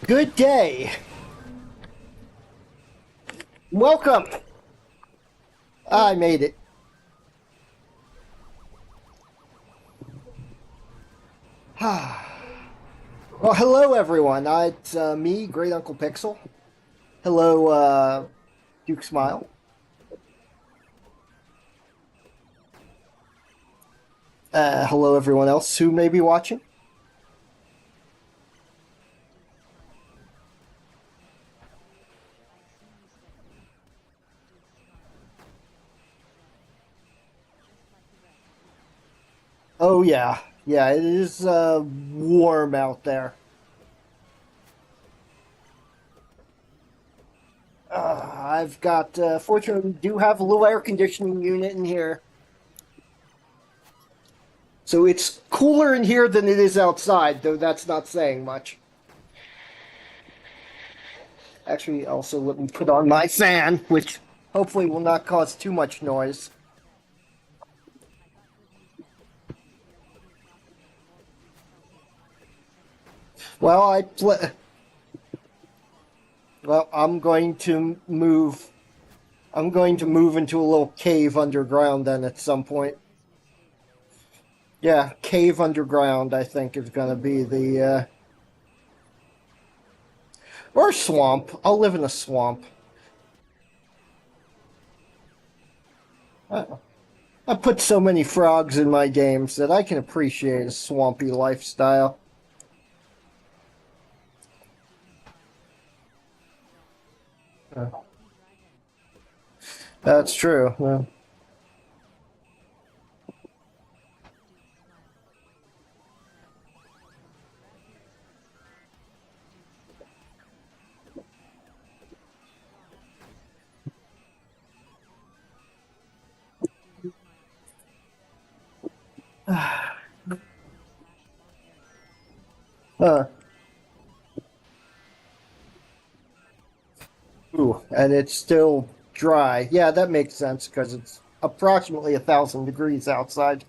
Good day. Welcome. I made it. Well, hello everyone. It's me, Great Uncle Pixel. Hello, Duke Smile. Hello everyone else who may be watching. Oh yeah, yeah, it is warm out there. I've got, fortunately, do have a little air conditioning unit in here. So it's cooler in here than it is outside, though that's not saying much. Actually, also let me put on my fan, which hopefully will not cause too much noise. Well, well, I'm going to move. I'm going to move into a little cave underground then at some point. Yeah, cave underground, I think, is going to be or swamp. I'll live in a swamp. I, I put so many frogs in my games that I can appreciate a swampy lifestyle. Uh, that's true. Yeah. Uh, ooh, and it's still dry. Yeah, that makes sense because it's approximately 1,000 degrees outside.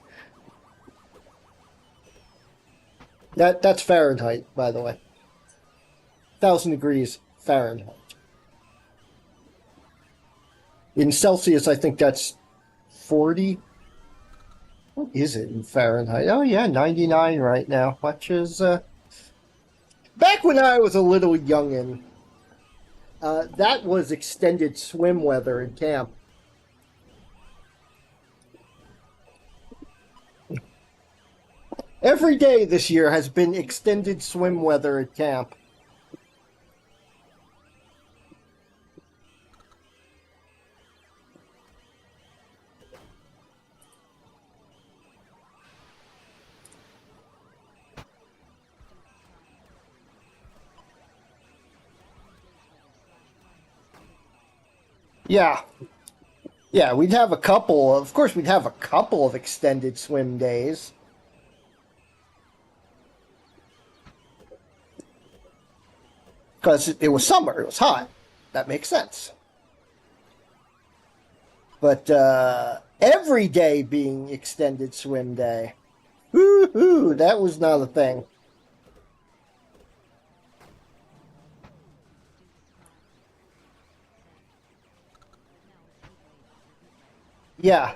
That's Fahrenheit, by the way. 1,000 degrees Fahrenheit. In Celsius, I think that's 40. What is it in Fahrenheit? Oh yeah, 99 right now, which is back when I was a little youngin'. That was extended swim weather in camp. Every day this year has been extended swim weather at camp. Yeah, yeah, we'd have a couple. Of course, we'd have a couple of extended swim days. Because it was summer, it was hot. That makes sense. But every day being extended swim day, woo-hoo, that was not a thing. Yeah,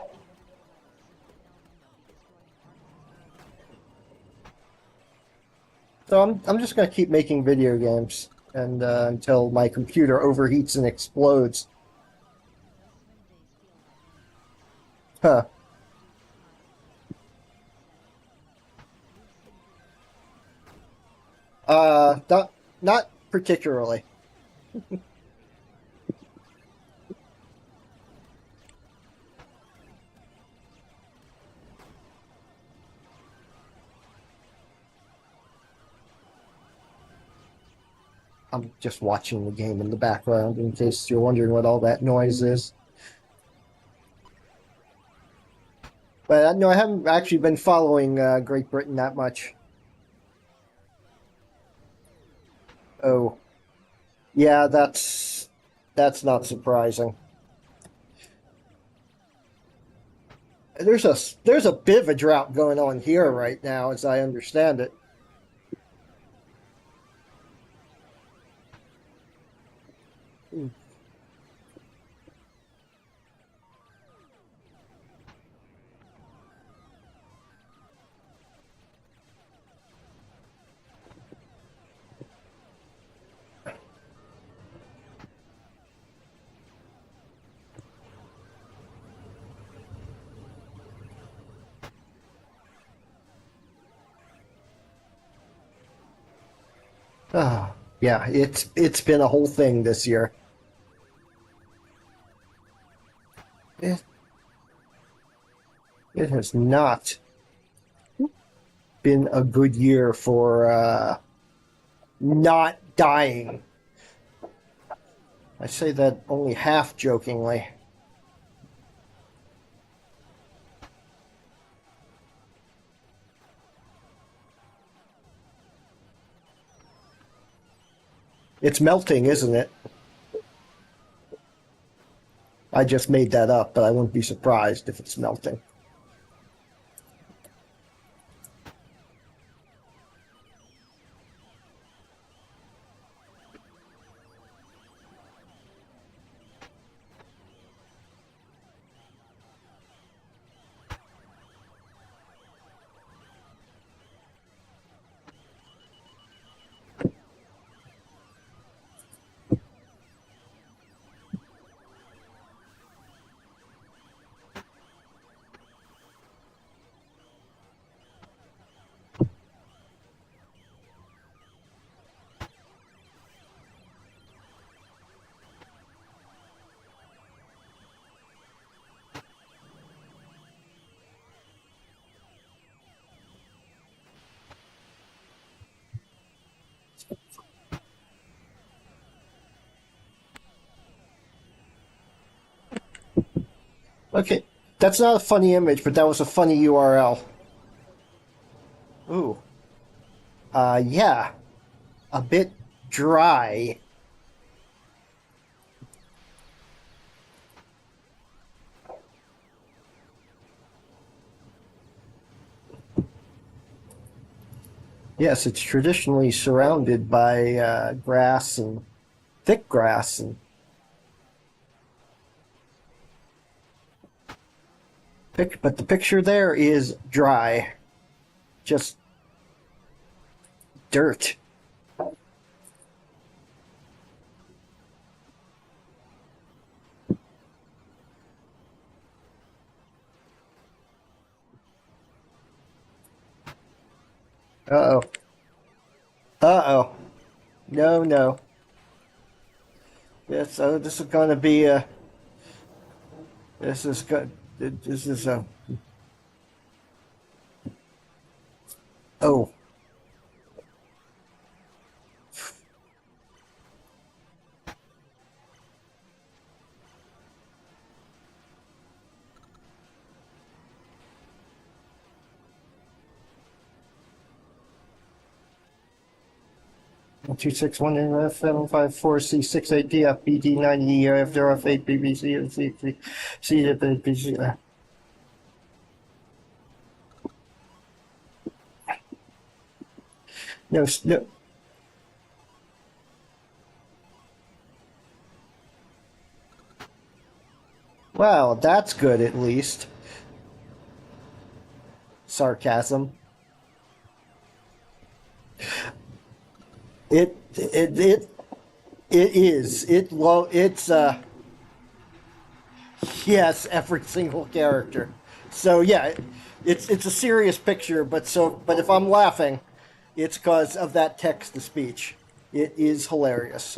so I'm just gonna keep making video games and until my computer overheats and explodes. Huh. Not particularly. I'm just watching the game in the background in case you're wondering what all that noise is. But no, I haven't actually been following Great Britain that much. Oh, yeah, that's not surprising. There's a bit of a drought going on here right now, as I understand it. Yeah, it's been a whole thing this year. It, it has not been a good year for not dying. I say that only half jokingly. It's melting, isn't it? I just made that up, but I wouldn't be surprised if it's melting. Okay, that's not a funny image, but that was a funny URL. Ooh, yeah, a bit dry. Yes, it's traditionally surrounded by grass and thick grass and but the picture there is dry, just dirt. Uh oh. Uh oh. No, no. This is gonna be a. This is good. This is a. Oh. One two six one F 754 C 68 DF BD 90 after F 8 BBC and C C C BBC. No, no. Well, that's good at least. Sarcasm. It is. It's yes, every single character. So yeah, it's a serious picture, but if I'm laughing, it's because of that text to speech. It is hilarious.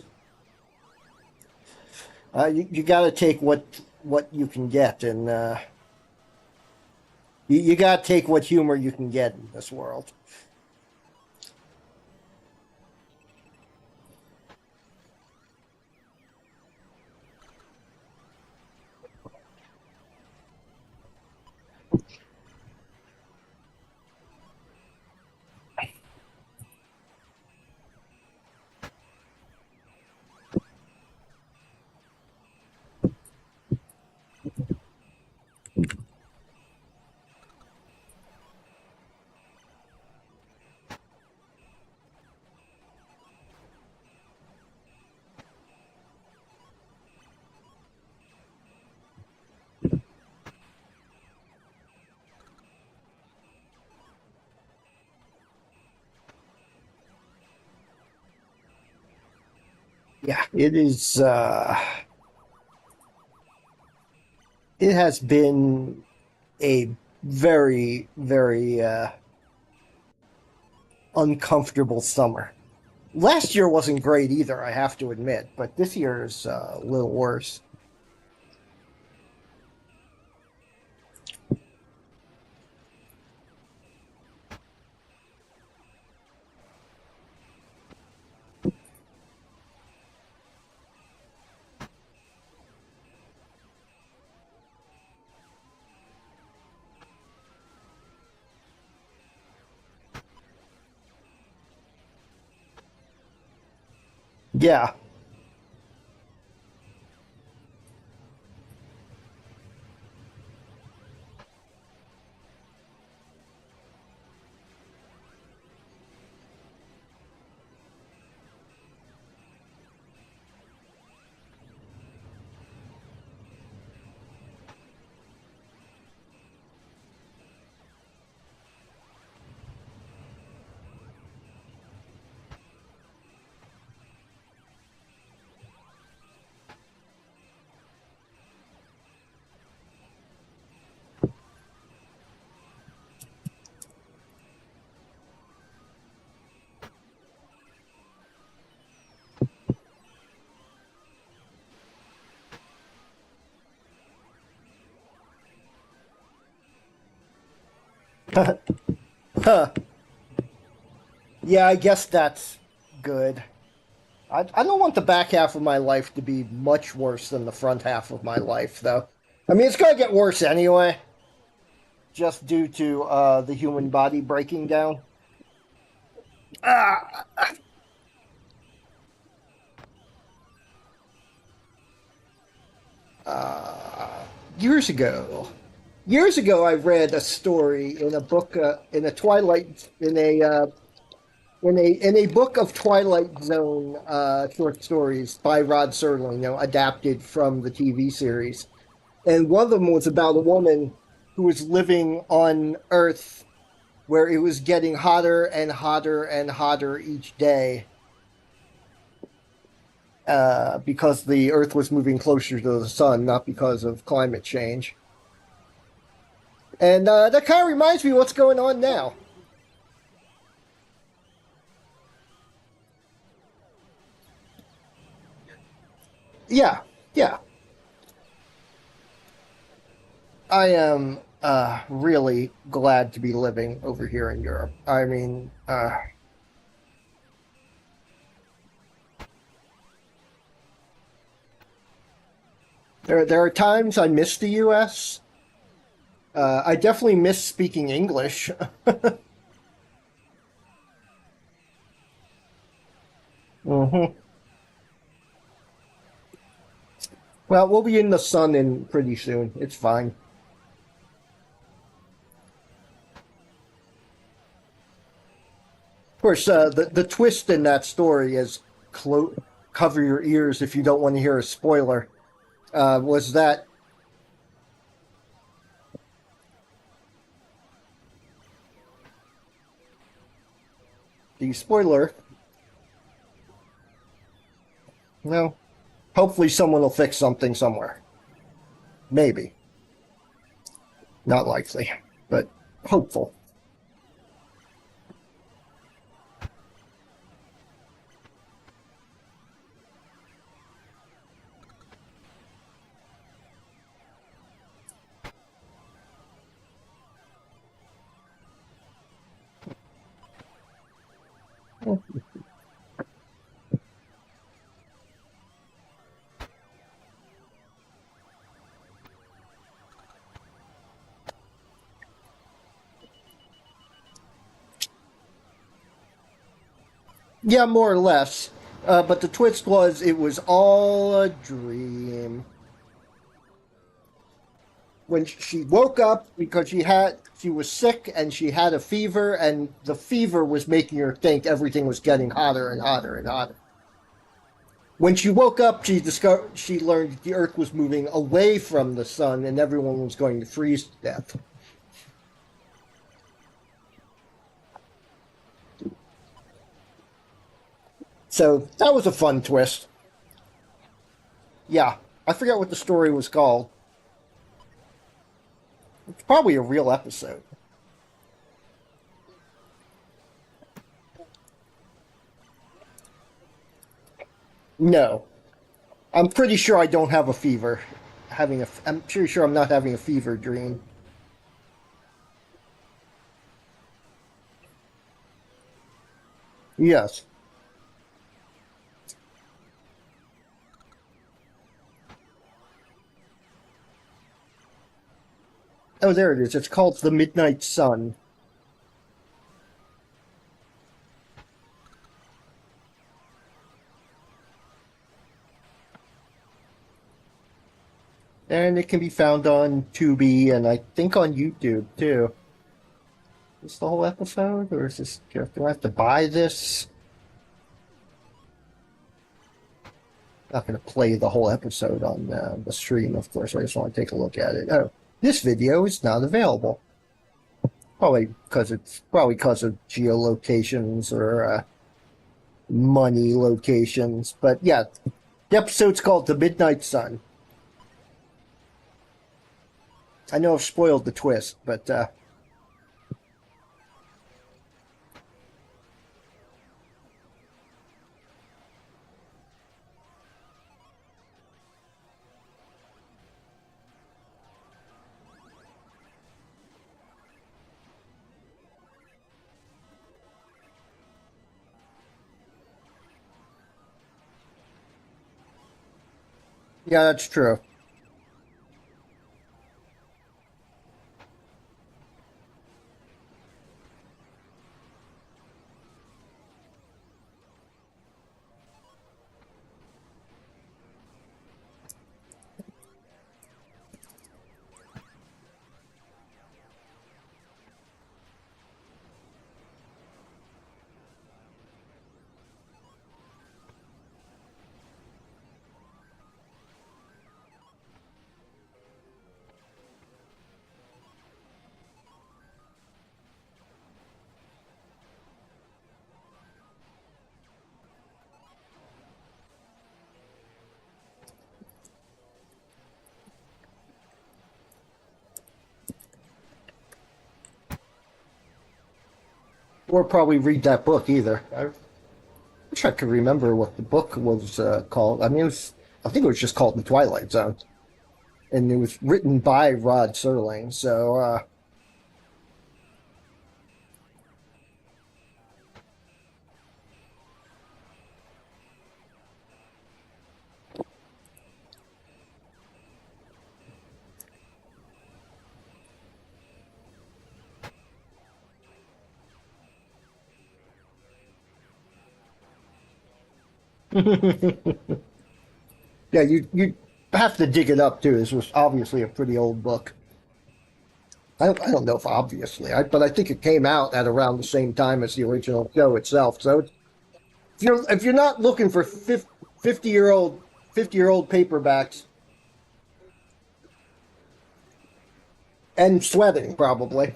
You got to take what you can get, and you got to take what humor you can get in this world. Yeah, it is. It has been a very, very uncomfortable summer. Last year wasn't great either, I have to admit, but this year is a little worse. Yeah. Huh. Yeah, I guess that's good. I don't want the back half of my life to be much worse than the front half of my life, though. I mean, it's going to get worse anyway, just due to the human body breaking down. Ah, uh, years ago, years ago, I read a story in a book, in a Twilight, in a book of Twilight Zone short stories by Rod Serling, adapted from the TV series. And one of them was about a woman who was living on Earth where it was getting hotter and hotter and hotter each day because the Earth was moving closer to the sun, not because of climate change. And that kind of reminds me of what's going on now. Yeah, yeah. I am really glad to be living over here in Europe. I mean, there are times I miss the U.S. I definitely miss speaking English. Hmm. Well, we'll be in the sun in pretty soon. It's fine. Of course, the twist in that story is cover your ears if you don't want to hear a spoiler. Was that the spoiler? No. Hopefully, someone will fix something somewhere. Maybe. Not likely, but hopeful. Yeah, more or less. But the twist was it was all a dream. When she woke up because she was sick and she had a fever, and the fever was making her think everything was getting hotter and hotter and hotter. When she woke up, she learned the Earth was moving away from the sun and everyone was going to freeze to death. So that was a fun twist. Yeah, I forget what the story was called. It's probably a real episode. No, I'm pretty sure I don't have a fever. I'm pretty sure I'm not having a fever dream. Yes. Oh, there it is. It's called The Midnight Sun. And it can be found on Tubi and I think on YouTube too. Is this the whole episode? Or is this, do I have to buy this? I'm not going to play the whole episode on the stream, of course. I just want to take a look at it. Oh, this video is not available. Probably because of geolocations or money locations. But yeah, the episode's called The Midnight Sun. I know I've spoiled the twist, but yeah, that's true. Or probably read that book either. I wish I could remember what the book was called. I think it was just called The Twilight Zone. And it was written by Rod Serling. So, yeah, you have to dig it up too. This was obviously a pretty old book. I don't know if obviously, but I think it came out at around the same time as the original show itself. So if you're not looking for 50-year old paperbacks and sweating probably.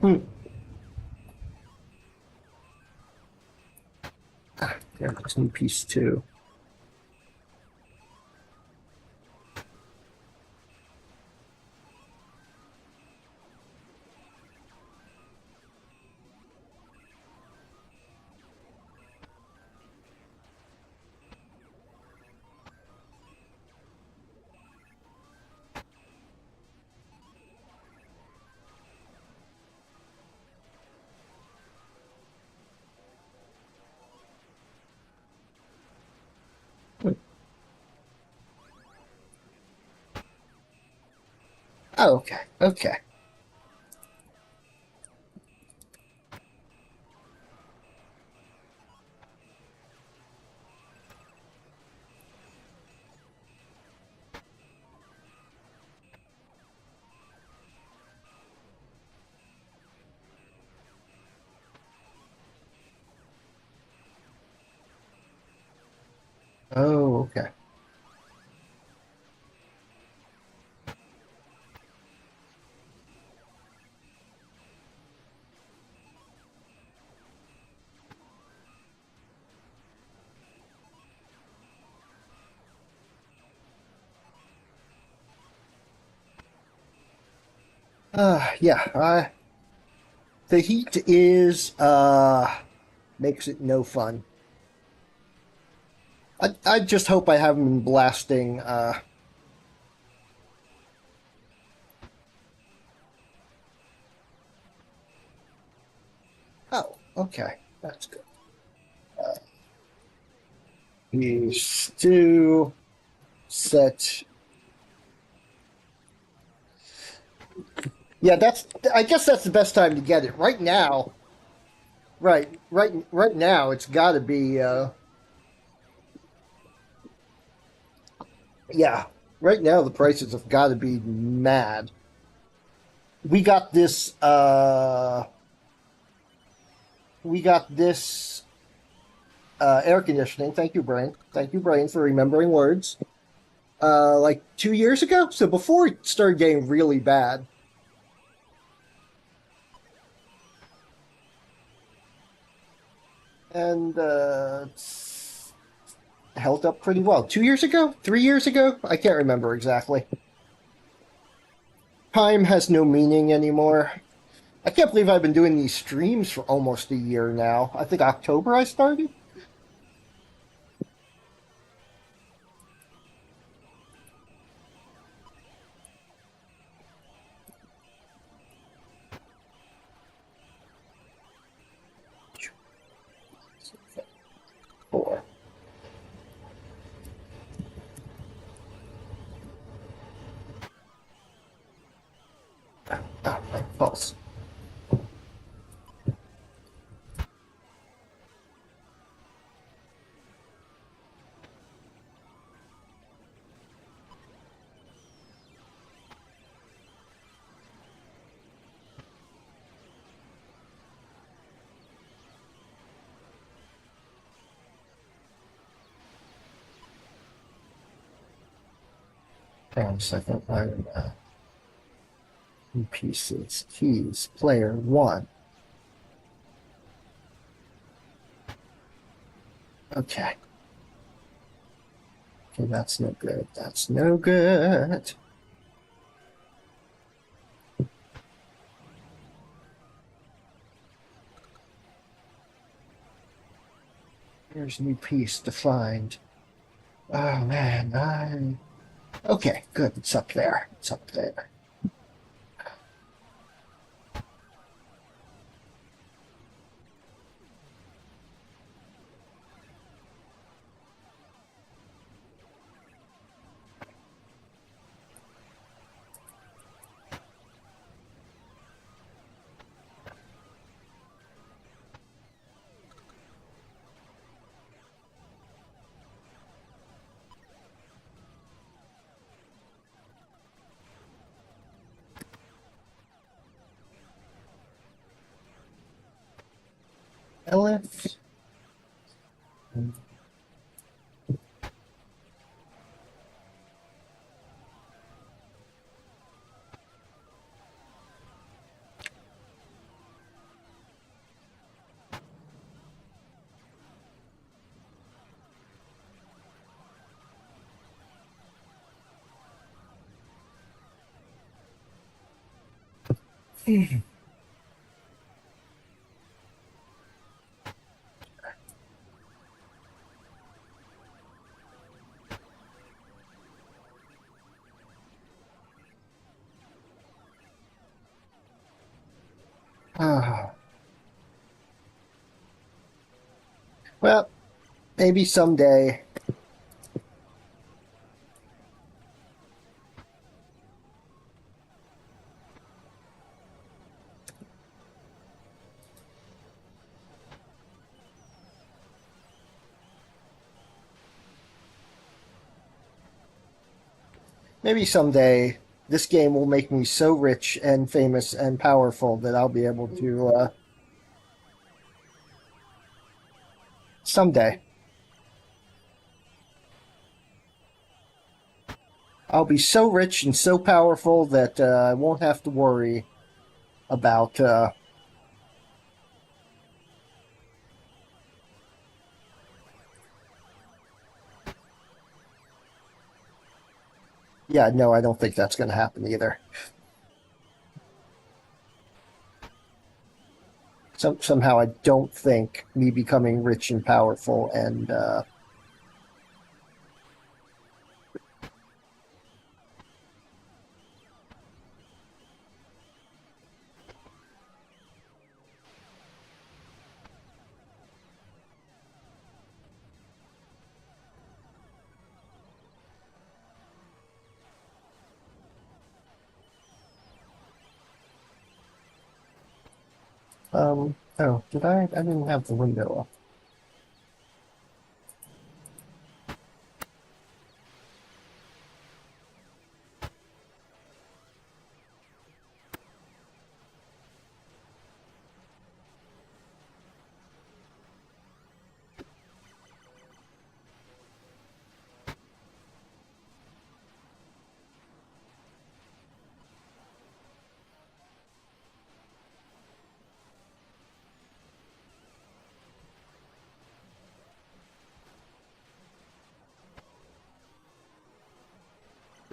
Hmm. Yeah, it's new piece too. Oh, okay, okay. Oh, okay. Yeah. The heat is makes it no fun. I just hope I haven't been blasting. Oh, okay, that's good. These two set. Yeah, that's. I guess that's the best time to get it. Right now, right now, it's got to be. Yeah, right now the prices have got to be mad. We got this. We got this air conditioning. Thank you, Brain. Thank you, Brain, for remembering words. Like 2 years ago. So before it started getting really bad, and it's held up pretty well. 2 years ago, 3 years ago, I can't remember exactly. Time has no meaning anymore. I can't believe I've been doing these streams for almost a year now. I think October I started. Four. Ah, false. Hang on a second. I'm pieces, keys, player one. Okay. Okay, that's no good. That's no good. Here's a new piece to find. Oh man, okay, good. It's up there. It's up there. Elif. Ah, well, maybe someday. Maybe someday this game will make me so rich and famous and powerful that I'll be able to. Someday, I'll be so rich and so powerful that I won't have to worry about. Yeah, no, I don't think that's going to happen either. Somehow I don't think me becoming rich and powerful and oh, did I? I didn't have the window up.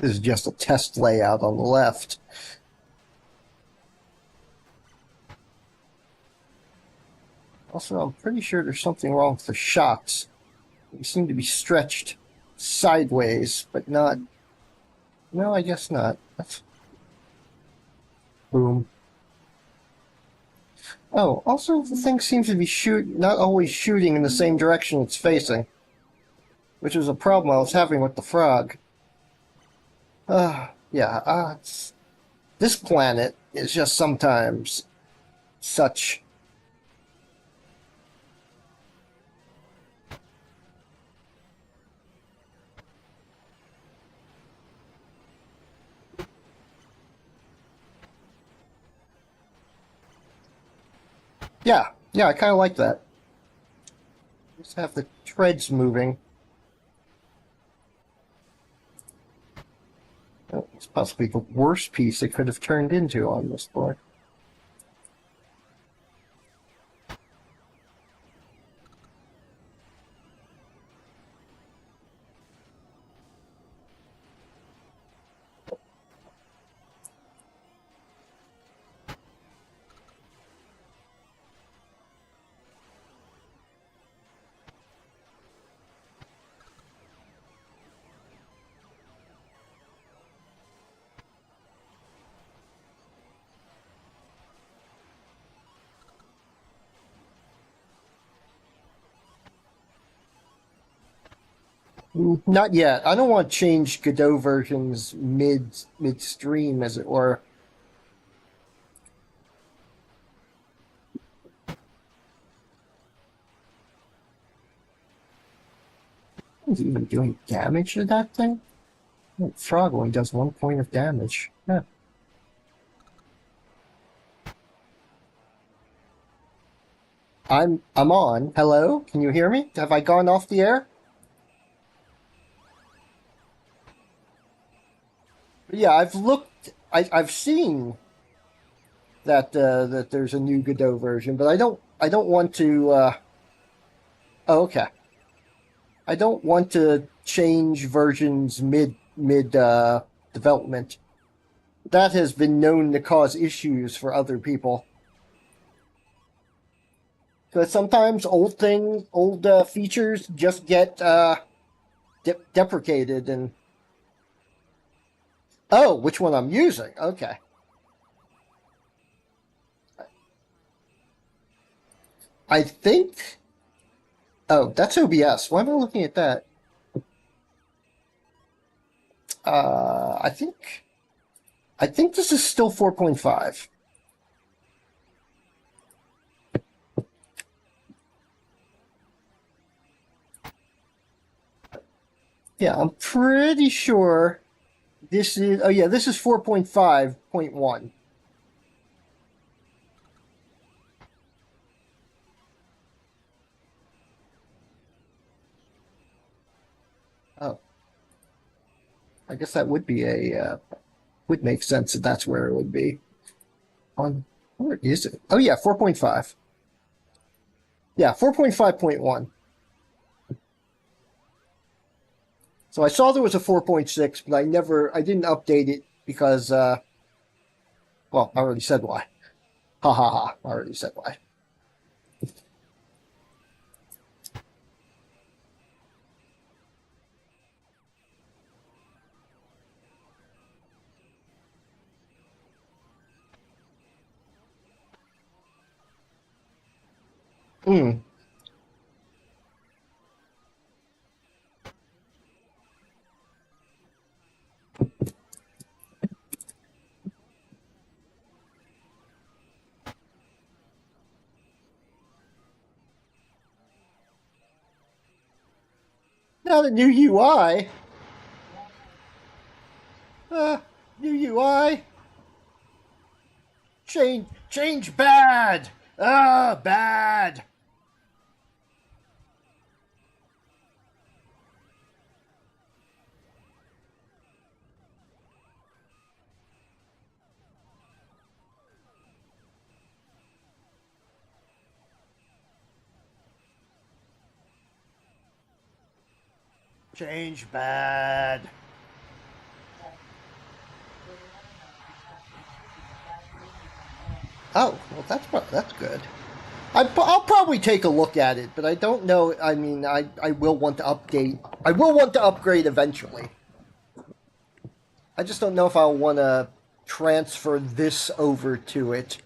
This is just a test layout on the left. Also, I'm pretty sure there's something wrong with the shots. They seem to be stretched sideways, but not... No, I guess not. That's... Boom. Oh, also the thing seems to be not always shooting in the same direction it's facing, which was a problem I was having with the frog. Yeah, this planet is just sometimes such... Yeah, I kind of like that. Just have the treads moving. Oh, it's possibly the worst piece it could have turned into on this board. Not yet. I don't want to change Godot versions midstream, as it were. Is he even doing damage to that thing? Oh, frog only does 1 point of damage. Yeah. I'm on. Hello? Can you hear me? Have I gone off the air? Yeah, I've looked. I've seen that there's a new Godot version, but I don't want to. Oh, okay. I don't want to change versions mid development. That has been known to cause issues for other people. Because sometimes old features just get deprecated and. Oh, which one I'm using? Okay. I think. Oh, that's OBS. Why am I looking at that? I think. I think this is still 4.5. Yeah, I'm pretty sure this is. Oh yeah, this is 4.5.1. Oh, I guess that would be would make sense that that's where it would be. On where is it? Oh yeah, 4.5. Yeah, 4.5.1. So I saw there was a 4.6, but I didn't update it because, well, I already said why. Ha ha ha, I already said why. Hmm. Now the new UI. Uh, new UI. Change bad. Bad. Change bad. Oh, well, that's good. I'll probably take a look at it, but I don't know. I mean, I will want to update. I will want to upgrade eventually. I just don't know if I'll want to transfer this over to it.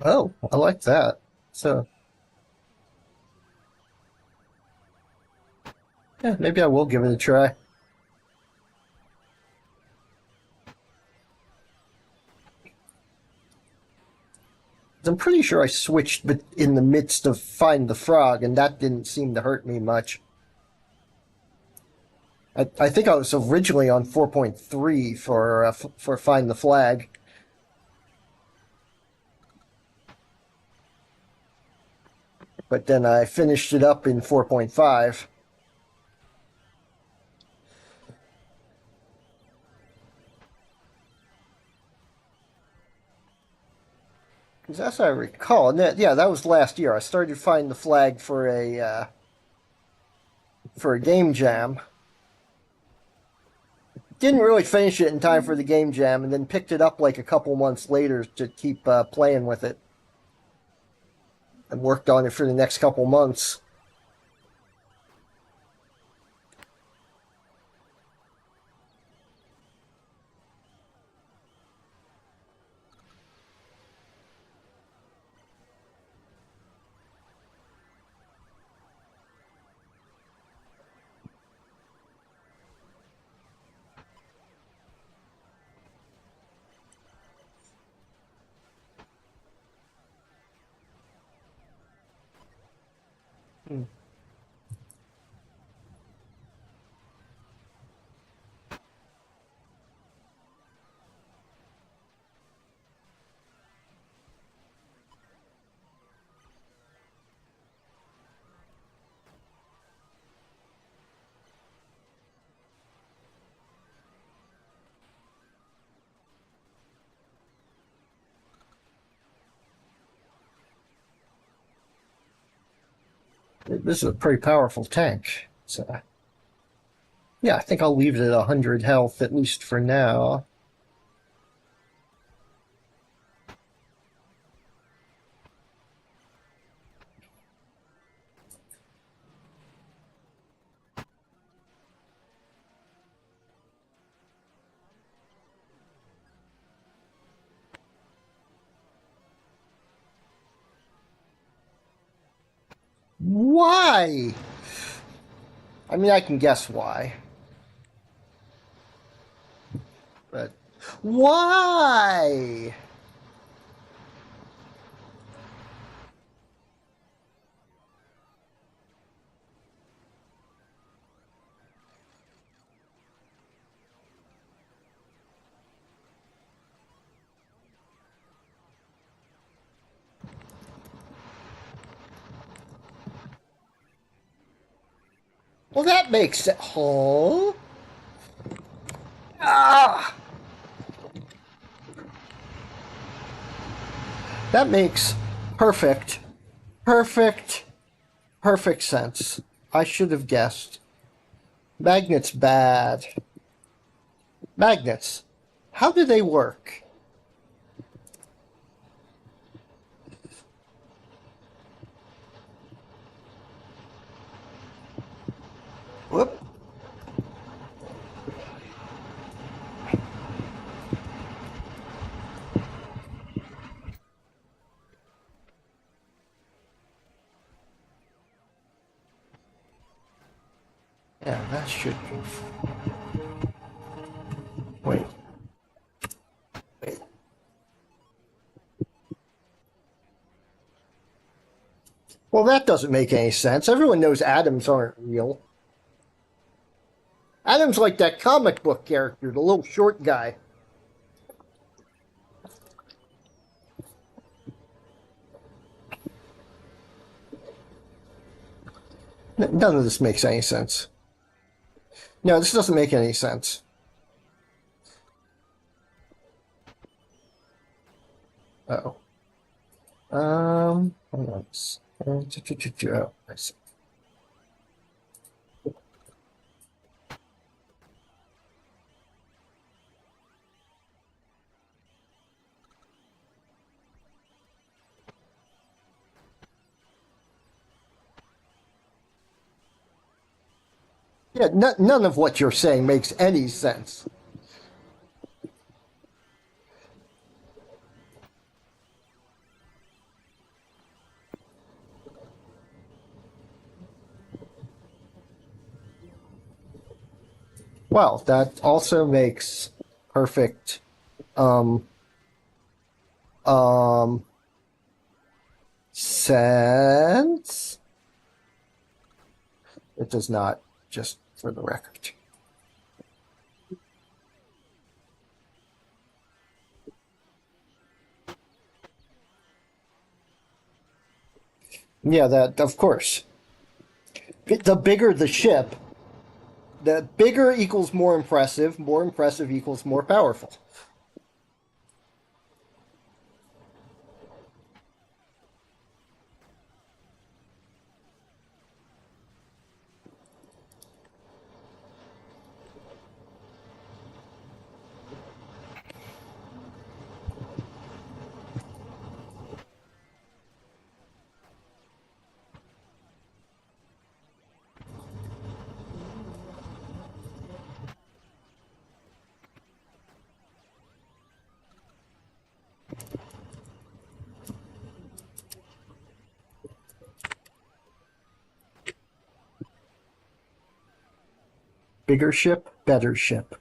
Oh, I like that. So, yeah, maybe I will give it a try. I'm pretty sure I switched in the midst of Find the Frog, and that didn't seem to hurt me much. I think I was originally on 4.3 for Find the Flag, but then I finished it up in 4.5. Because as I recall, yeah, that was last year. I started Find the Flag for a game jam. Didn't really finish it in time for the game jam, and then picked it up like a couple months later to keep playing with it, and worked on it for the next couple months. Hmm. This is a pretty powerful tank. So, yeah, I think I'll leave it at 100 health, at least for now. Why? I mean, I can guess why. But why? Well, that makes it. Oh. Ah! That makes perfect, perfect, perfect sense. I should have guessed. Magnets bad. Magnets. How do they work? Whoop. Yeah, that should be. Wait. Wait. Well, that doesn't make any sense. Everyone knows atoms aren't real. Atoms like that comic book character, the little short guy. None of this makes any sense. No, this doesn't make any sense. Uh oh. Hold on. Oh, I see. Yeah, none of what you're saying makes any sense. Well, that also makes perfect um um sense. It does not, just for the record. Yeah, that of course. The bigger the ship, the bigger equals more impressive equals more powerful. Bigger ship, better ship.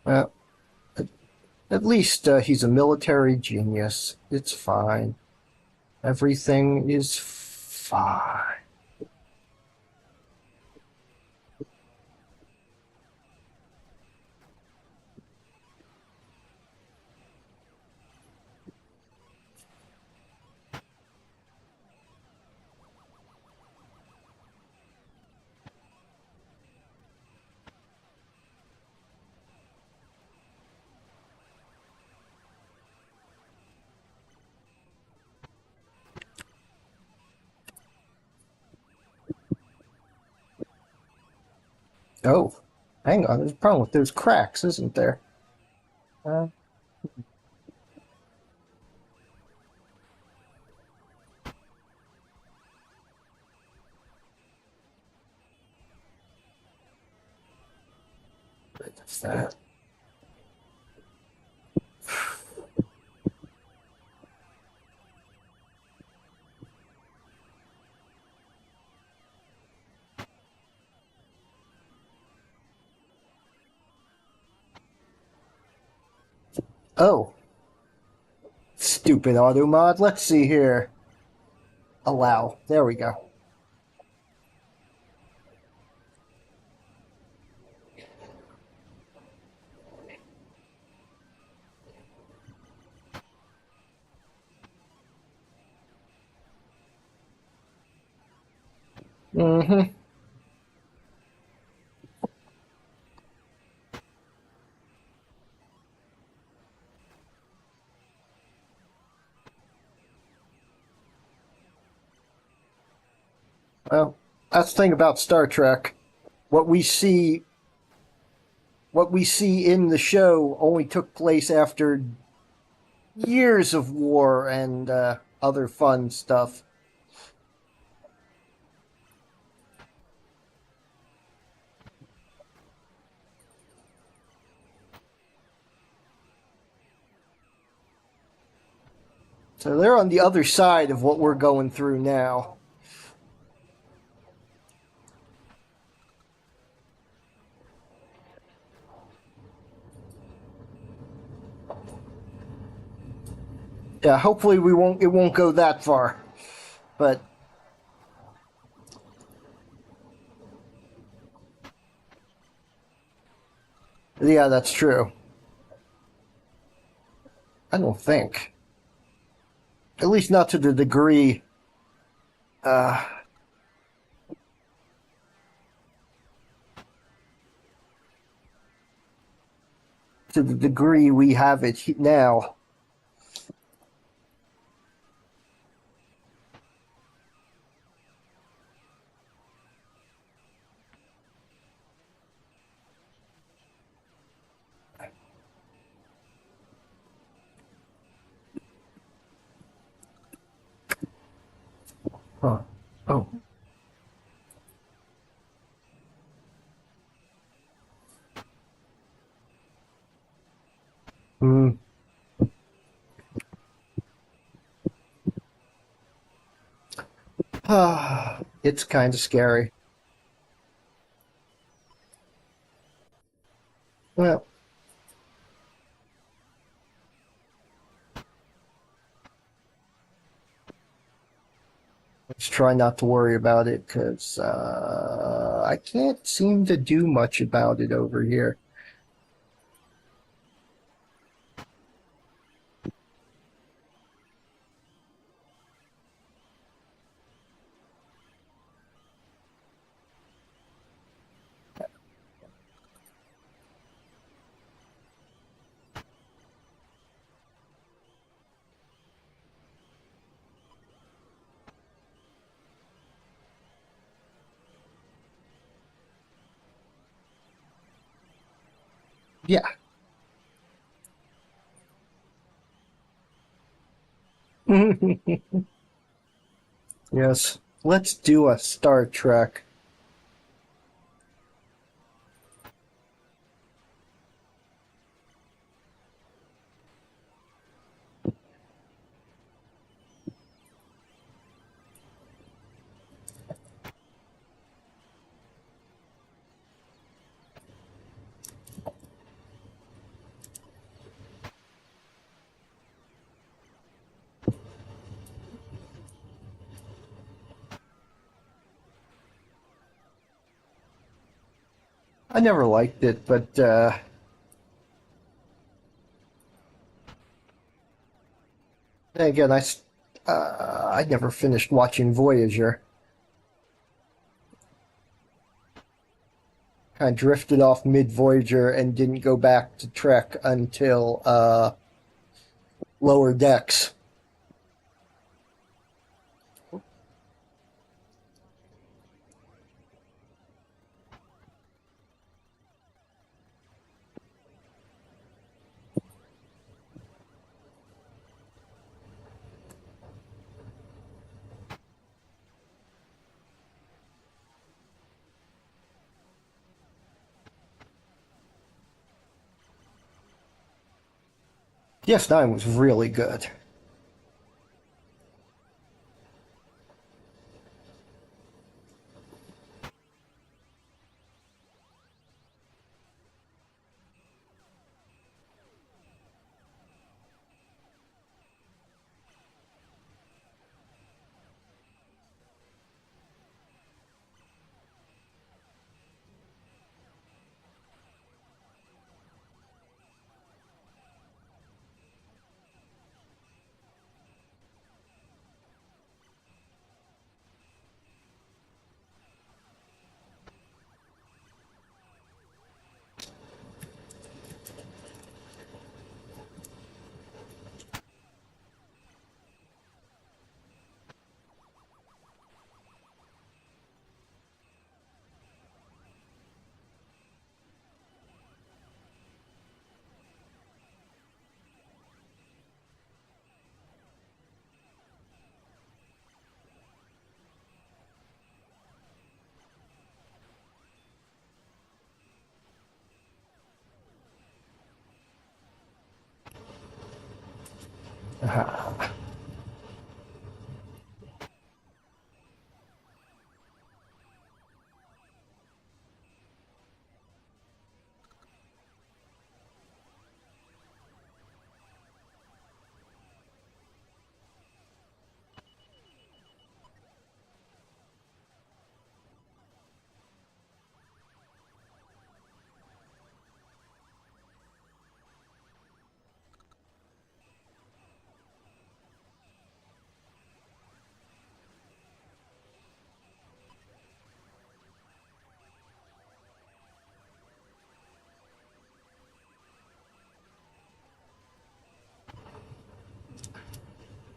Well, at least he's a military genius. It's fine. Everything is fine. Oh, hang on. There's a problem with those cracks, isn't there? Uh, what's that? Oh, stupid auto mod. Let's see here. Allow. There we go. Mm-hmm. Well, that's the thing about Star Trek. What we see, what we see in the show, only took place after years of war and other fun stuff. So they're on the other side of what we're going through now. Yeah, hopefully we won't. It won't go that far, but yeah, that's true. I don't think, at least not to the degree. Uh, to the degree we have it now. Huh. Oh. Mm. It's kind of scary. Well, let's try not to worry about it because I can't seem to do much about it over here. Yeah. Yes. Let's do a Star Trek. I never liked it, but then again, I never finished watching Voyager. Kind of drifted off mid Voyager and didn't go back to Trek until Lower Decks. DS9 was really good. Ah.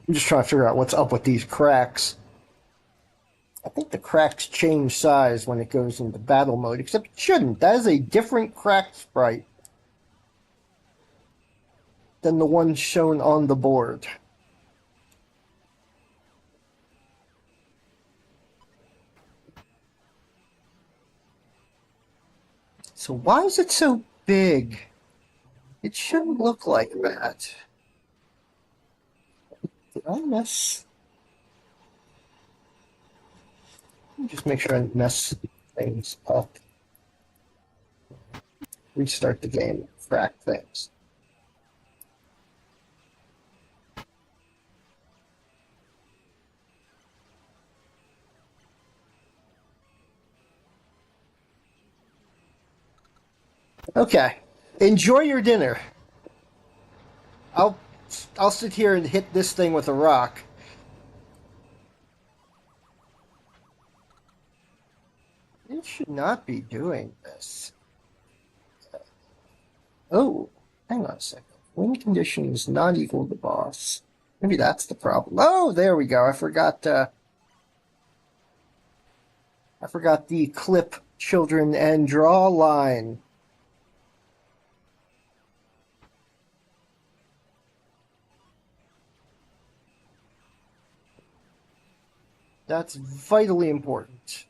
I'm just trying to figure out what's up with these cracks. I think the cracks change size when it goes into battle mode, except it shouldn't. That is a different crack sprite than the one shown on the board. So why is it so big? It shouldn't look like that. Did I mess? Let me just make sure I didn't mess things up. Restart the game. Crack things. Okay. Enjoy your dinner. I'll I'll sit here and hit this thing with a rock. It should not be doing this. Oh, hang on a second. Win condition is not equal to boss. Maybe that's the problem. Oh, there we go. I forgot. I forgot the clip children and draw line. That's vitally important.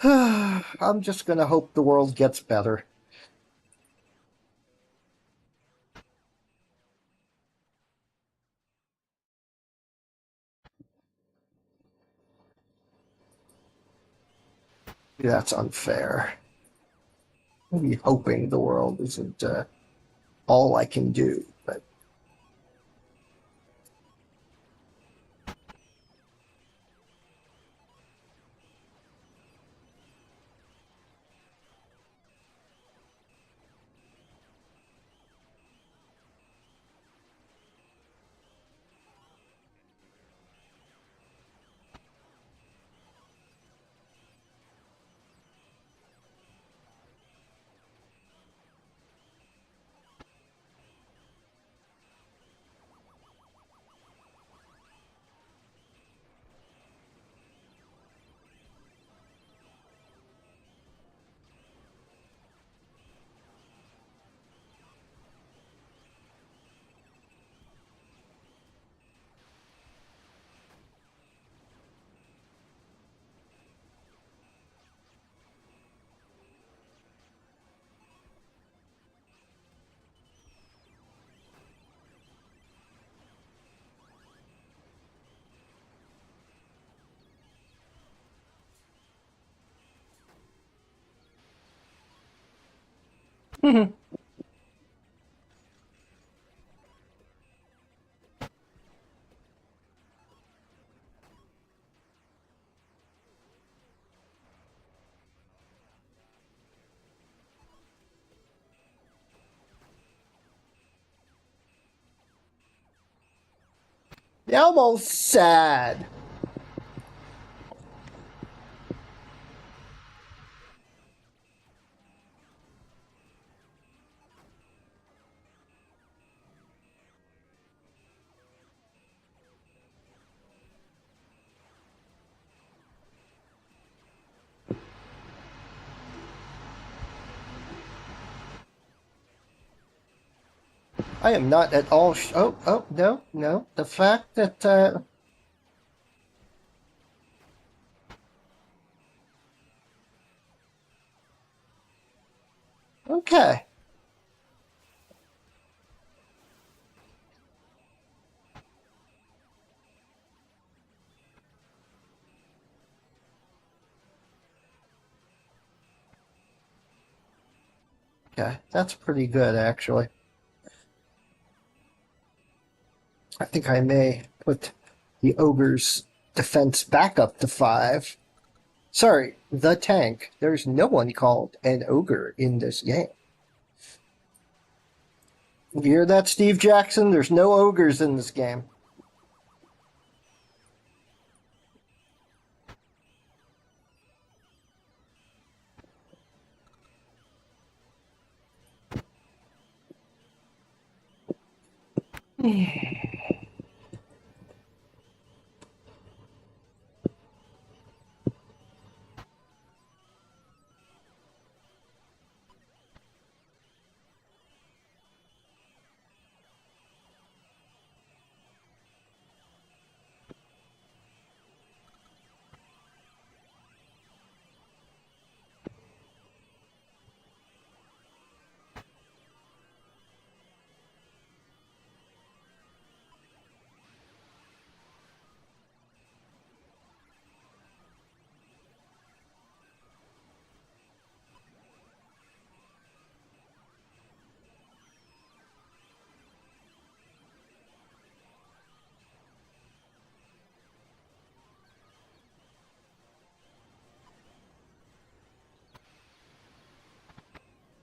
I'm just gonna hope the world gets better. That's unfair. Maybe hoping the world isn't all I can do, but Mhm. Almost sad. I am not at all. Oh, no, no. The fact that okay. Okay, that's pretty good, actually. I think I may put the ogre's defense back up to 5. Sorry, the tank. There's no one called an ogre in this game. You hear that, Steve Jackson? There's no ogres in this game.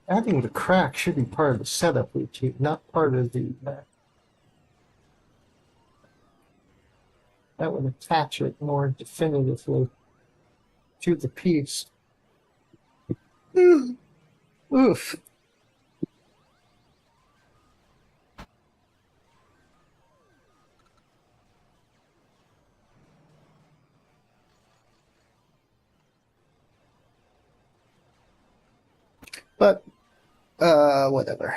Adding the crack should be part of the setup routine, not part of the. That would attach it more definitively to the piece. Oof. But, whatever.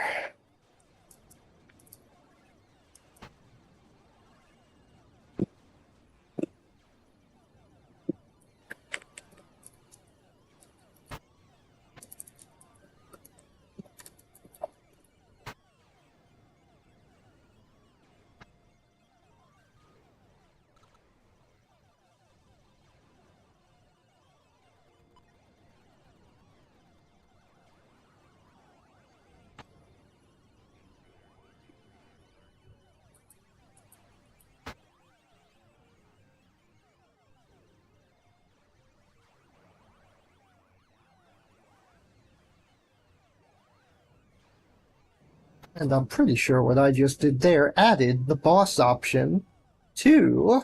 And I'm pretty sure what I just did there added the boss option to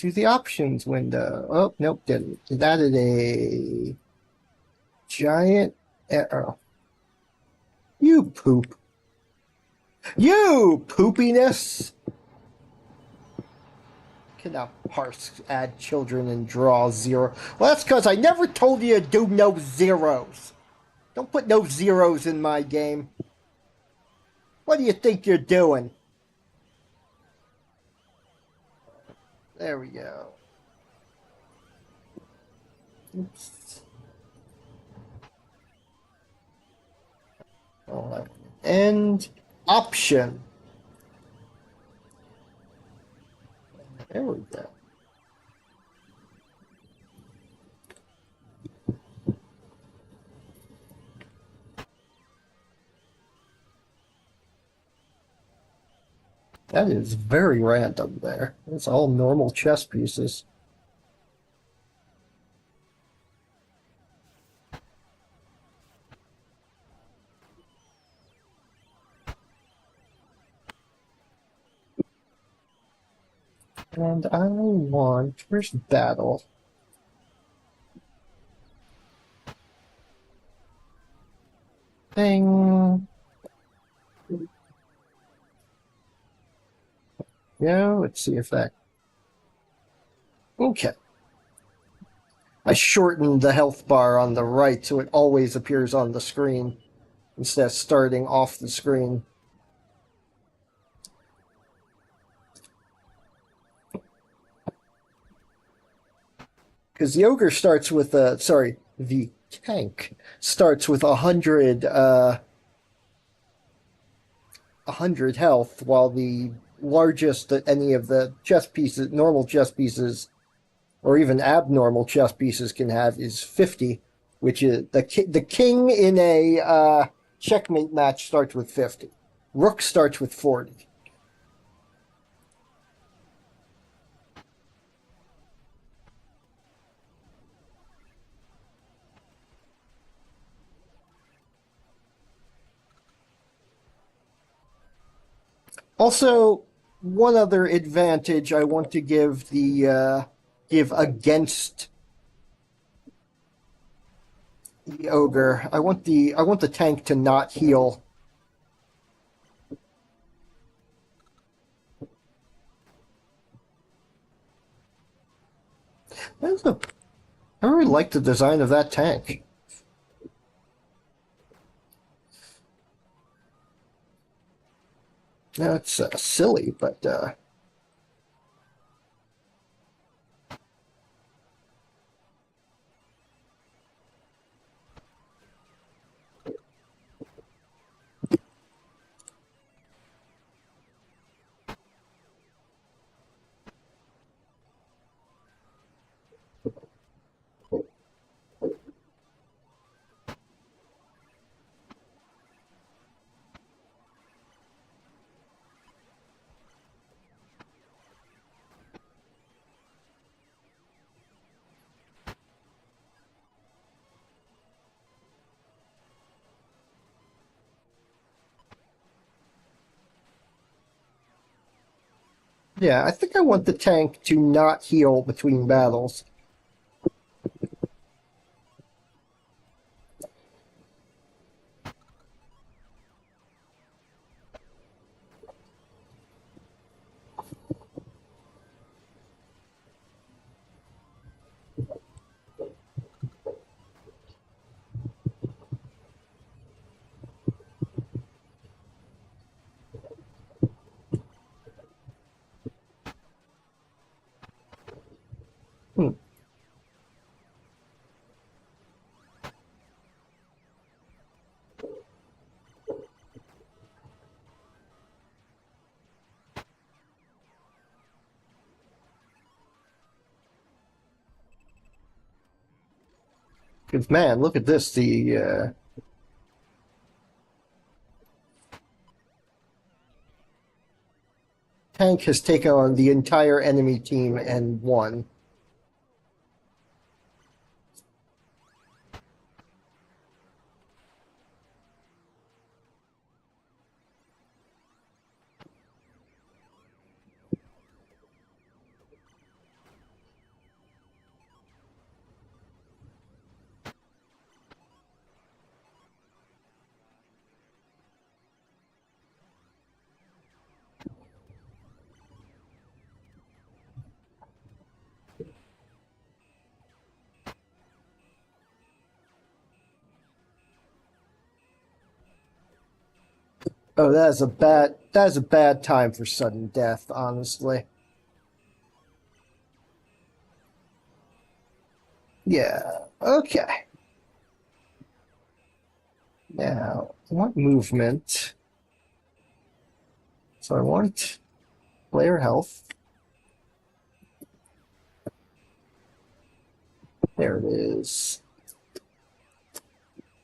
the options window. Oh, nope, didn't. It added a giant arrow. You poop. You poopiness! Cannot parse, add children, and draw 0. Well, that's because I never told you to do no zeros. Don't put no zeros in my game. What do you think you're doing? There we go. Oops. All right. And option. There we go. That is very random there. It's all normal chess pieces. And I want... Where's battle? Bing. Yeah, let's see if that... Okay. I shortened the health bar on the right so it always appears on the screen instead of starting off the screen. Because the ogre starts with the tank starts with 100 health, while the largest that any of the chess pieces, normal chess pieces, or even abnormal chess pieces can have is 50, which is the king in a checkmate match starts with 50. Rook starts with 40. Also, one other advantage I want to give against the ogre. I want the tank to not heal. I really like the design of that tank. Now it's silly, but yeah, I think I want the tank to not heal between battles. Hmm. Because man, look at this. The tank has taken on the entire enemy team and won. Oh, that is a bad time for sudden death, honestly. Yeah. Okay. Now, I want movement. So I want player health. There it is.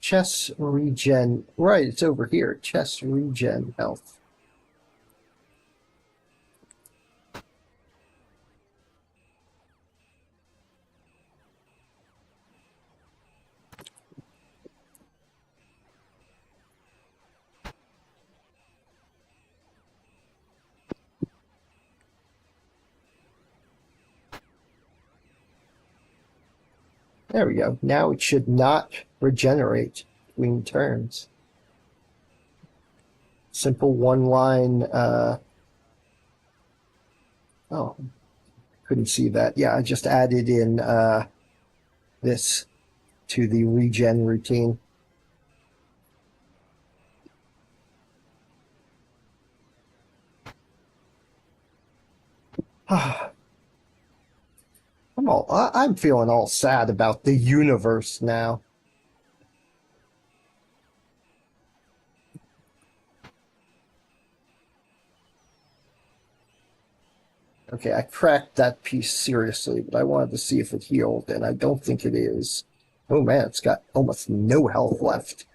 Chess regen. Right, it's over here. Chess regen health. There we go. Now it should not regenerate between turns. Simple one-line. Oh, couldn't see that. Yeah, I just added in this to the regen routine. I'm feeling all sad about the universe now. Okay, I cracked that piece seriously, but I wanted to see if it healed, and I don't think it is. Oh man, it's got almost no health left.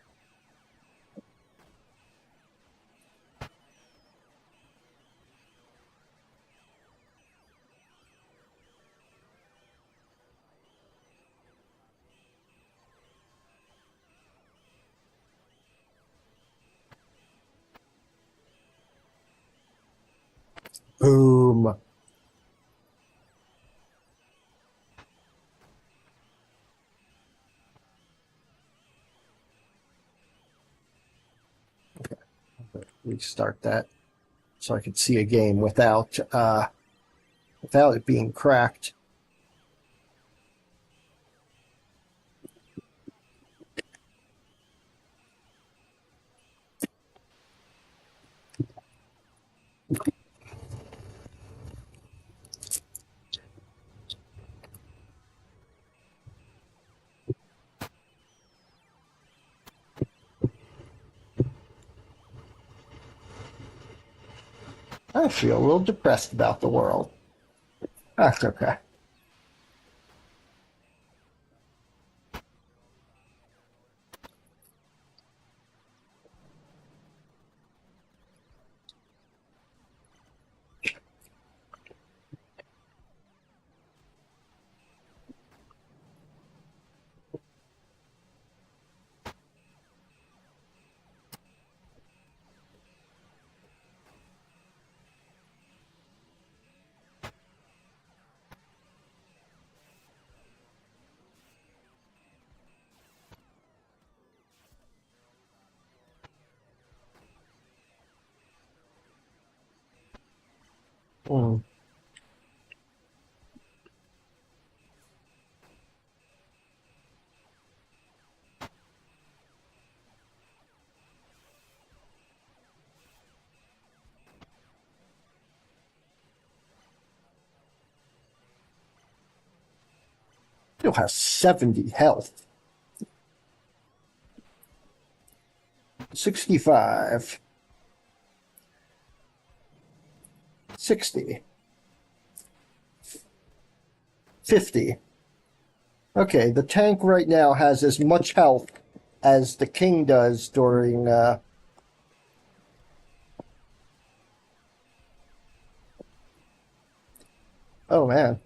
Boom. Okay, restart that so I could see a game without it being cracked. I feel a little depressed about the world. That's okay. Mm. Still has 70 health. 65. 60. 50. Okay, the tank right now has as much health as the king does during oh man.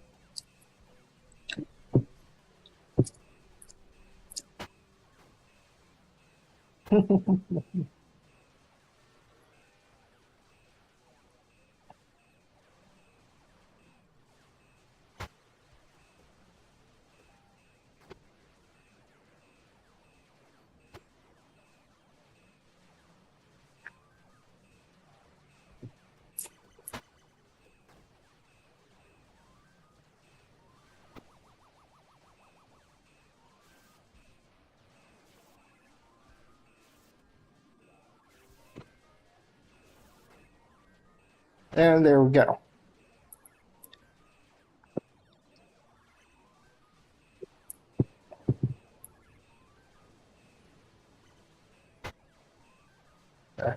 And there we go. Okay.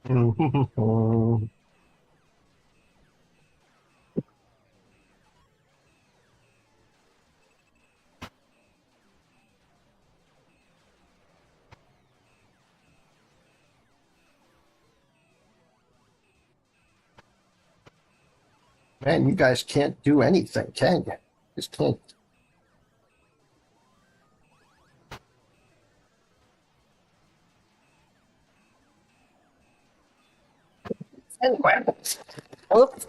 Man, you guys can't do anything, can you? Just can't. Anyway, whoop,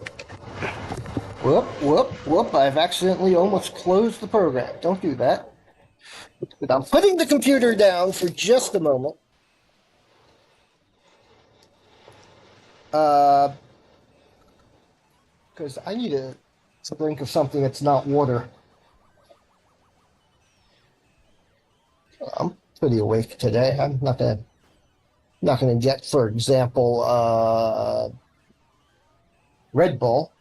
whoop, whoop, whoop. I've accidentally almost closed the program. Don't do that. But I'm putting the computer down for just a moment. Because I need to drink of something that's not water. I'm pretty awake today. I'm not gonna get, for example, Red Bull,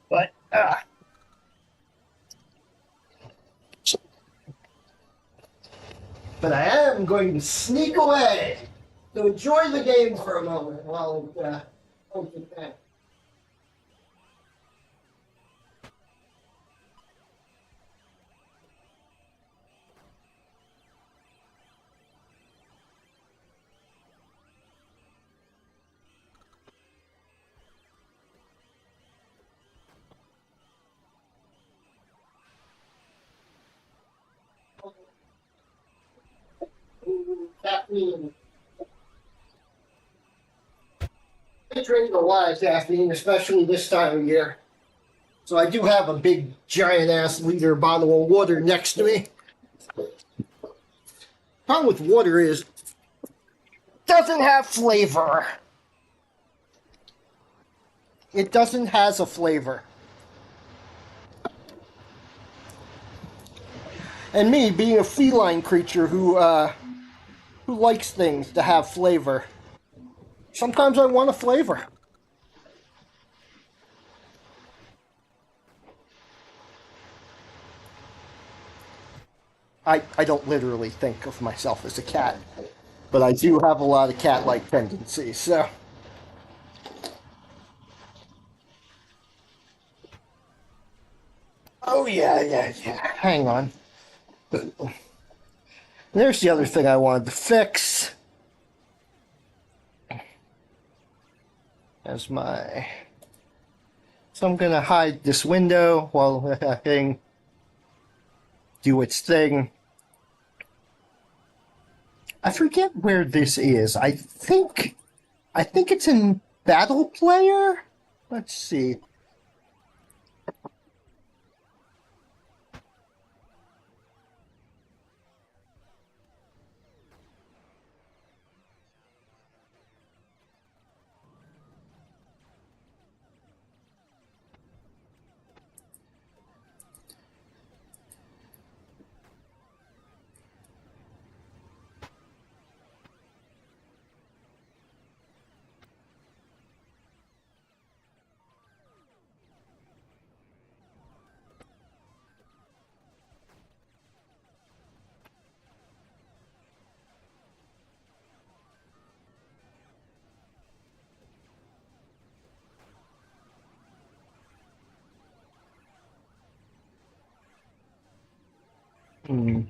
but I am going to sneak away to enjoy the game for a moment while it. Caffeine. I drink a lot of caffeine, especially this time of year. So I do have a big, giant ass liter bottle of water next to me. Problem with water is it doesn't have flavor. It doesn't has a flavor. And me being a feline creature who likes things to have flavor. Sometimes I want a flavor. I don't literally think of myself as a cat, but I do have a lot of cat-like tendencies, so. Oh, yeah, yeah, yeah. Hang on. There's the other thing I wanted to fix. As my. So I'm gonna hide this window while the thing do its thing. I forget where this is. I think it's in Battle Player. Let's see. Hmm.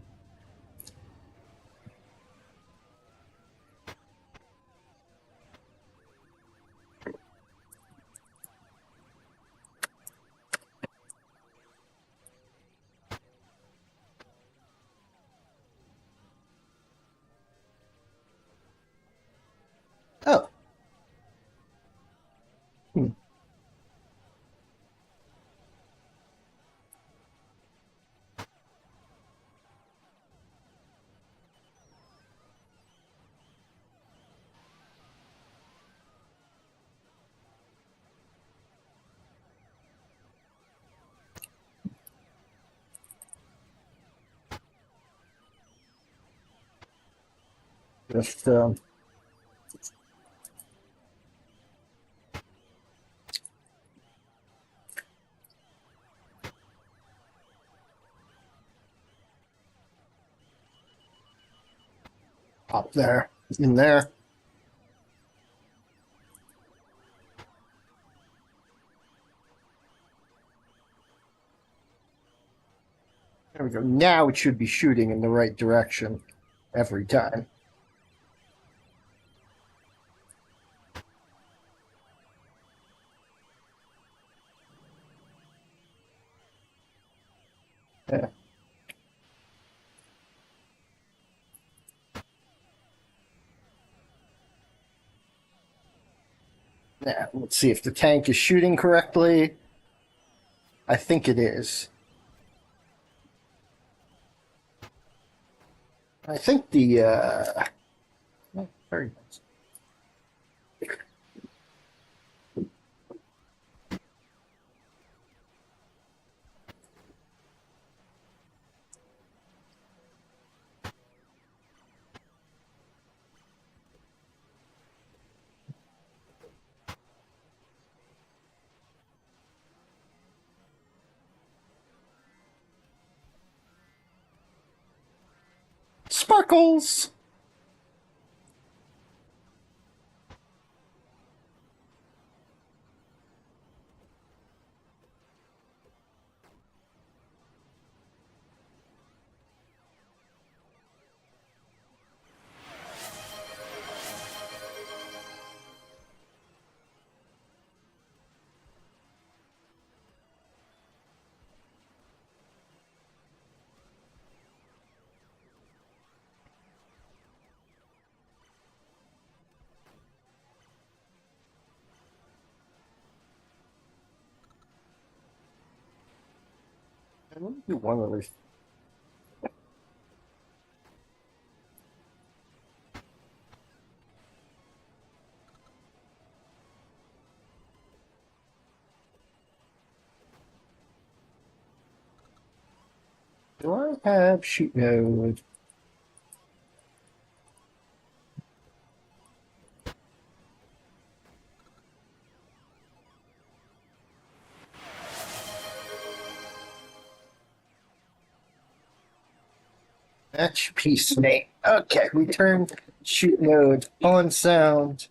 Oh. Hmm. Just pop there, in there. There we go. Now it should be shooting in the right direction every time. Yeah. Now, let's see if the tank is shooting correctly. I think it is. I think very nice. Sparkles! Let me do one other. Do I have shoot node? Match piece name. Okay, return shoot node on sound.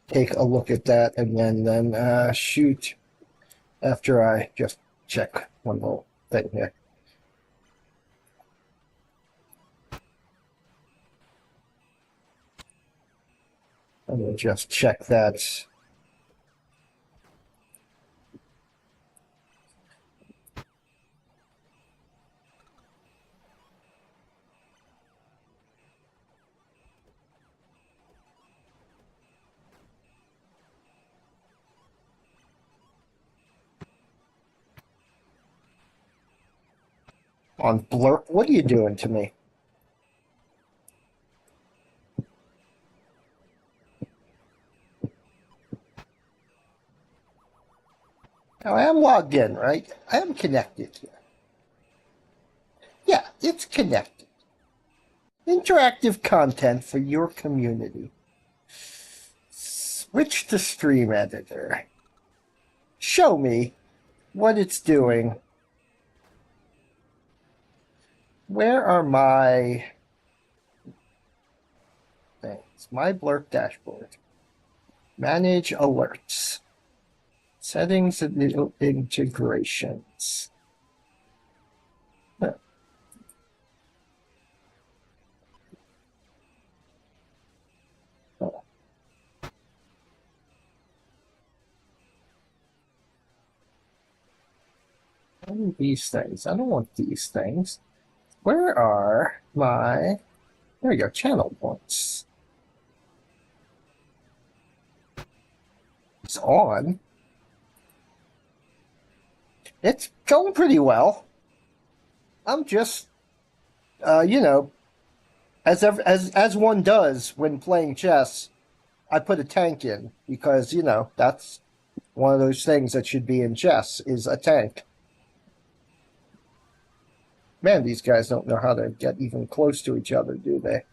Take a look at that and then shoot after I just check one little thing here. I'm going to just check that. On blurp, what are you doing to me? Now, I am logged in, right? I am connected here. Yeah, it's connected. Interactive content for your community. Switch to stream editor. Show me what it's doing. Where are my things? My blurb dashboard. Manage alerts. Settings and integrations. These things. I don't want these things. Where are my... There we go, channel points. It's on. It's going pretty well. I'm just, you know, as one does when playing chess, I put a tank in because, you know, that's one of those things that should be in chess is a tank. Man, these guys don't know how to get even close to each other, do they?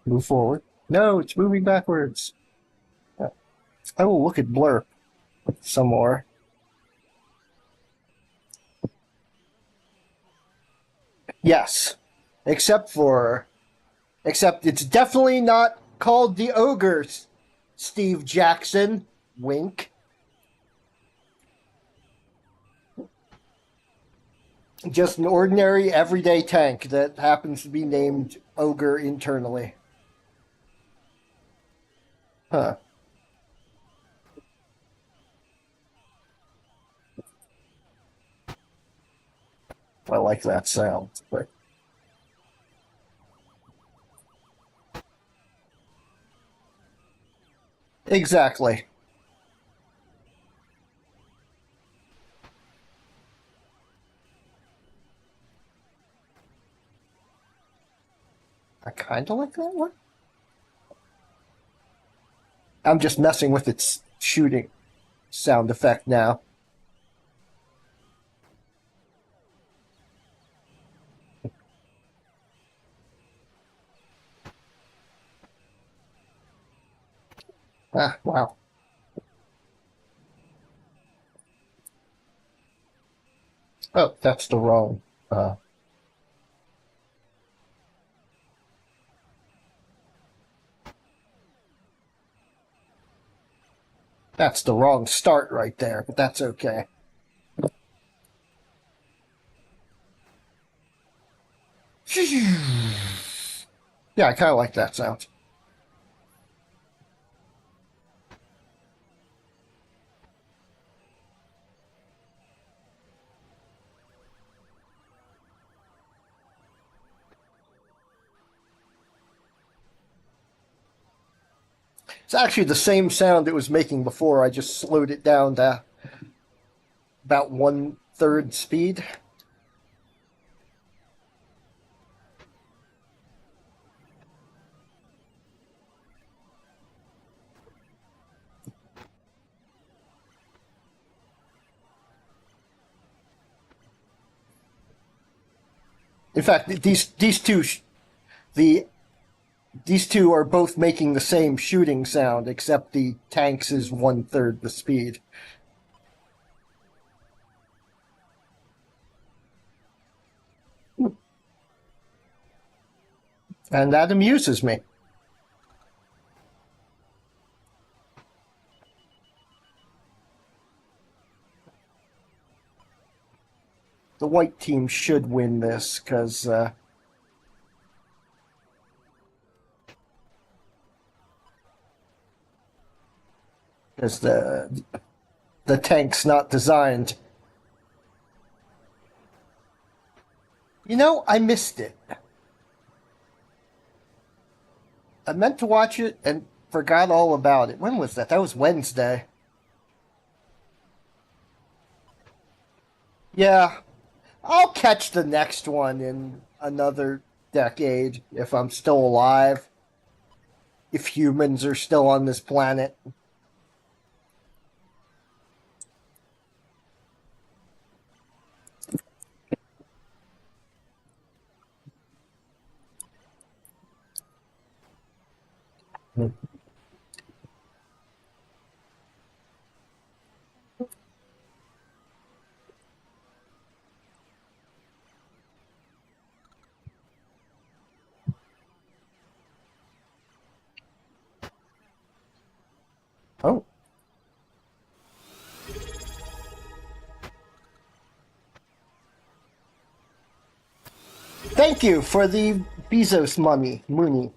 Move forward. No, it's moving backwards. I will look at Blur some more. Yes. Except it's definitely not called the Ogre, Steve Jackson. Wink. Just an ordinary, everyday tank that happens to be named Ogre internally. Huh. I like that sound, but exactly. I kind of like that one. I'm just messing with its shooting sound effect now. Ah, wow. Oh, that's the wrong. Uh, that's the wrong start right there, but that's okay. Yeah, I kind of like that sound. It's actually the same sound it was making before. I just slowed it down to about 1/3 speed. In fact, the these two are both making the same shooting sound, except the tanks is 1/3 the speed. And that amuses me. The white team should win this because the tank's not designed. You know, I missed it. I meant to watch it and forgot all about it. When was that? That was Wednesday. Yeah, I'll catch the next one in another decade if I'm still alive, if humans are still on this planet. Oh, thank you for the Bezos money, Mooney.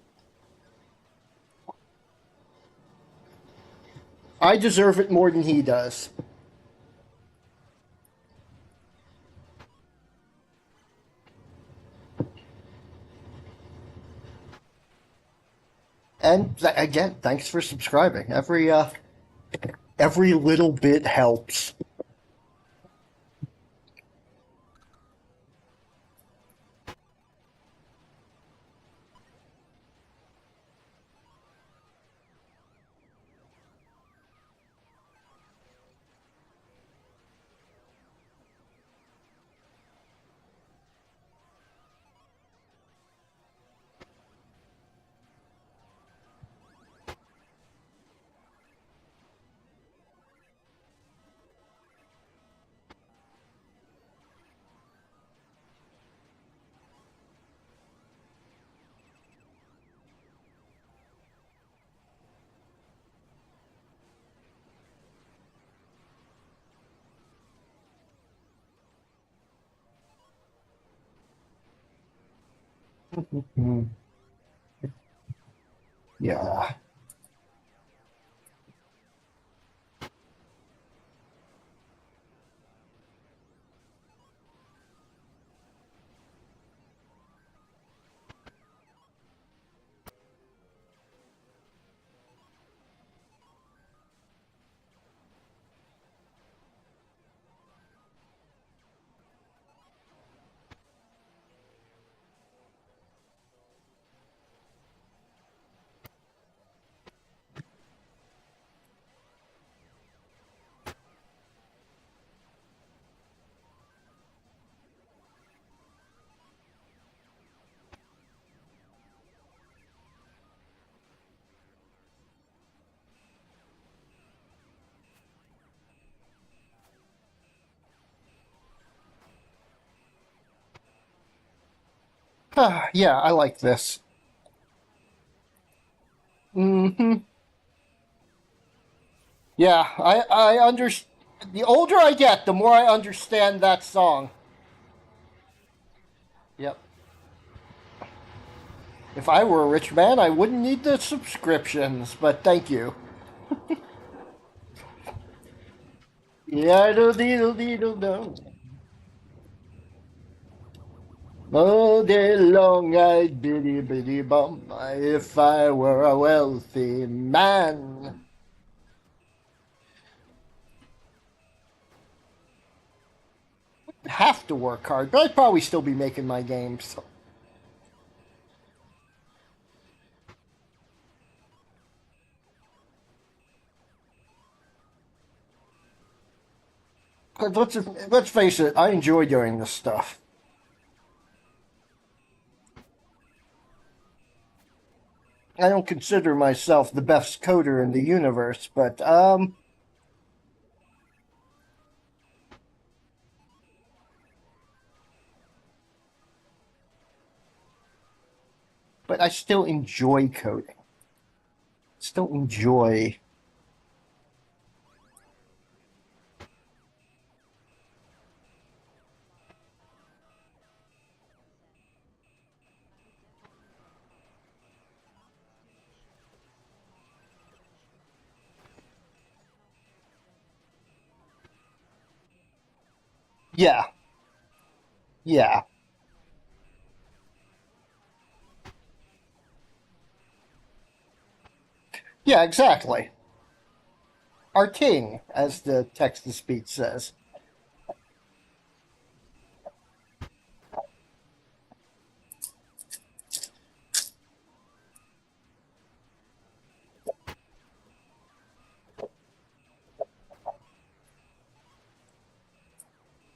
I deserve it more than he does. And again, thanks for subscribing. Every little bit helps. Mm, yeah. Yeah, I like this. Hmm. Yeah, I understand. The older I get, the more I understand that song. Yep. If I were a rich man, I wouldn't need the subscriptions, but thank you. Yeah, do dee dee do. All day long I'd biddy biddy bum if I were a wealthy man. Have to work hard, but I'd probably still be making my games. 'Cause let's face it, I enjoy doing this stuff. I don't consider myself the best coder in the universe, but I still enjoy coding. Still enjoy. Yeah, yeah, yeah, exactly. Our king, as the text to speech says.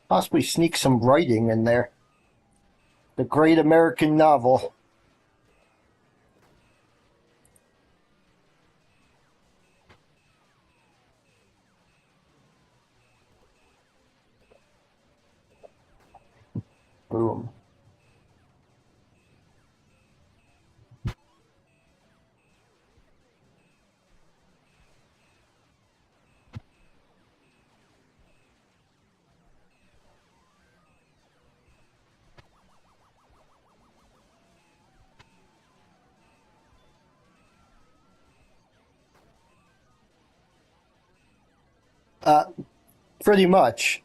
Possibly sneak some writing in there. The great American novel. Boom. Uh, Pretty much.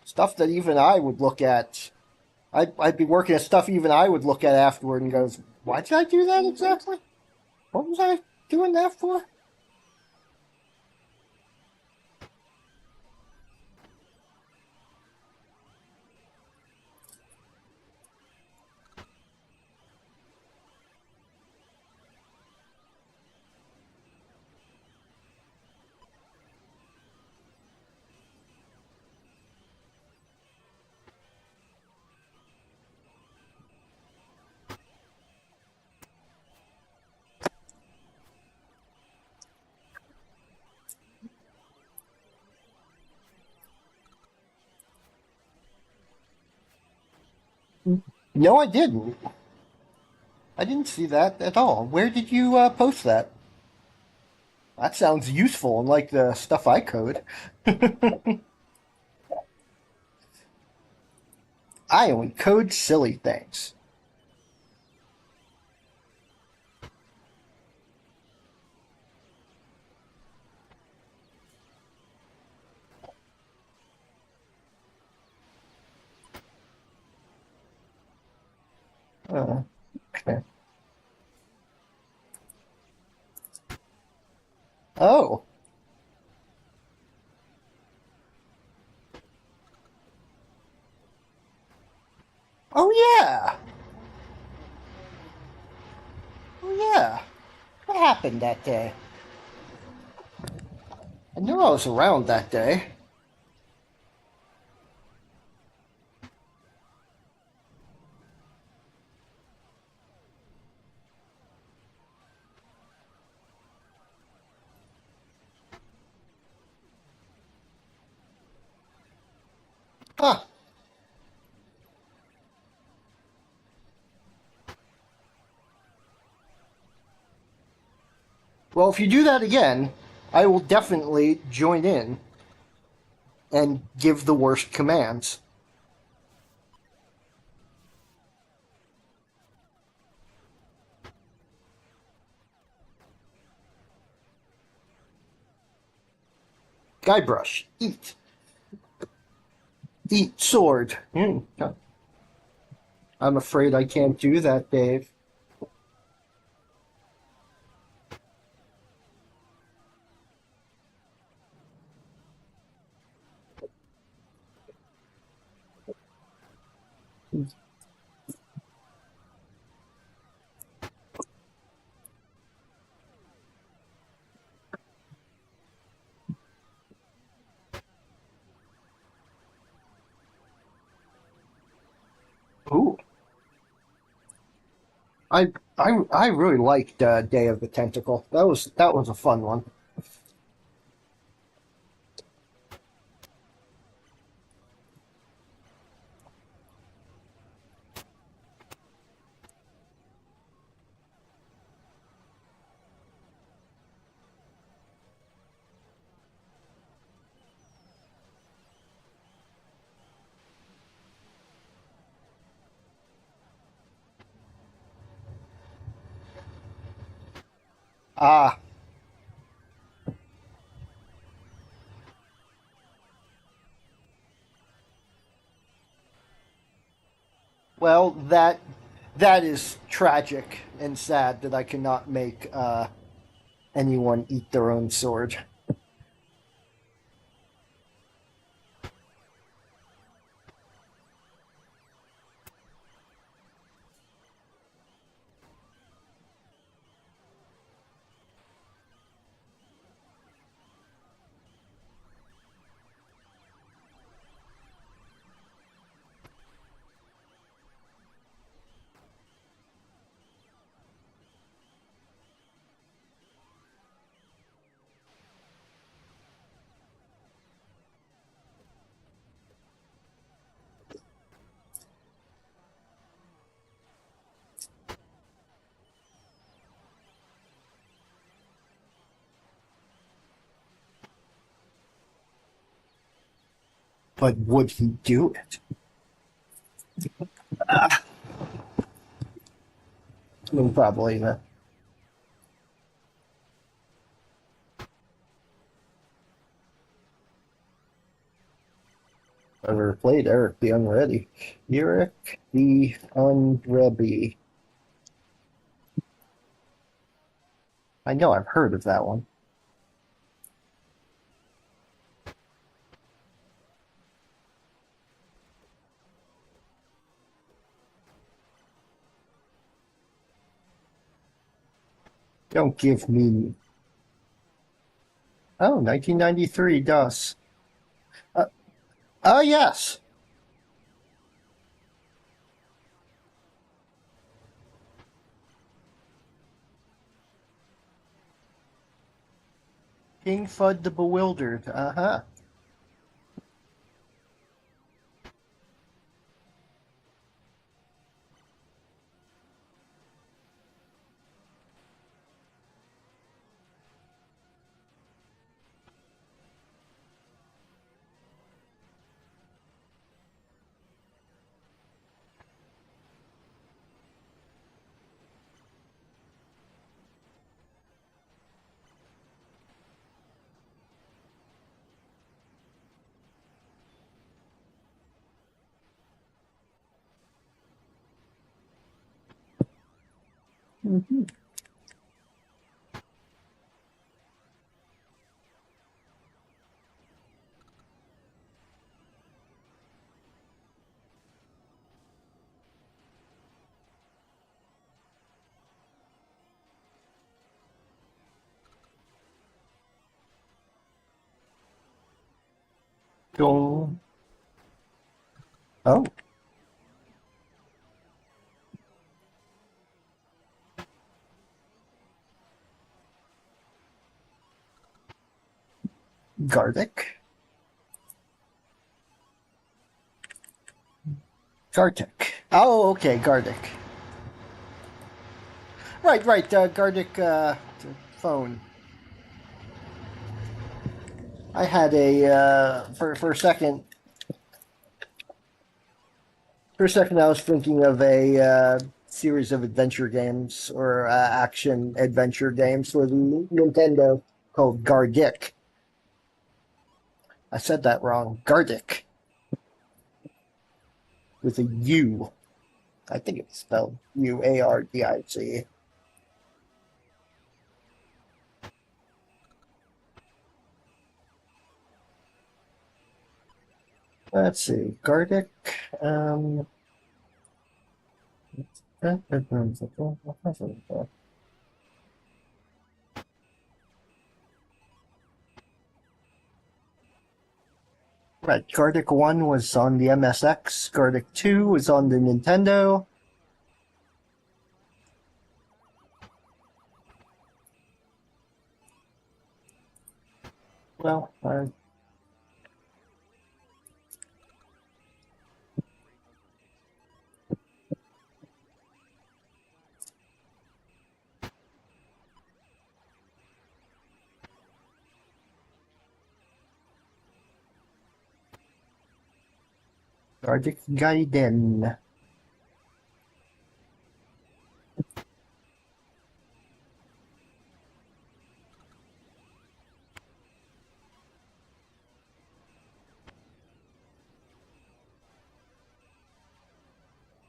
Stuff that even I would look at. I'd be working at stuff even I would look at afterward and goes, why did I do that exactly? What was I doing that for? No, I didn't. I didn't see that at all. Where did you post that? That sounds useful, unlike the stuff I code. I only code silly things. Oh, okay. Oh, oh yeah, oh yeah. What happened that day? I knew I was around that day. Huh. Well, if you do that again, I will definitely join in and give the worst commands. Guybrush, eat. Eat sword. I'm afraid I can't do that, Dave. Ooh. I really liked Day of the Tentacle. That was a fun one. Ah, well, that is tragic and sad that I cannot make anyone eat their own sword. But would he do it? Probably not. Ever played Eric the Unready? Eric the Unready. I know I've heard of that one. Don't give me. Oh, 1993 DOS. Uh, oh, yes. King Fudd the Bewildered. Uh huh. Go. Oh, Gardic. Gartic. Oh, okay, Gardic. Right, right. Gardic phone. I had a for a second. For a second, I was thinking of a series of adventure games or action adventure games for the Nintendo called Gardic. I said that wrong. Gardic with a U. I think it's spelled Uardic. Let's see. Gardic. Um, right. Gardic 1 was on the MSX. Gardic 2 was on the Nintendo. Well, Gardic Gaiden.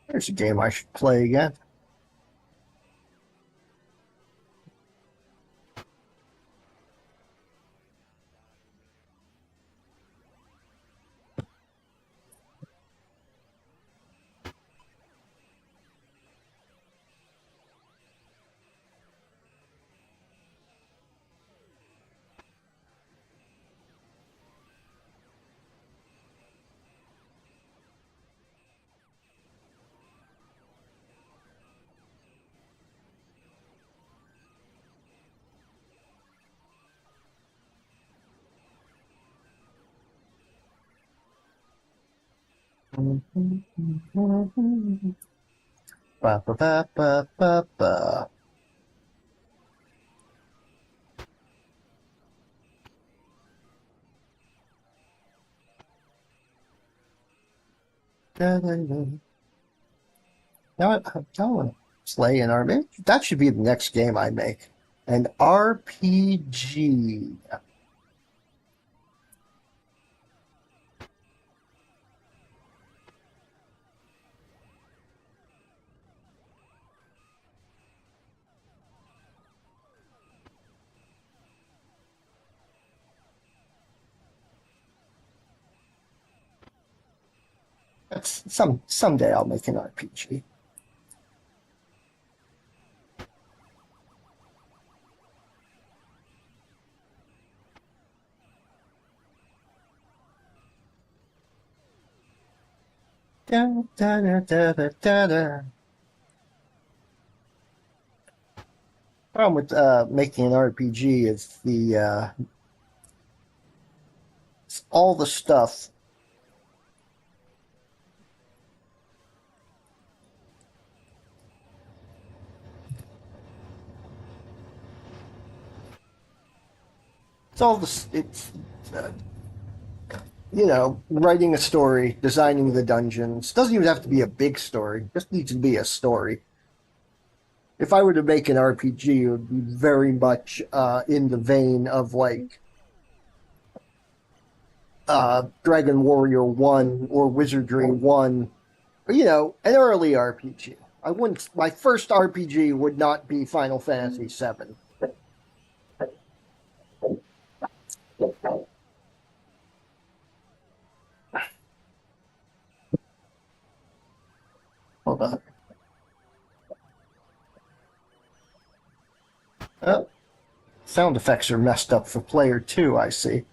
There's a game I should play again. Ba, ba, ba, ba, ba, ba. Da, da, da. Now I want to play an RPG. That should be the next game I make. An RPG. That's someday I'll make an RPG. Da, da, da, da, da, da, da. Problem with making an RPG is the it's all the stuff. It's all the it's uh, writing a story, designing the dungeons. Doesn't even have to be a big story. It just needs to be a story. If I were to make an RPG, it would be very much in the vein of like Dragon Warrior 1 or Wizardry 1, an early RPG. I wouldn't. My first RPG would not be Final Fantasy VII. Hold on. Oh, sound effects are messed up for player 2, I see.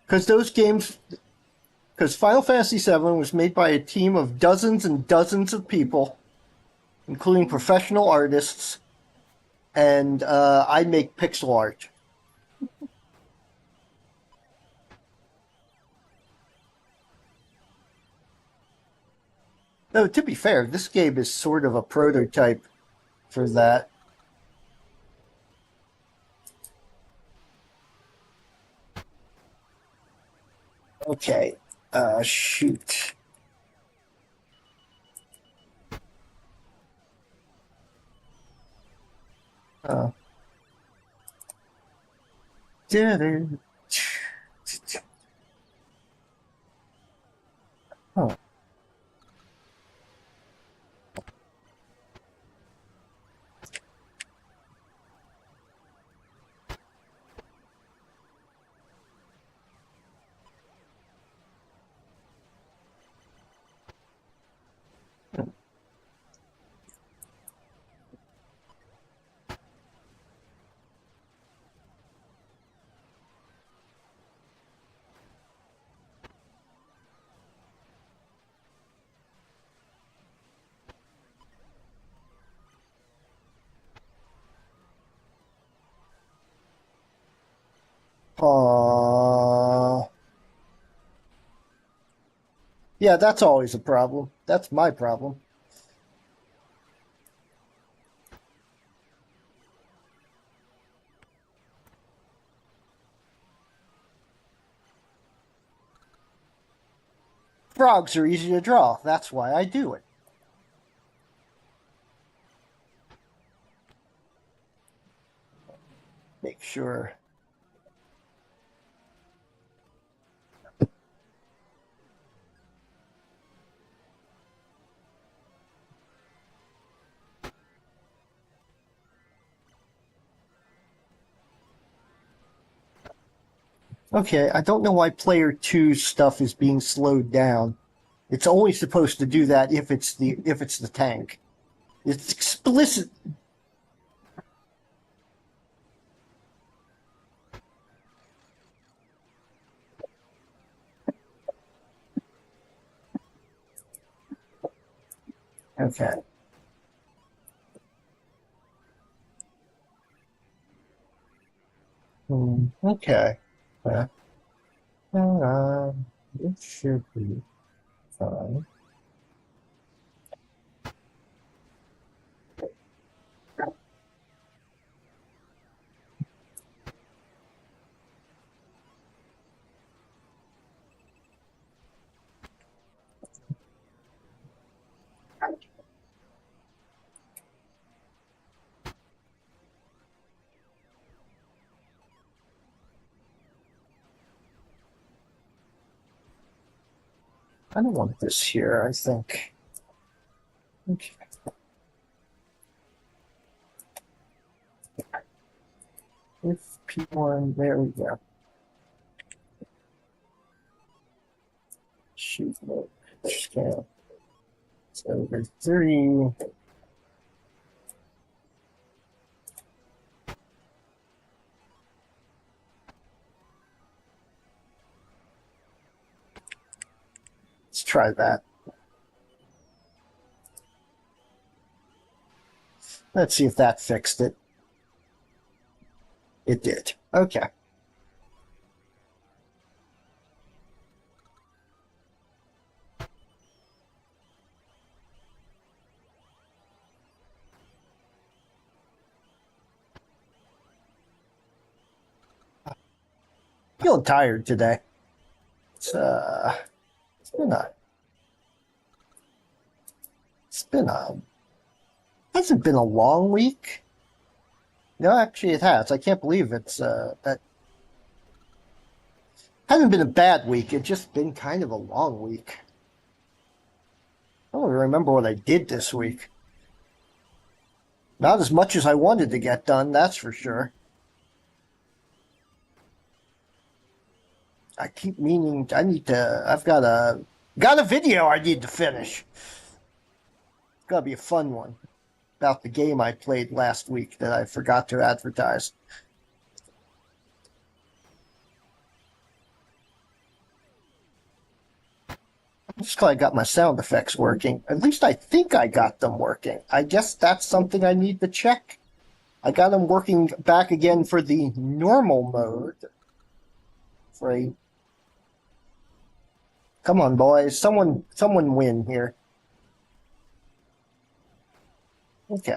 Because those games, because Final Fantasy VII was made by a team of dozens and dozens of people, including professional artists, and I make pixel art. Though, to be fair, this game is sort of a prototype for that. Okay. Shoot. Uh, oh. Yeah, that's always a problem. That's my problem. Frogs are easy to draw. That's why I do it. Make sure. Okay, I don't know why player two's stuff is being slowed down. It's only supposed to do that if it's the tank. It's explicit. Okay. Okay. Uh, it should be fine. I don't want this here, I think. Okay. If P1, there we go. Shoot mode. Scale. So there's 3. Let's try that. Let's see if that fixed it. It did. Okay. Feeling tired today. It's been a it's been a hasn't been a long week. No, actually, it has. I can't believe it's that hasn't been a bad week. It's just been kind of a long week. I don't even remember what I did this week. Not as much as I wanted to get done, that's for sure. I keep meaning I've got a video I need to finish. It's gotta be a fun one about the game I played last week that I forgot to advertise. I'm just glad I got my sound effects working. At least I think I got them working. I guess that's something I need to check. I got them working back again for the normal mode. For a Come on, boys. Someone win here. Okay.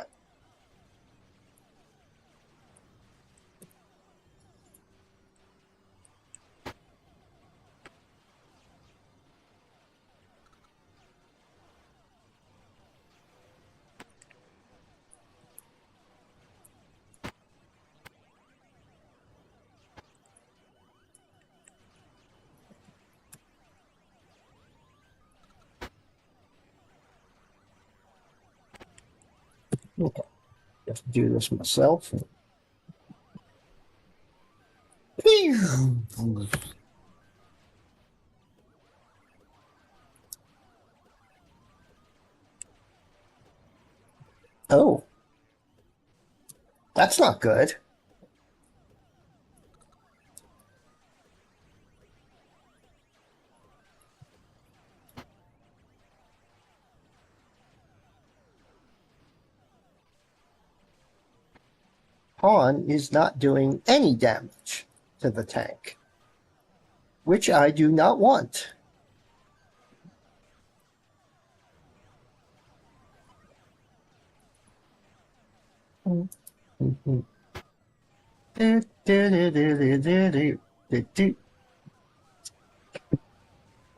Okay. Have to do this myself. Oh, that's not good. Pawn is not doing any damage to the tank, which I do not want.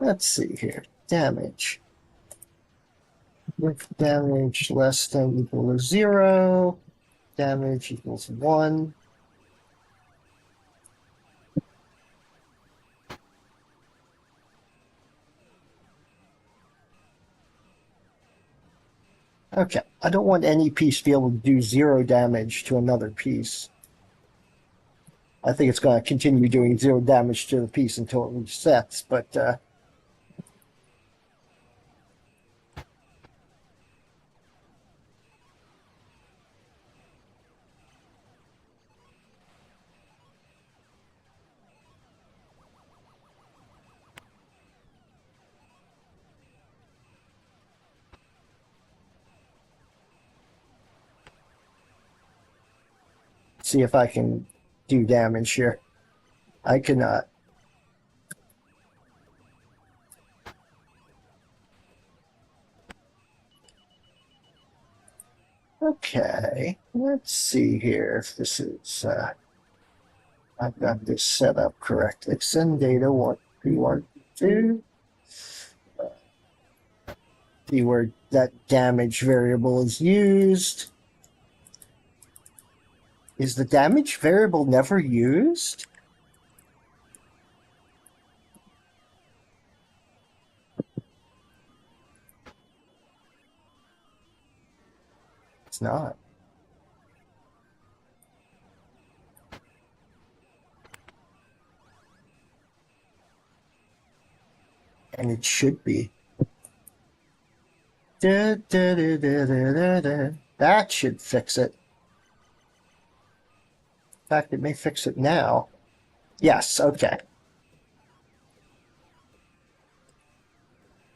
Let's see here. Damage. With damage less than equal to 0, damage equals 1. Okay, I don't want any piece to be able to do 0 damage to another piece. I think it's going to continue doing 0 damage to the piece until it resets, but see if I can do damage here. I cannot. Okay, let's see here if this is, I've got this set up correctly. Send data, what we want to see where that damage variable is used. Is the damage variable never used? It's not. And it should be. That should fix it. In fact, it may fix it now. Yes, okay.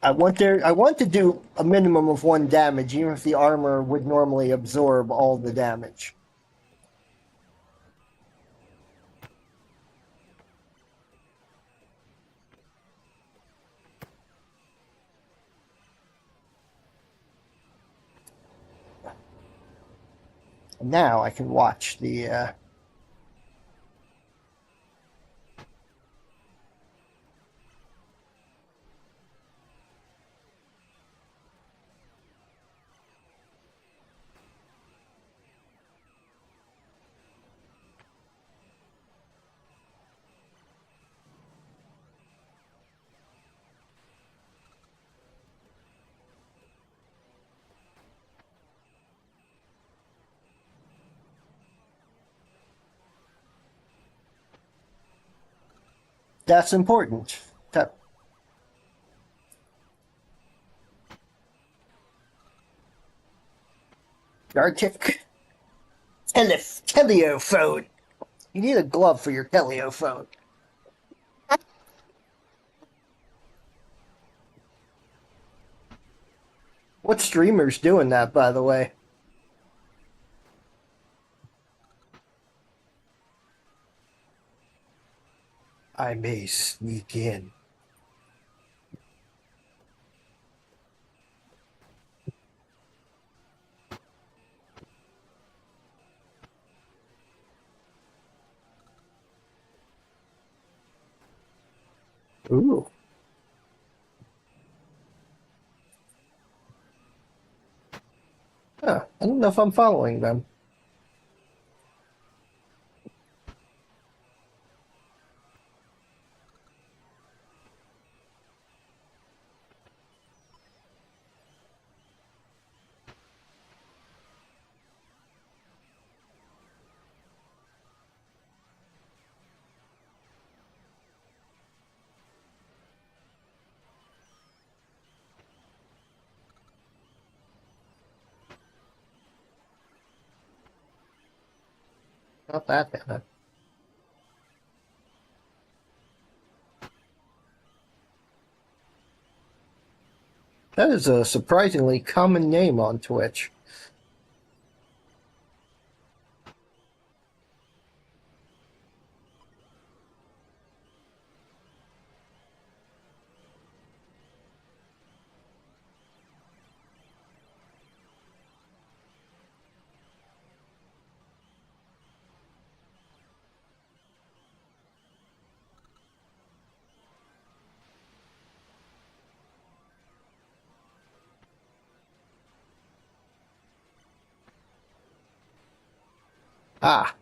I want to do a minimum of 1 damage, even if the armor would normally absorb all the damage. And now I can watch the That's important. That Arctic teleophone. You need a glove for your teleophone. What streamer's doing that, by the way? I may sneak in. Ooh. Huh. I don't know if I'm following them. Not that bad. That is a surprisingly common name on Twitch. Ah,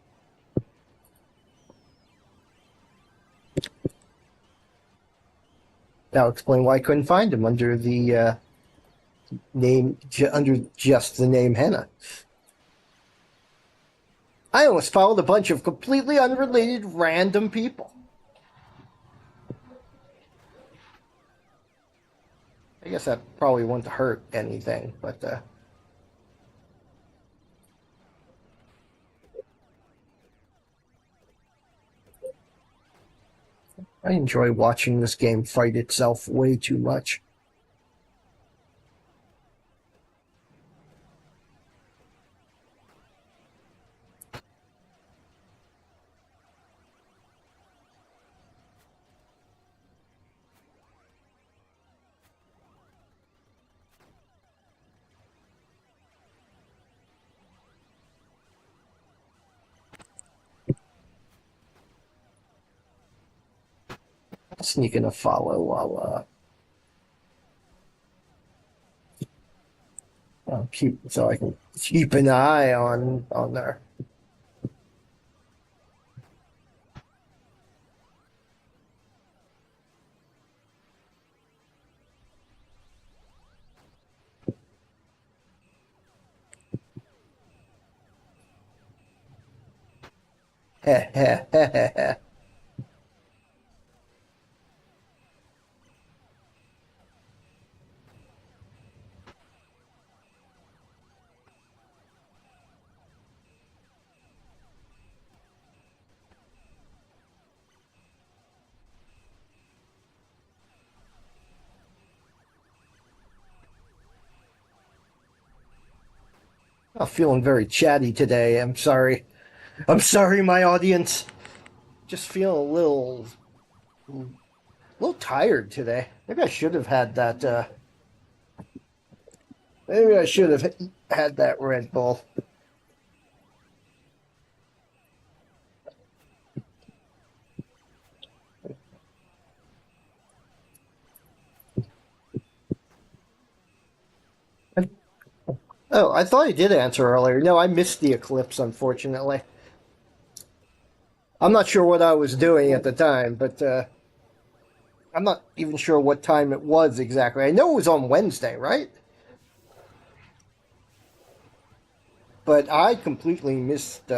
that'll explain why I couldn't find him under the name, under just the name Henna. I almost followed a bunch of completely unrelated random people. I guess that probably wouldn't hurt anything, but I enjoy watching this game fight itself way too much. Sneaking a follow while keep so I can keep an eye on there. Heh heh heh heh heh. I'm feeling very chatty today. I'm sorry. I'm sorry, my audience. Just feeling a little tired today. Maybe I should have had that. Maybe I should have had that Red Bull. Oh, I thought I did answer earlier. No, I missed the eclipse, unfortunately. I'm not sure what I was doing at the time, but I'm not even sure what time it was exactly. I know it was on Wednesday, right? But I completely missed.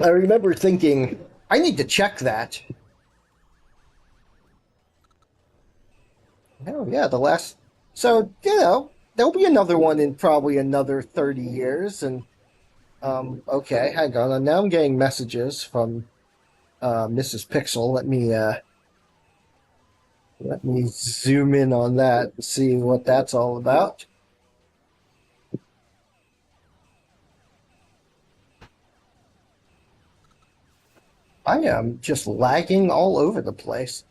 I remember thinking, I need to check that. Oh yeah, the last. So there'll be another one in probably another 30 years, and okay, hang on. Now I'm getting messages from Mrs. Pixel. Let me zoom in on that and see what that's all about. I am just lagging all over the place.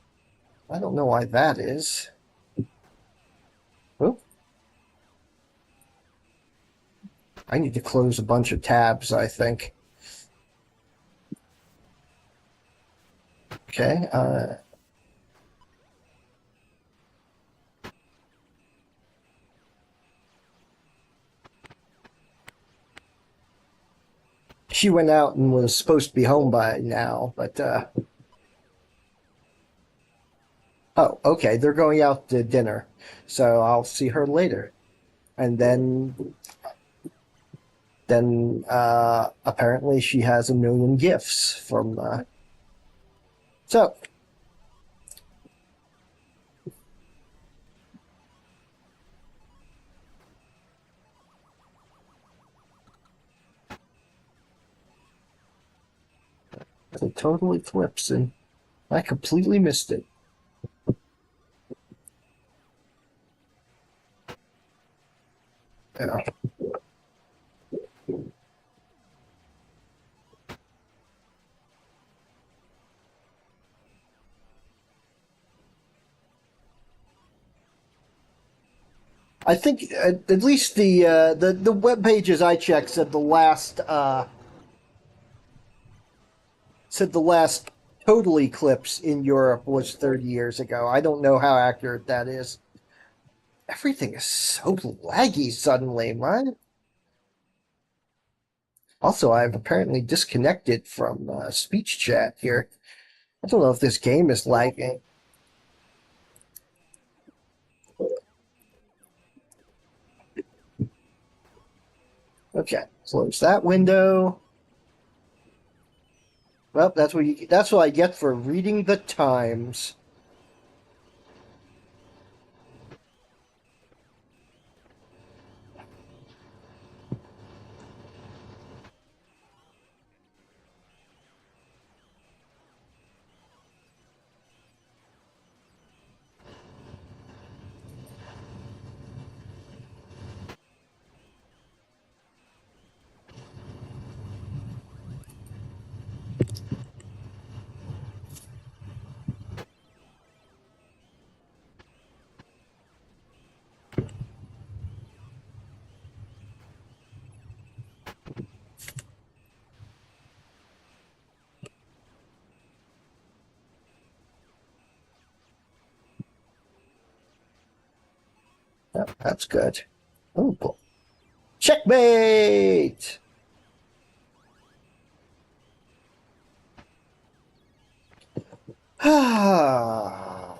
I don't know why that is. Oh, I need to close a bunch of tabs, I think. Okay. She went out and was supposed to be home by now, but oh, okay, they're going out to dinner, so I'll see her later. And then apparently she has a million gifts from. So it totally flips, and I completely missed it. Yeah. I think at least the web pages I checked said the last total eclipse in Europe was 30 years ago. I don't know how accurate that is. Everything is so laggy suddenly, man. Also, I've apparently disconnected from speech chat here. I don't know if this game is lagging. Okay, close that window. Well, that's what I get for reading the Times. Oh, that's good. Oh, boy. Checkmate! Ah.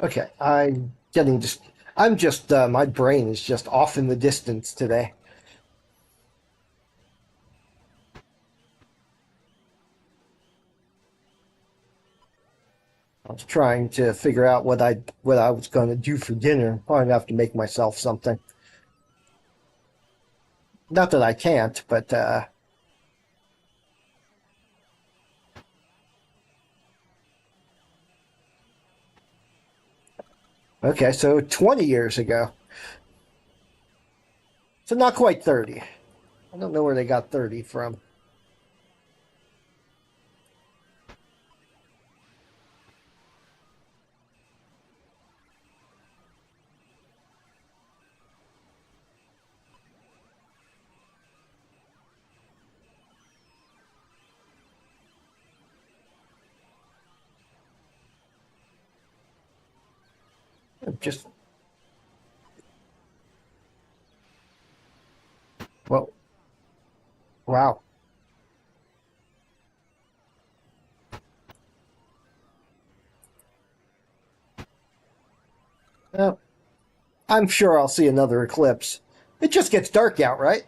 Okay, I'm getting just. I'm just. My brain is just off in the distance today. I was trying to figure out what I was going to do for dinner. Probably gonna have to make myself something. Not that I can't, but okay. So 20 years ago. So not quite 30. I don't know where they got 30 from. Just well, wow. Well, I'm sure I'll see another eclipse. It just gets dark out, right?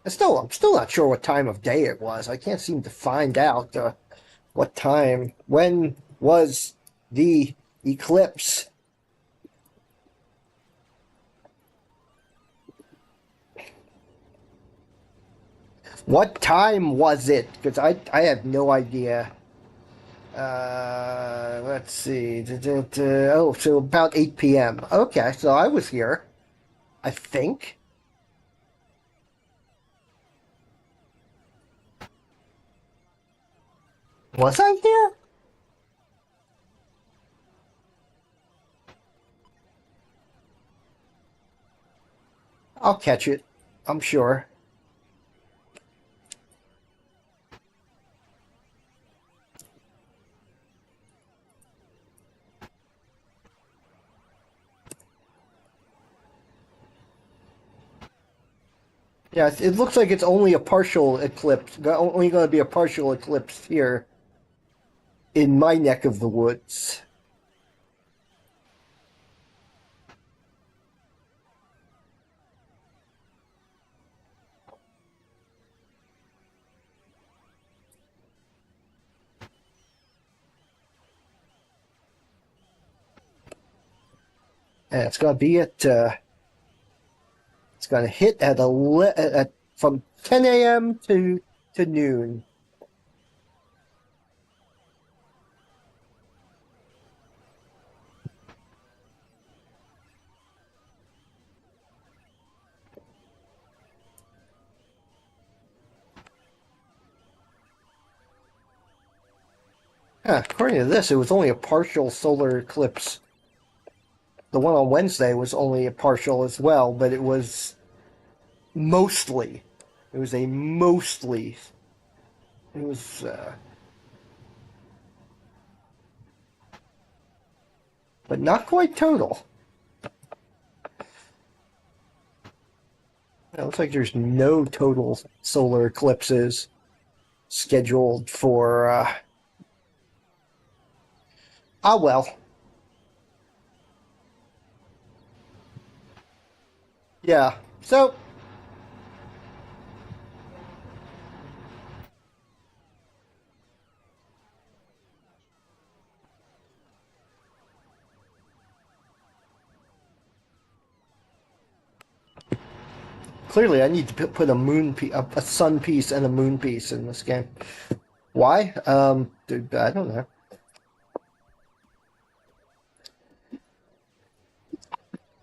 I'm still not sure what time of day it was. I can't seem to find out what time. When was the eclipse? What time was it? Because I have no idea. Let's see. Oh, so about 8 p.m. Okay, so I was here. I think. Was I here? I'll catch it. I'm sure. Yeah, it looks like it's only a partial eclipse. Only going to be a partial eclipse here in my neck of the woods. And it's going to be it's going to hit at from 10 a.m. to noon. According to this, it was only a partial solar eclipse. The one on Wednesday was only a partial as well, but it was mostly. It was a mostly. It was, but not quite total. It looks like there's no total solar eclipses scheduled for. Ah, well. Yeah. So clearly, I need to put a sun piece, and a moon piece in this game. Why? Dude, I don't know.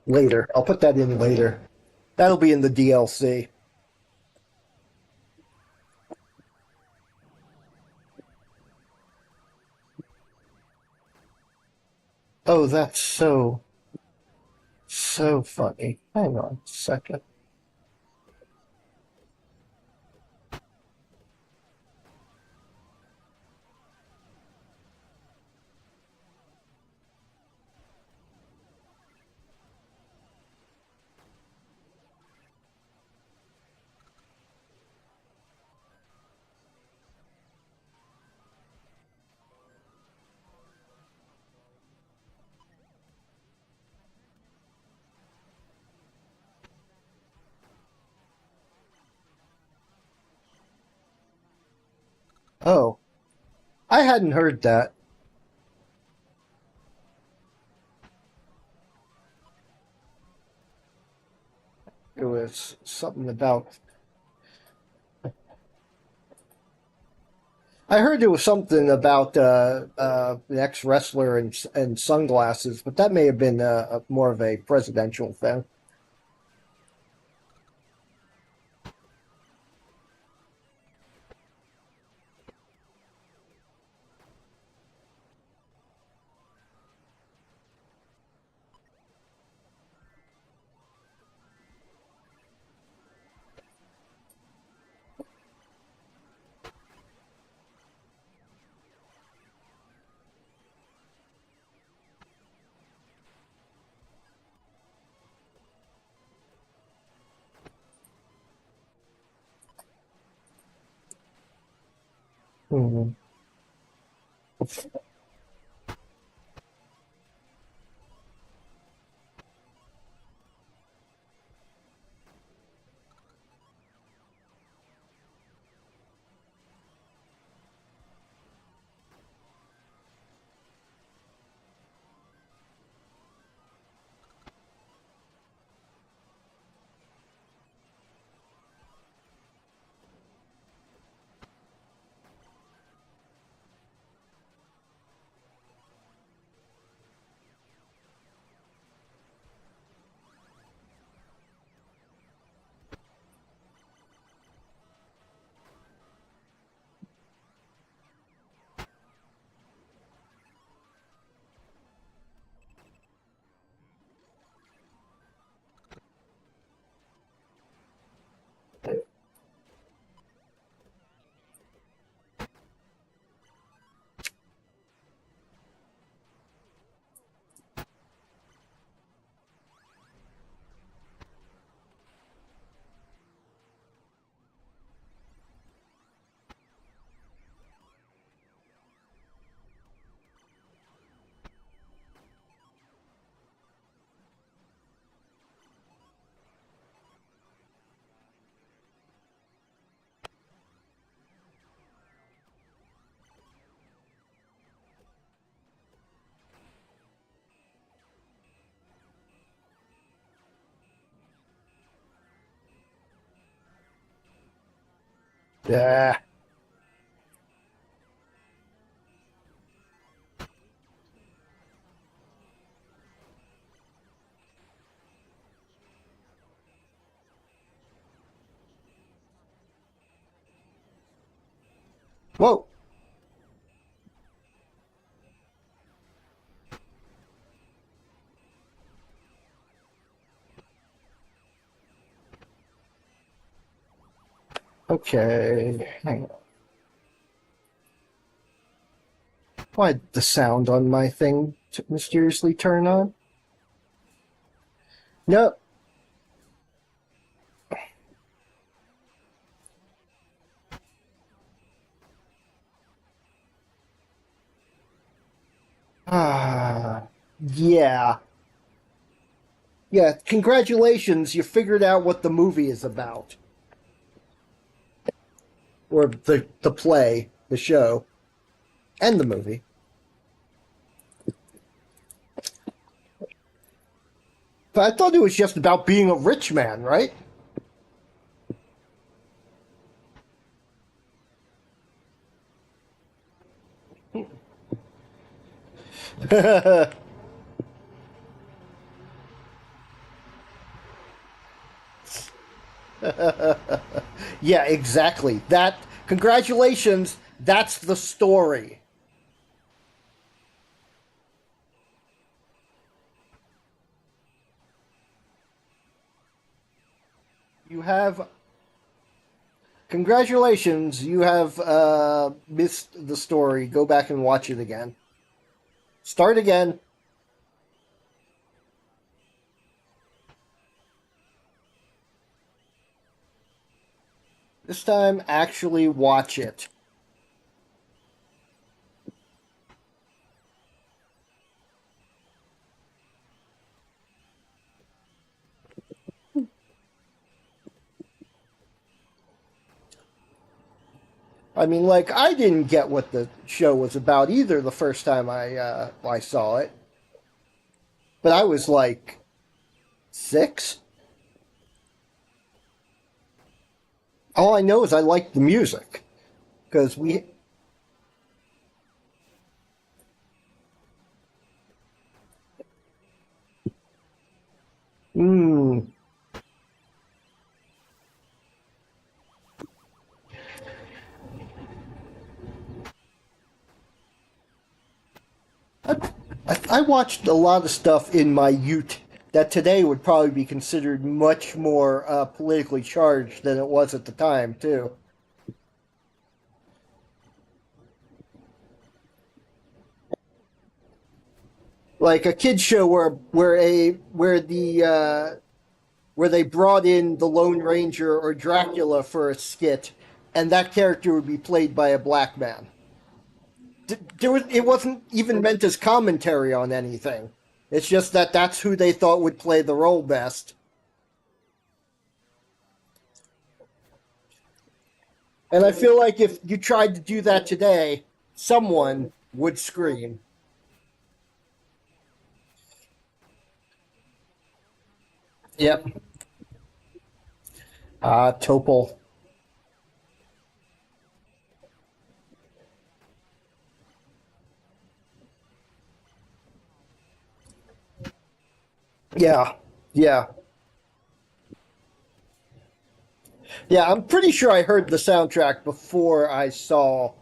Later, I'll put that in later. That'll be in the DLC. Oh, that's so funny. Hang on a second. Oh, I hadn't heard that. It was something about. I heard there was something about the ex wrestler and sunglasses, but that may have been more of a presidential thing. Mhm. Yeah. Whoa. Okay. Hang on. Why'd the sound on my thing mysteriously turn on? No. Ah. Yeah. Yeah. Congratulations. You figured out what the movie is about. Or the play, the show, and the movie. But I thought it was just about being a rich man, right? Yeah, exactly. That. Congratulations. That's the story. You have. Congratulations. You have missed the story. Go back and watch it again. Start again. This time, actually watch it. I mean, like I didn't get what the show was about either the first time I saw it, but I was like 6. All I know is I liked the music because we. Mm, I, I watched a lot of stuff in my youth that today would probably be considered much more politically charged than it was at the time, too. Like a kids show where they brought in the Lone Ranger or Dracula for a skit, and that character would be played by a black man. It wasn't even meant as commentary on anything. It's just that that's who they thought would play the role best. And I feel like if you tried to do that today, someone would scream. Yep. Topol. Yeah. Yeah. Yeah, I'm pretty sure I heard the soundtrack before I saw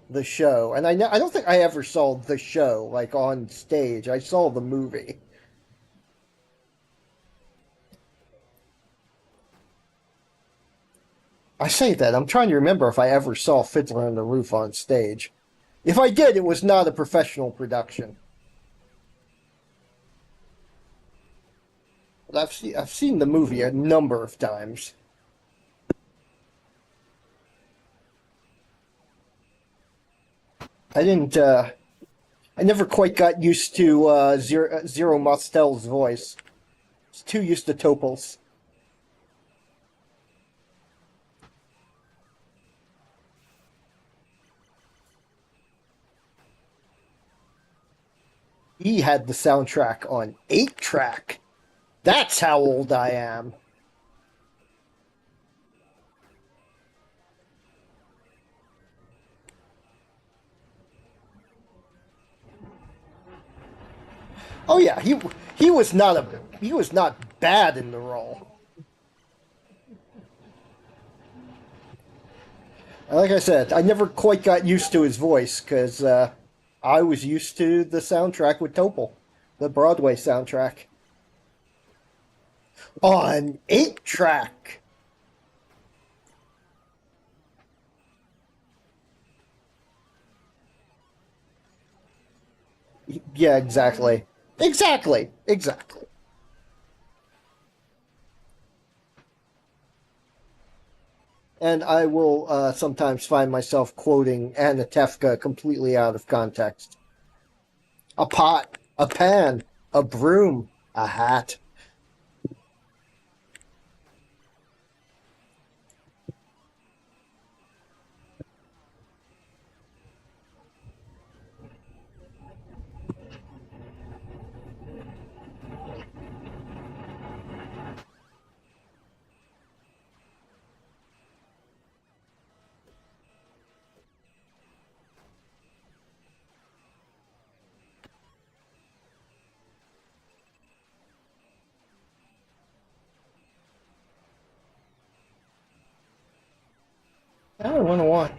the show. And I don't think I ever saw the show like on stage. I saw the movie. I say that. I'm trying to remember if I ever saw Fiddler on the Roof on stage. If I did, it was not a professional production. But I've seen the movie a number of times. I didn't. I never quite got used to Zero Mostel's voice. I was too used to Topol's. He had the soundtrack on 8 track. That's how old I am. Oh yeah, he was not bad in the role. Like I said, I never quite got used to his voice because I was used to the soundtrack with Topol, the Broadway soundtrack on 8 track. Yeah, exactly, exactly. And I will sometimes find myself quoting Anna Tefka completely out of context. A pot, a pan, a broom, a hat.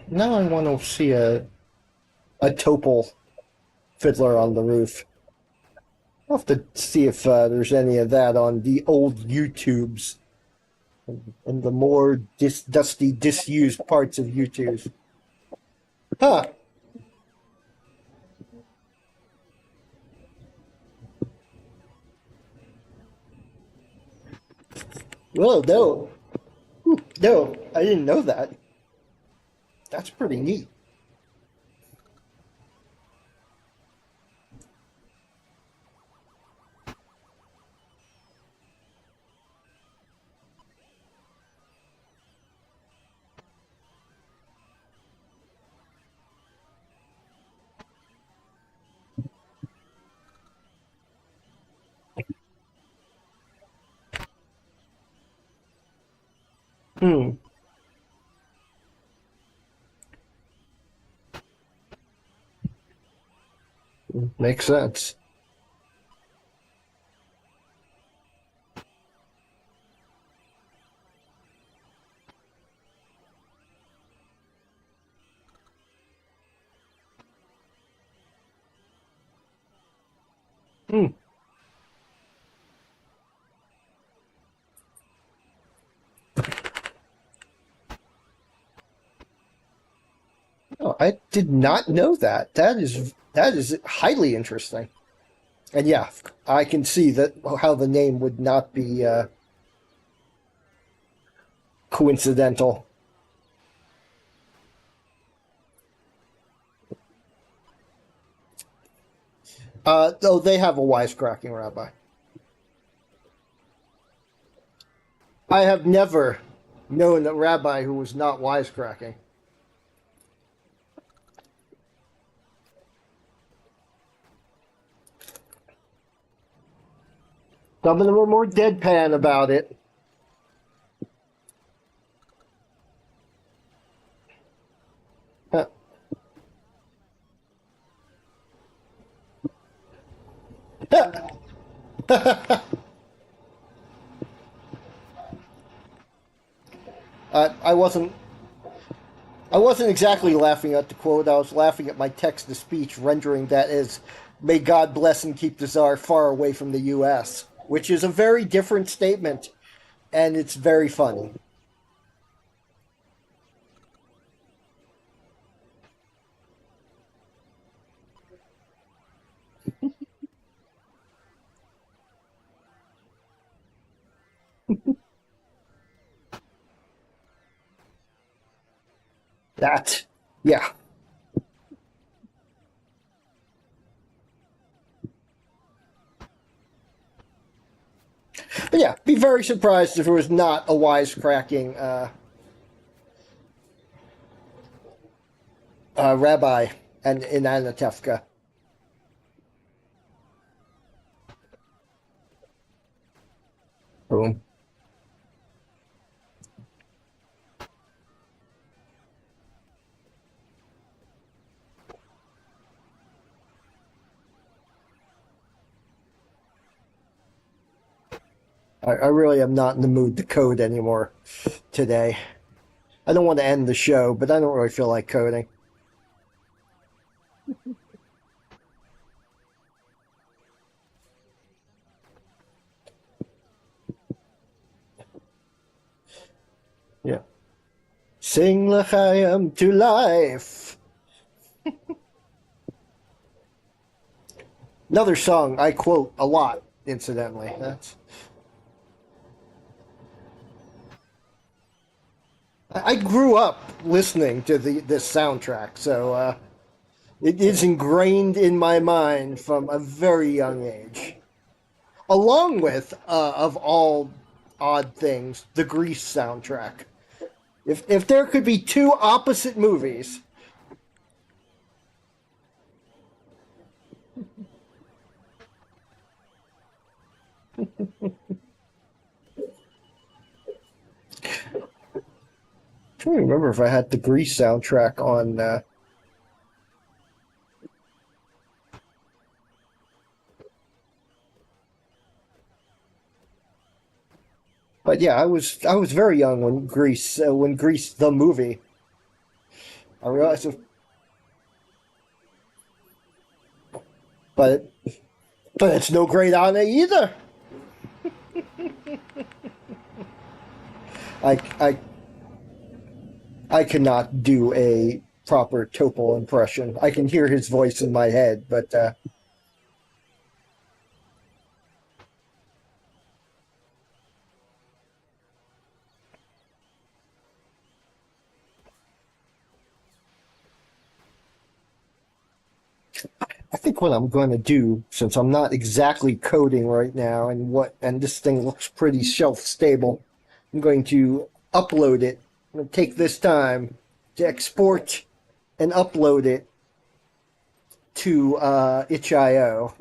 Now I want to see a Topol Fiddler on the Roof. I'll have to see if there's any of that on the old YouTubes and the more dusty, disused parts of YouTube. Huh. Well, no. No, I didn't know that. That's pretty neat. Hmm. Makes sense. Hmm. Oh, I did not know that. That is highly interesting. And yeah, I can see that how the name would not be coincidental. Though they have a wisecracking rabbi. I have never known a rabbi who was not wisecracking. Some of them were more deadpan about it. I wasn't. I wasn't exactly laughing at the quote. I was laughing at my text to speech rendering that as, "May God bless and keep the Tsar far away from the U.S.," which is a very different statement, and it's very funny. That, yeah. But yeah, be very surprised if it was not a wisecracking rabbi and in Anatevka. Boom. I really am not in the mood to code anymore today. I don't want to end the show, but I don't really feel like coding. Yeah. Sing l'chaim to life. Another song I quote a lot, incidentally. I grew up listening to this soundtrack, so it is ingrained in my mind from a very young age. Along with, of all odd things, the Grease soundtrack. If there could be two opposite movies, I don't remember if I had the Grease soundtrack on. But yeah, I was very young when Grease the movie. I realized, but but it's no great on it either. I I I cannot do a proper Topol impression. I can hear his voice in my head, but I think what I'm going to do, since I'm not exactly coding right now, and this thing looks pretty shelf stable, I'm going to upload it. I'm going to take this time to export and upload it to itch.io.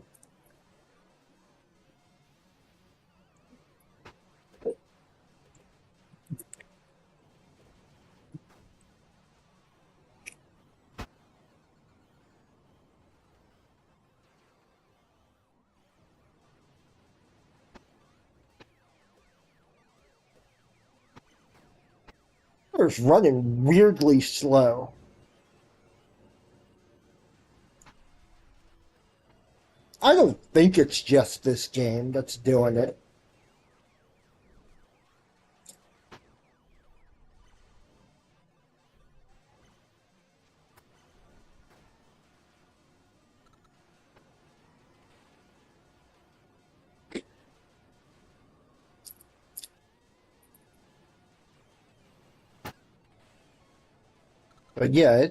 It's running weirdly slow. I don't think it's just this game that's doing it. But yeah,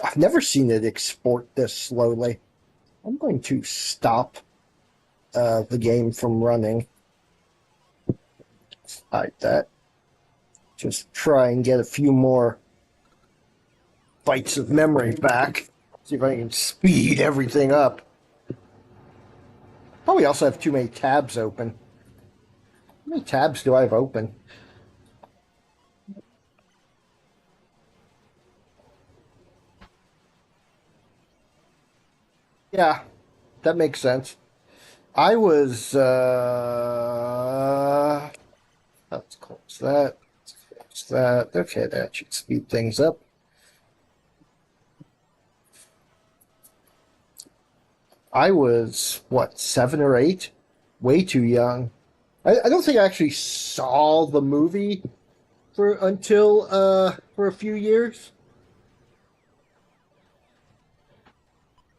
I've never seen it export this slowly. I'm going to stop the game from running. Like that. Just try and get a few more bytes of memory back. See if I can speed everything up. Probably also have too many tabs open. How many tabs do I have open? Yeah, that makes sense. I was, let's close that. Let's close that. Okay, that should speed things up. I was, what, 7 or 8? Way too young. I don't think I actually saw the movie for a few years.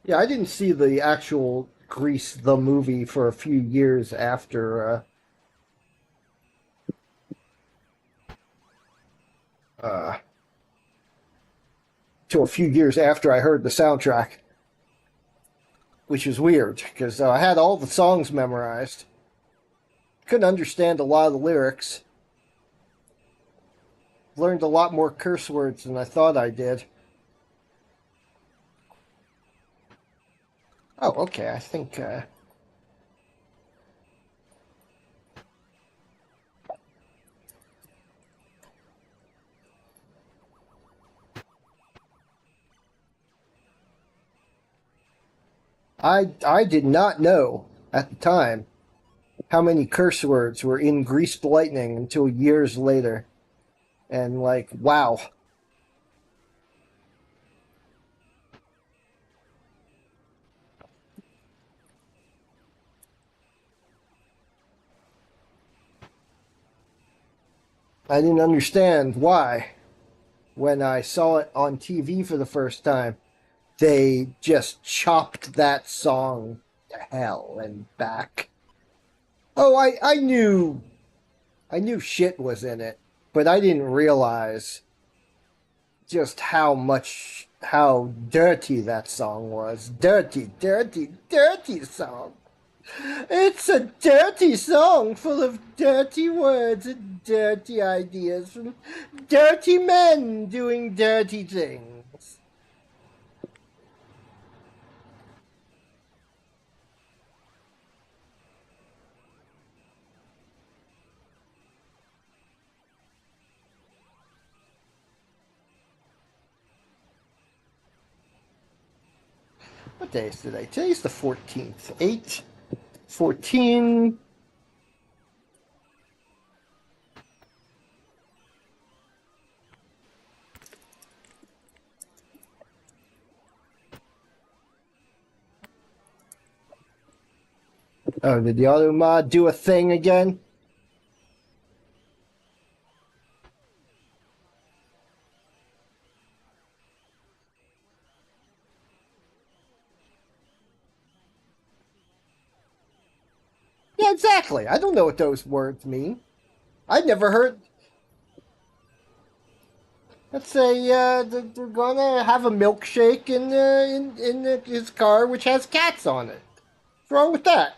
Yeah, I didn't see the actual Grease the movie for a few years after uh to a few years after I heard the soundtrack, which is weird because I had all the songs memorized. Couldn't understand a lot of the lyrics. Learned a lot more curse words than I thought I did. Oh, okay. I think I did not know at the time how many curse words were in Greased Lightning until years later. And like, wow. I didn't understand why when I saw it on TV for the first time. They just chopped that song to hell and back. Oh, I knew shit was in it, but I didn't realize just how dirty that song was. Dirty, dirty, dirty song. It's a dirty song full of dirty words and dirty ideas from dirty men doing dirty things. What day is today? Today's the 14th. 8, 14. Oh, did the auto mod do a thing again? Yeah, exactly. I don't know what those words mean. I'd never heard. Let's say they're gonna have a milkshake in his car, which has cats on it. What's wrong with that?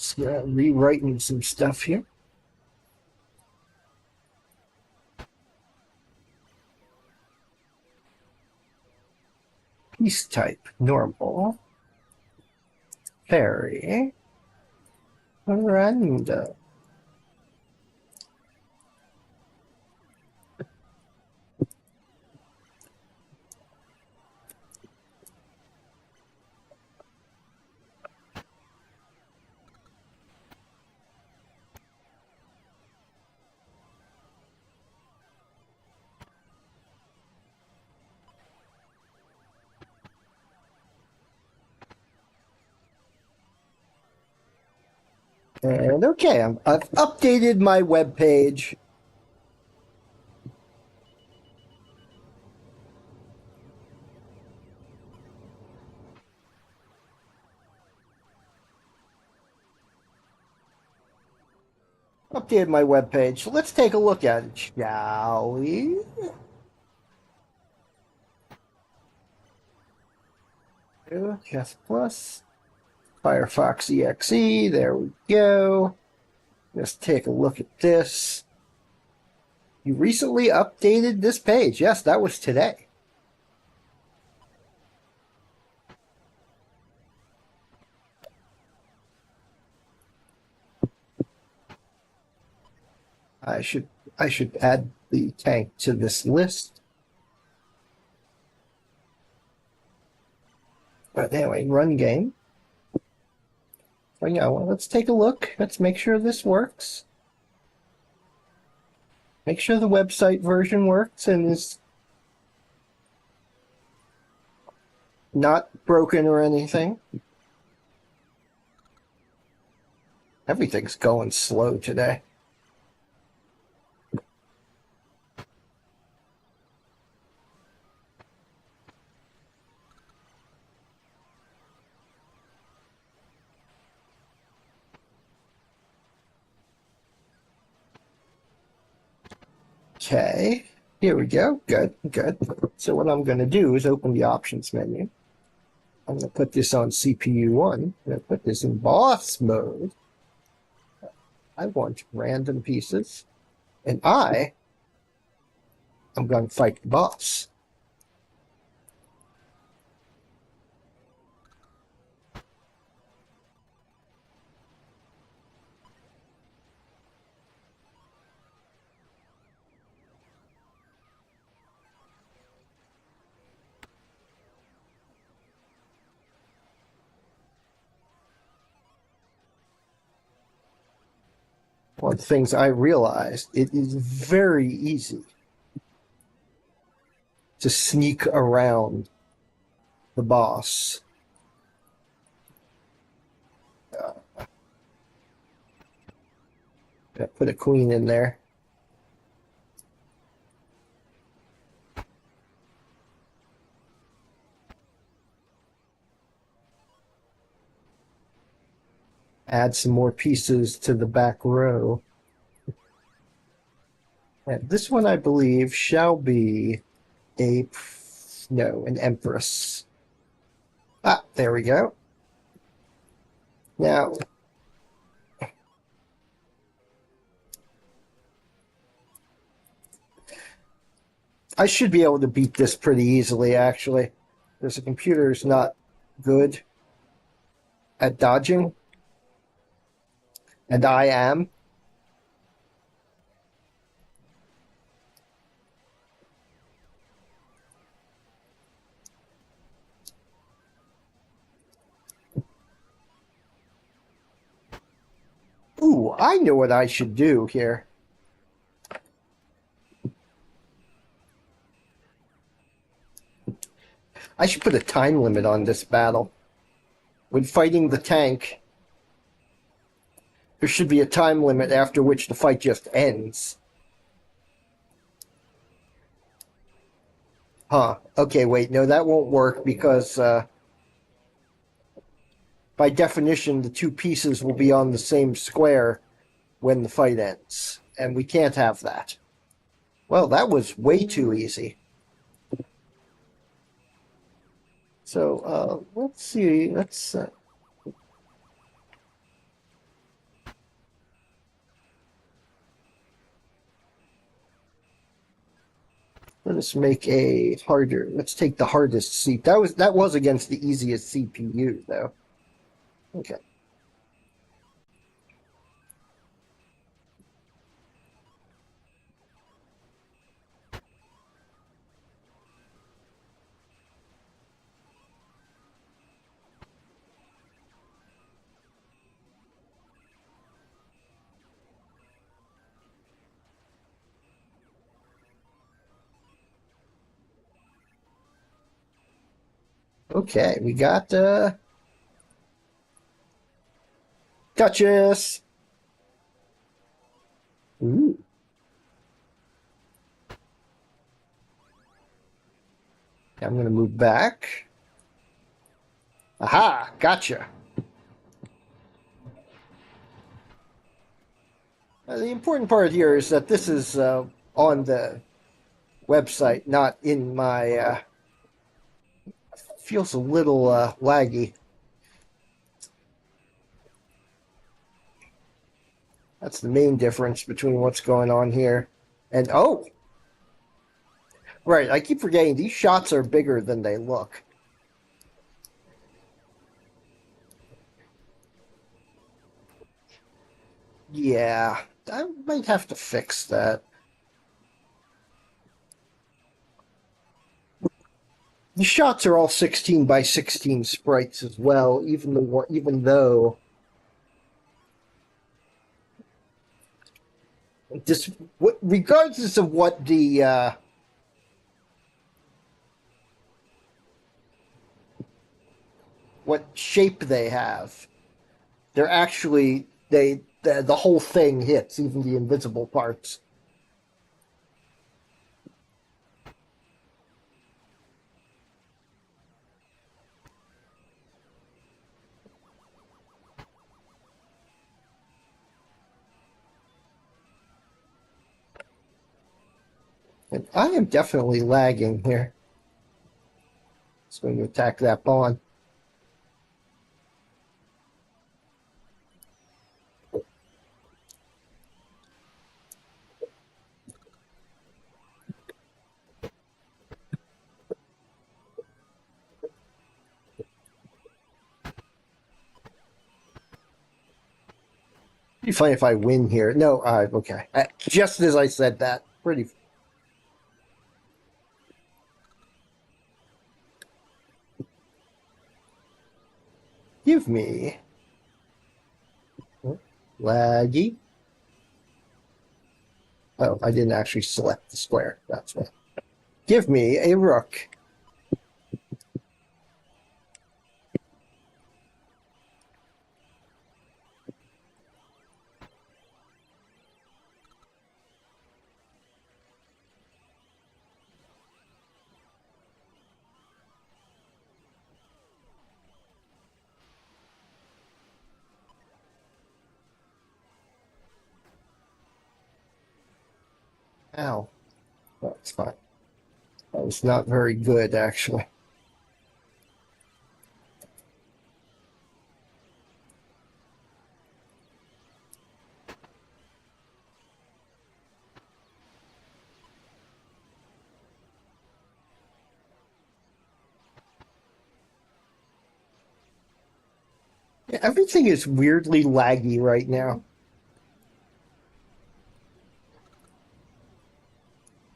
Just rewriting some stuff here. Piece type, normal. Fairy. Random. And okay, I've updated my web page. Updated my web page. So let's take a look at it, shall we? Chess Plus, Firefox EXE. There we go. Let's take a look at this. You recently updated this page. Yes, that was today. I should add the tank to this list. But anyway, run game. So yeah, well, let's take a look. Let's make sure this works. Make sure the website version works and is not broken or anything. Everything's going slow today. Okay, here we go. Good, good. So what I'm going to do is open the options menu. I'm going to put this on CPU 1. I'm going to put this in boss mode. I want random pieces. And I'm going to fight the boss. One of the things I realized, it is very easy to sneak around the boss. Put a queen in there. Add some more pieces to the back row. And this one, I believe, shall be an empress. Ah, there we go. Now, I should be able to beat this pretty easily, actually. Because the computer is not good at dodging. And I am. Ooh, I know what I should do here. I should put a time limit on this battle. When fighting the tank, there should be a time limit after which the fight just ends. Huh. Okay, wait. No, that won't work because by definition, the two pieces will be on the same square when the fight ends. And we can't have that. Well, that was way too easy. So, let's see. Let us make a harder. Let's take the hardest seat. That was against the easiest CPU though. Okay. Okay, we got Duchess. Ooh. I'm gonna move back. Aha, gotcha. The important part here is that this is on the website, not in my. Feels a little laggy. That's the main difference between what's going on here. And oh, right, I keep forgetting these shots are bigger than they look. Yeah, I might have to fix that. The shots are all 16 by 16 sprites as well, even though this, regardless of what shape they have, they're actually the whole thing hits, even the invisible parts. And I am definitely lagging here. It's going to attack that pawn. It'd be funny if I win here. No, okay. Just as I said that, pretty. Give me laggy. Oh, I didn't actually select the square. That's right. Give me a rook. Ow. That's fine. That was not very good, actually. Yeah, everything is weirdly laggy right now.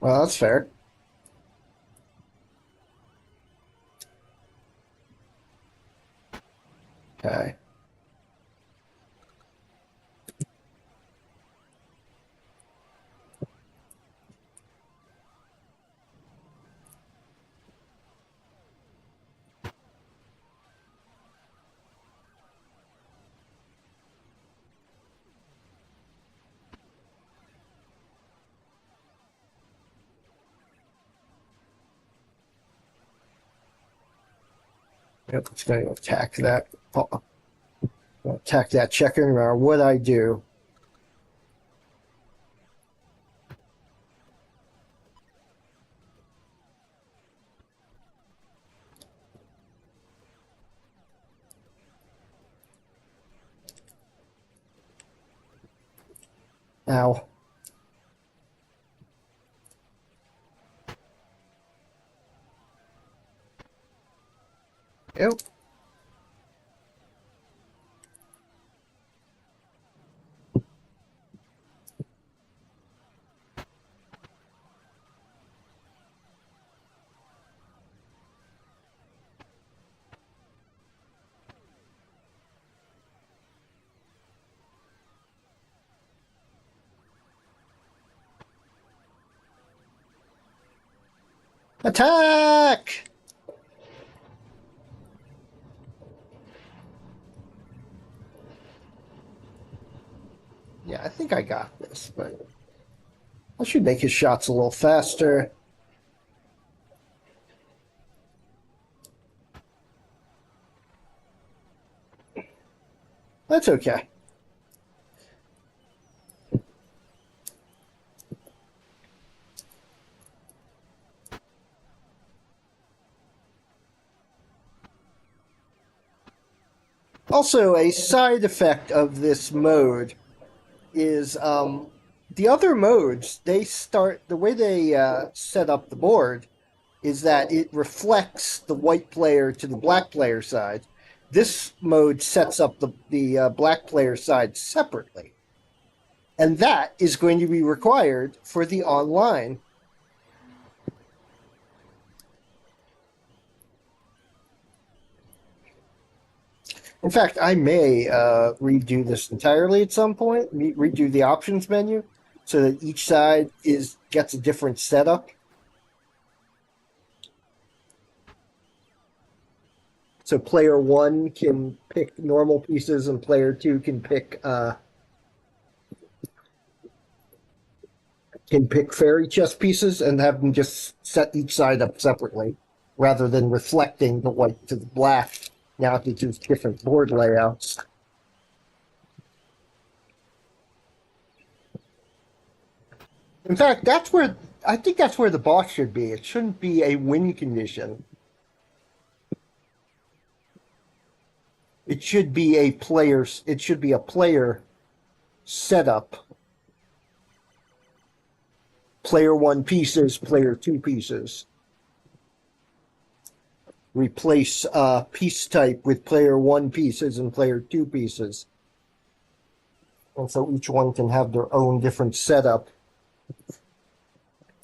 Well, that's fair. Okay. Yep, it's going to attack that. Attack that checker no matter what I do. Ow. go. Attack! Yeah, I think I got this, but I should make his shots a little faster. That's okay. Also, a side effect of this mode is the other modes, they start, the way they set up the board is that it reflects the white player to the black player side. This mode sets up the black player side separately. And that is going to be required for the online. In fact, I may redo this entirely at some point, redo the options menu so that each side gets a different setup. So player one can pick normal pieces and player two can pick fairy chess pieces and have them just set each side up separately rather than reflecting the white to the black. Now to choose different board layouts. In fact, I think that's where the boss should be. It shouldn't be a win condition. It should be a player setup. Player one pieces, player two pieces. Replace piece type with player one pieces and player two pieces. And so each one can have their own different setup.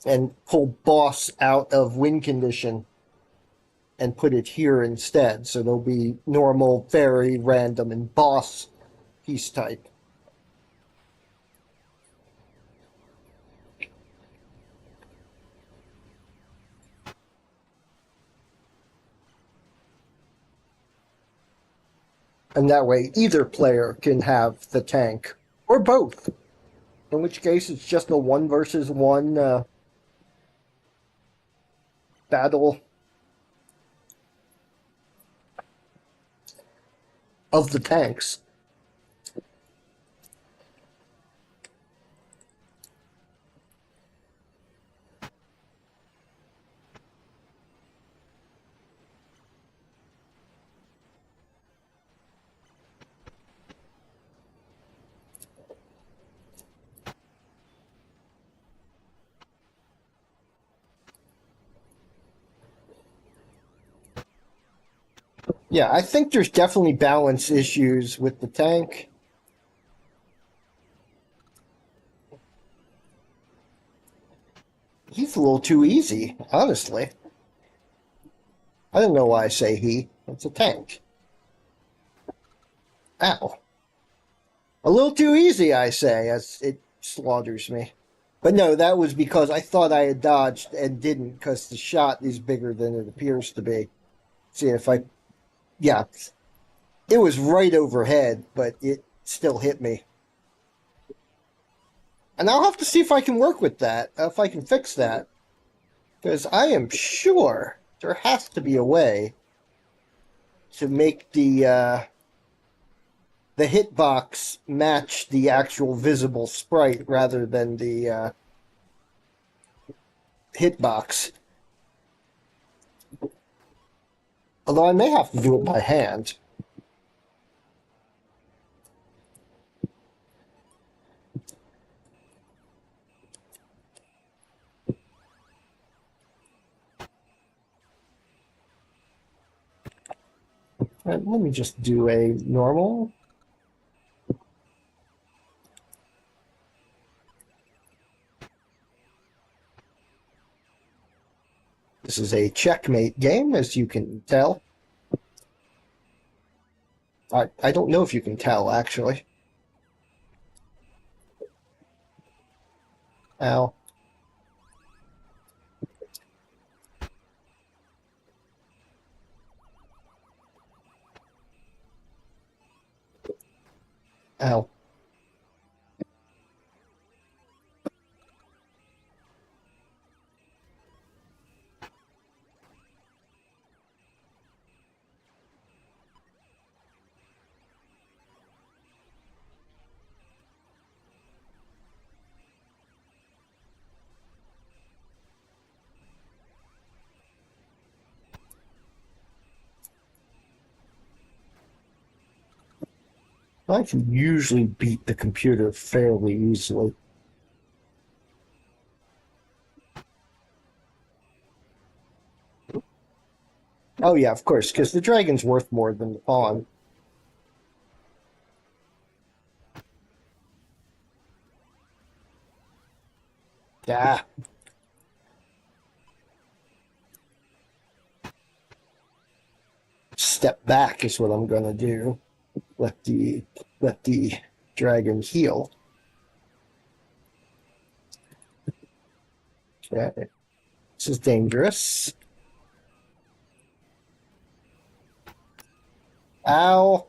And pull boss out of win condition and put it here instead. So there'll be normal, fairy, random, and boss piece type. And that way, either player can have the tank, or both. In which case, it's just a 1 versus 1 battle of the tanks. Yeah, I think there's definitely balance issues with the tank. He's a little too easy, honestly. I don't know why I say he. It's a tank. Ow. A little too easy, I say, as it slaughters me. But no, that was because I thought I had dodged and didn't, because the shot is bigger than it appears to be. See if I... Yeah. It was right overhead, but it still hit me. And I'll have to see if I can work with that, if I can fix that. Because I am sure there has to be a way to make the hitbox match the actual visible sprite rather than the hitbox. Although I may have to do it by hand. Let me just do a normal. This is a checkmate game, as you can tell. I don't know if you can tell, actually. Ow. Ow. I can usually beat the computer fairly easily. Oh yeah, of course, because the dragon's worth more than the pawn. Ah. Step back is what I'm gonna do. Let the let the dragon heal. Okay. This is dangerous. Ow.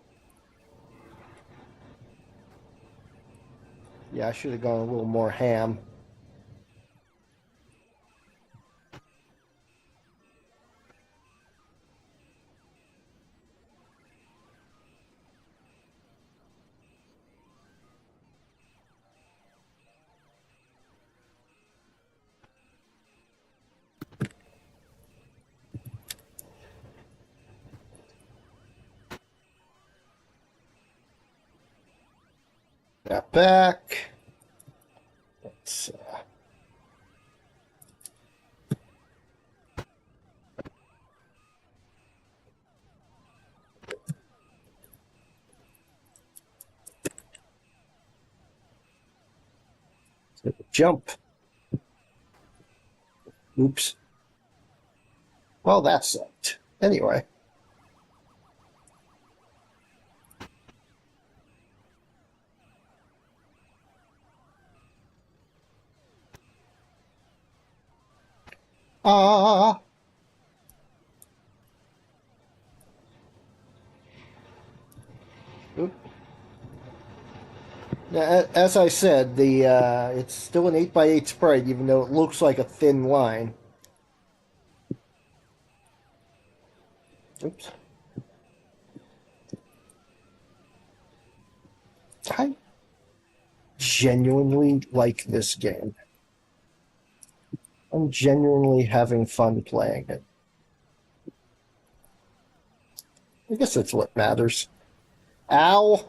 Yeah, I should have gone a little more ham. Got back. Let's jump. Oops. Well, that sucked. Anyway. Ah. Oop. Now, as I said, the it's still an 8x8 sprite, even though it looks like a thin line. Oops. I genuinely like this game. I'm genuinely having fun playing it. I guess that's what matters. Ow!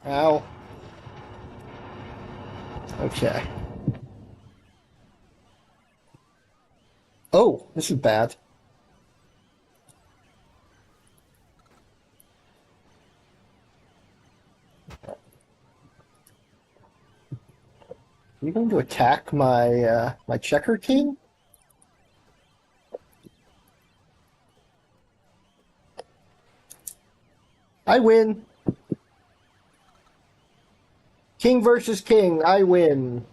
Ow. Okay. Oh, this is bad. Are you going to attack my checker king? I win. King versus king. I win.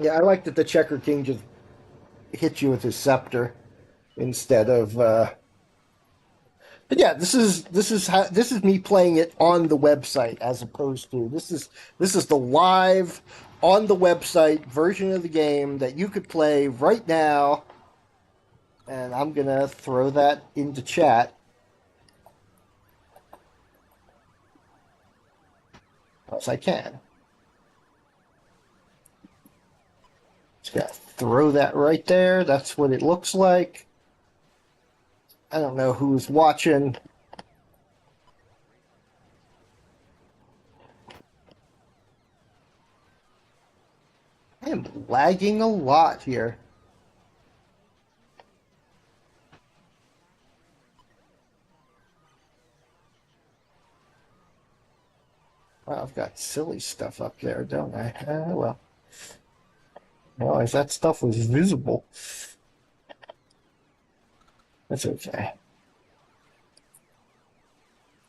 Yeah, I like that the checker king just hit you with his scepter instead of But yeah, this is me playing it on the website as opposed to this is the live on the website version of the game that you could play right now, and I'm gonna throw that into chat as I can. Just gotta throw that right there. That's what it looks like. I don't know who's watching. I am lagging a lot here. Wow, I've got silly stuff up there, don't I? Well, realize that stuff was visible. That's okay.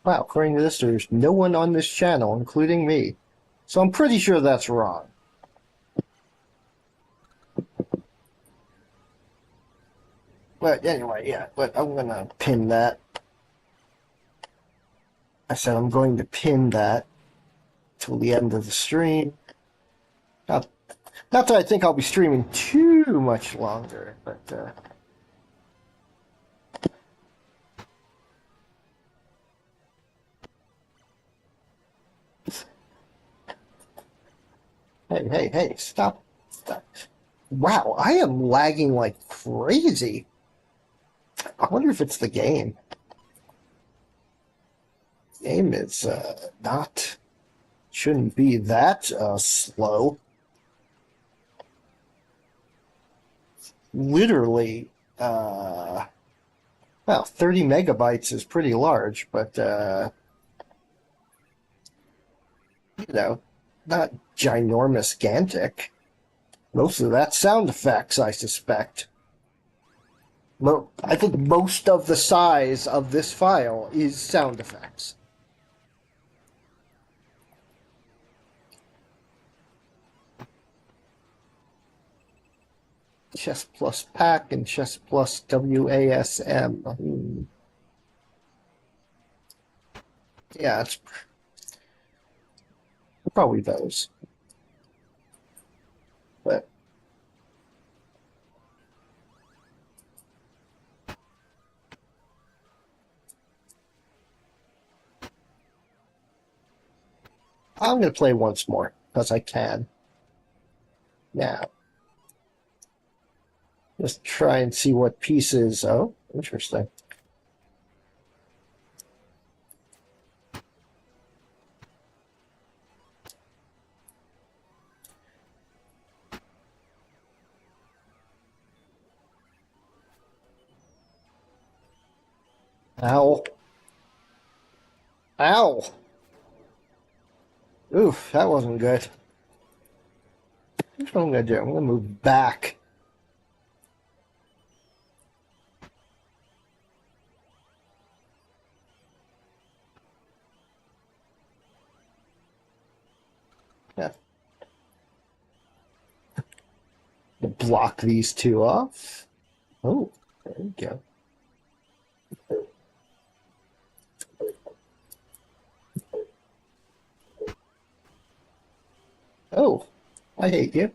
Wow, according to this, there's no one on this channel, including me. So I'm pretty sure that's wrong. But anyway, yeah, but I'm going to pin that. I said I'm going to pin that till the end of the stream. Not, not that I think I'll be streaming too much longer, but hey, stop. Wow, I am lagging like crazy. I wonder if it's the game. The game is not, shouldn't be that slow. Literally, well, 30 megabytes is pretty large, but, you know, not ginormous gantic. Most of that sound effects, I suspect. I think most of the size of this file is sound effects. Chess plus pack and chess plus WASM. Yeah, it's probably those. But I'm going to play once more because I can. Now, just try and see what pieces. Oh, interesting. Ow. Ow. Oof, that wasn't good. Here's what I'm going to do. I'm going to move back. Yeah. Block these two off. Oh, there we go. Oh, I hate you.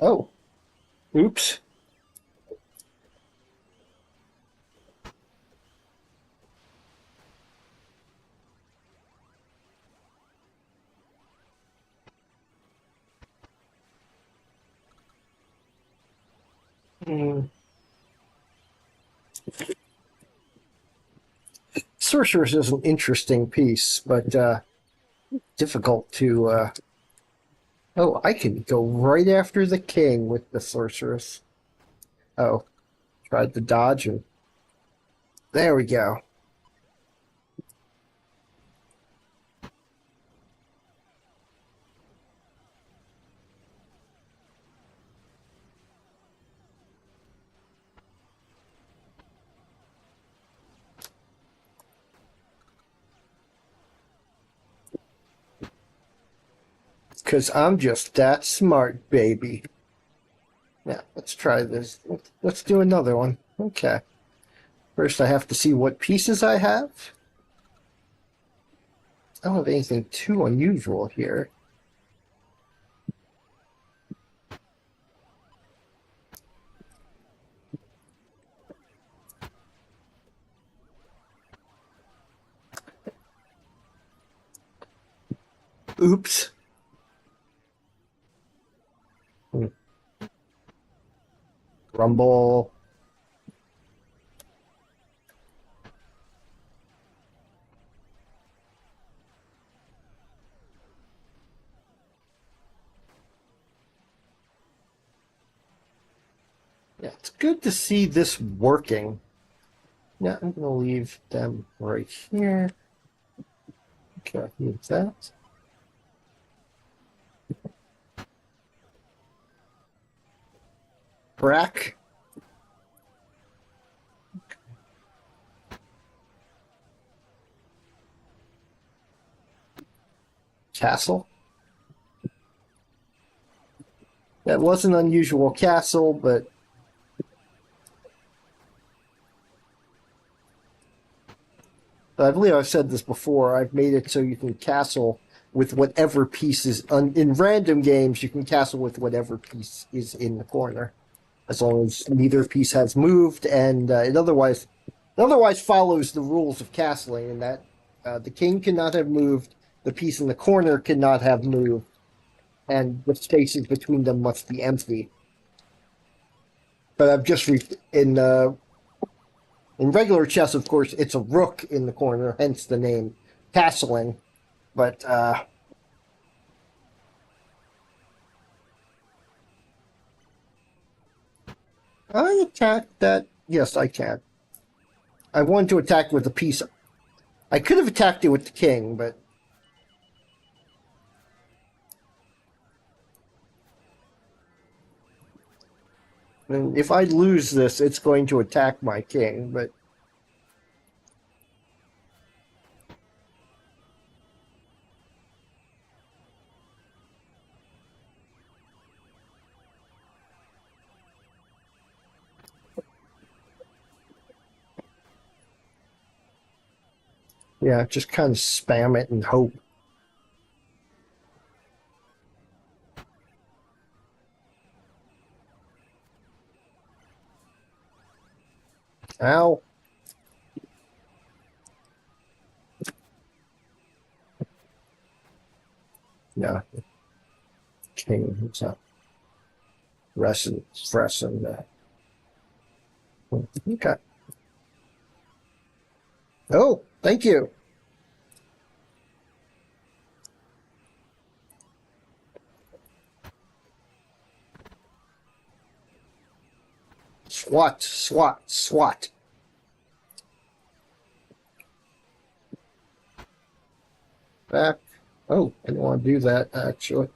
Oh, oops. Hmm. Sorceress is an interesting piece, but difficult to. Oh, I can go right after the king with the sorceress. Oh, tried to dodge and there we go. Because I'm just that smart, baby. Yeah, let's try this. Let's do another one. Okay. First, I have to see what pieces I have. I don't have anything too unusual here. Oops. Rumble. Yeah, it's good to see this working. Yeah, I'm going to leave them right here. Okay, use that. Brack. Castle. That was an unusual castle, but I believe I've said this before. I've made it so you can castle with whatever piece is in random games. You can castle with whatever piece is in the corner, as long as neither piece has moved, and it otherwise follows the rules of castling. In that the king cannot have moved, the piece in the corner cannot have moved, and the spaces between them must be empty. But I've just in regular chess, of course, it's a rook in the corner, hence the name castling. But I attack that. Yes, I can. I wanted to attack with the piece. I could have attacked it with the king, but and if I lose this, it's going to attack my king. But yeah, just kind of spam it and hope. Ow. Yeah. King, it's not resting. Okay. Oh, thank you. Swat, swat, swat. Back. Oh, I didn't want to do that, actually.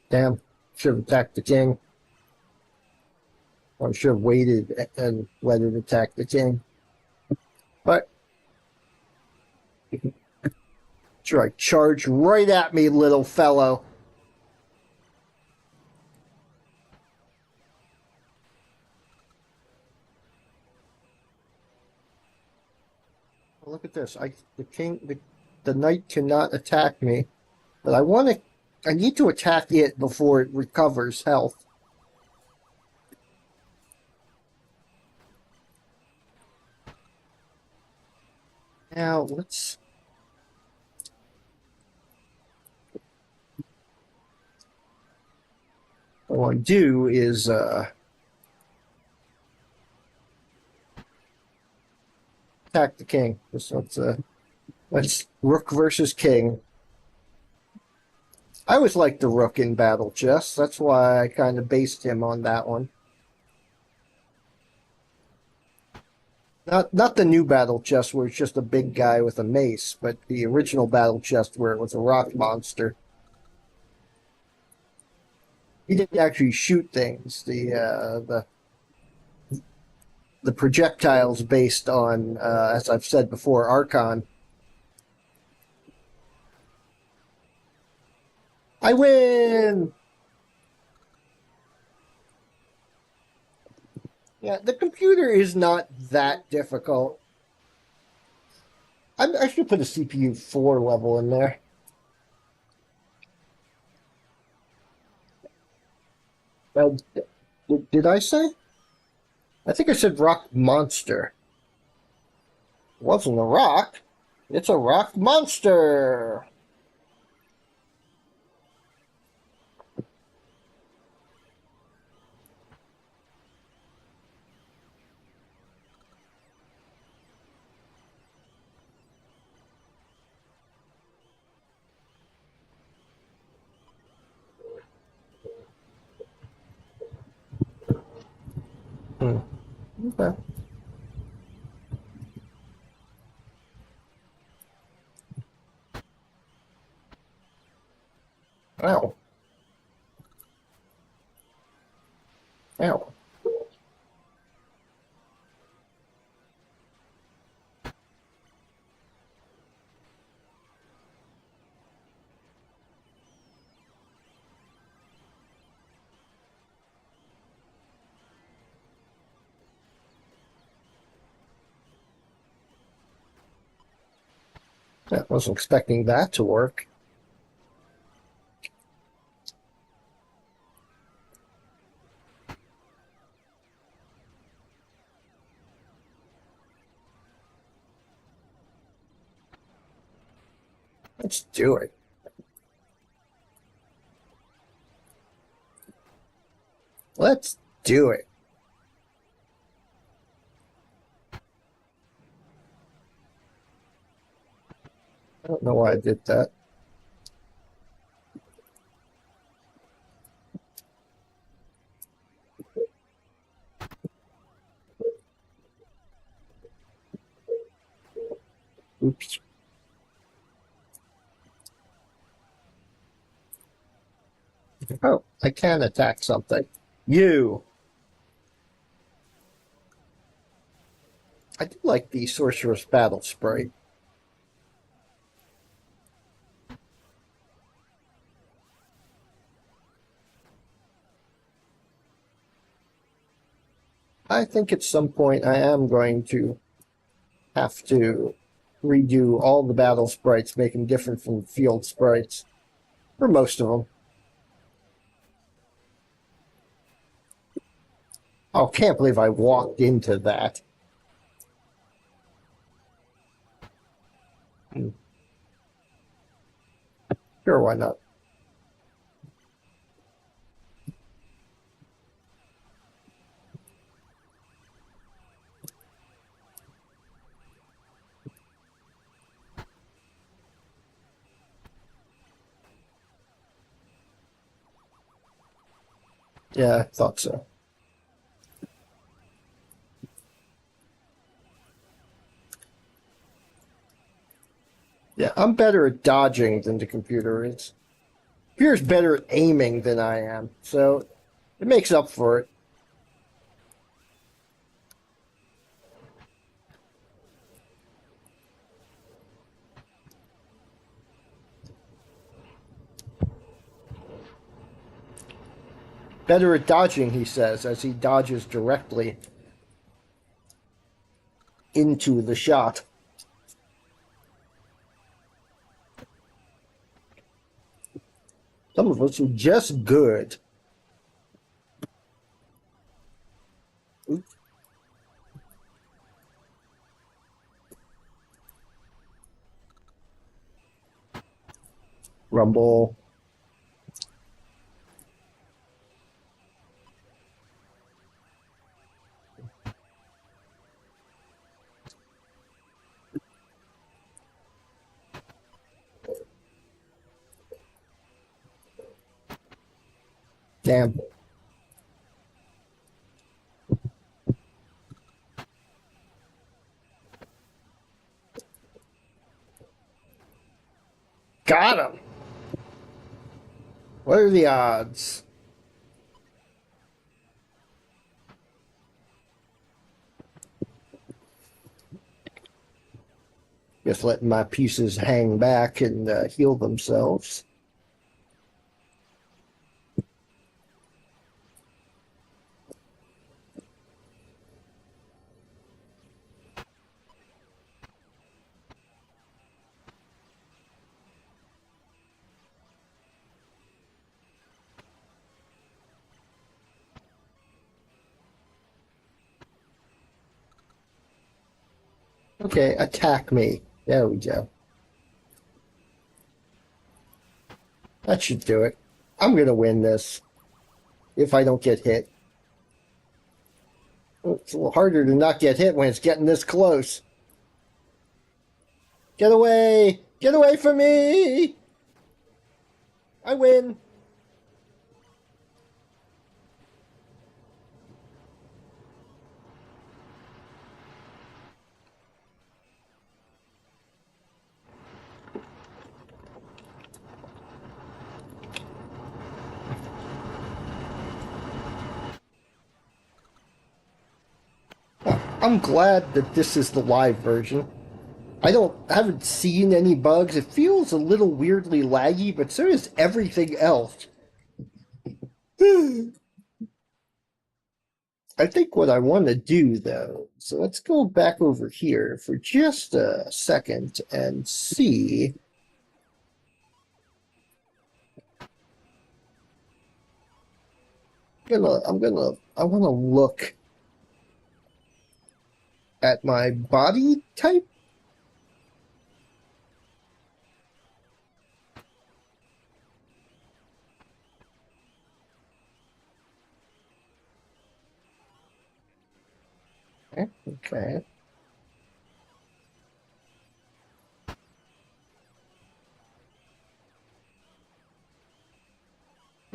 Damn. Should have attacked the king. Or should have waited and let it attack the king. But sure, charge right at me, little fellow. Look at this. The knight cannot attack me, but I need to attack it before it recovers health. Now let's. What I want to do is attack the king. Let's rook versus king. I always liked the rook in battle chess. That's why I kind of based him on that one. Not the new battle chess where it's just a big guy with a mace, but the original battle chess where it was a rock monster. He didn't actually shoot things. The projectiles based on, as I've said before, Archon I win! Yeah, the computer is not that difficult. I should put a CPU 4 level in there. Well, did I say? I think I said rock monster. It wasn't a rock. It's a rock monster. Hmm. Okay. Ow. Ow. I wasn't expecting that to work. Let's do it. Let's do it. I don't know why I did that. Oops. Oh, I can attack something. You. I do like the Sorcerer's Battle Sprite. I think at some point I am going to have to redo all the battle sprites, make them different from field sprites. For most of them. Oh, can't believe I walked into that. Sure, why not? Yeah, I thought so. Yeah, I'm better at dodging than the computer is. The computer's better at aiming than I am, so it makes up for it. Better at dodging, he says, as he dodges directly into the shot. Some of us are just good. Oops. Rumble. Damn. Got him. What are the odds? Just letting my pieces hang back and heal themselves. Okay, attack me. There we go. That should do it. I'm gonna win this if I don't get hit. It's a little harder to not get hit when it's getting this close. Get away! Get away from me! I win! I'm glad that this is the live version. Haven't seen any bugs. It feels a little weirdly laggy, but so does everything else. I think what I want to do though, so let's go back over here for just a second and see. I want to look at my body type. Okay.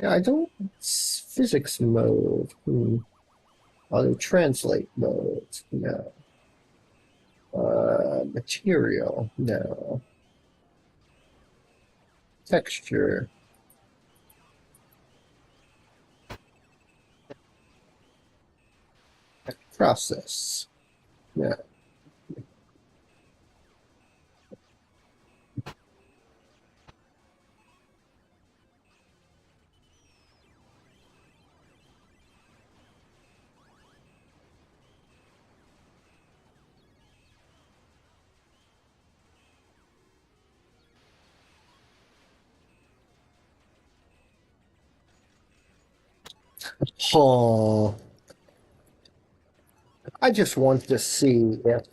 Yeah, I don't. Physics mode. Auto translate mode. No. Material. No. Texture. Process. No. Oh. I just want to see if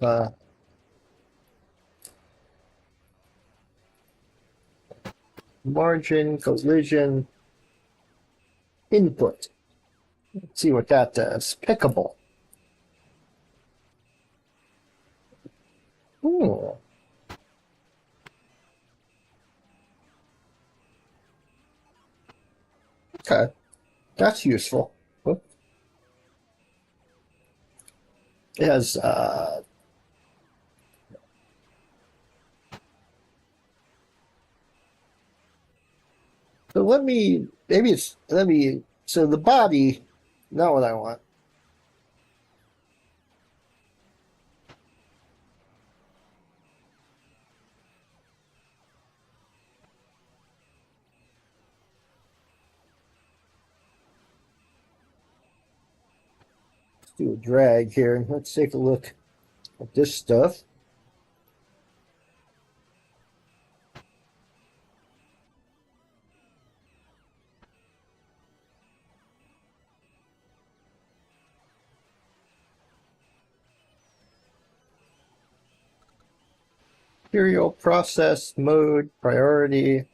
margin, collision, input. Let's see what that does. Pickable. Ooh. Okay. That's useful. It has so so the body, not what I want. Let's do a drag here. Let's take a look at this stuff. Material process mode priority.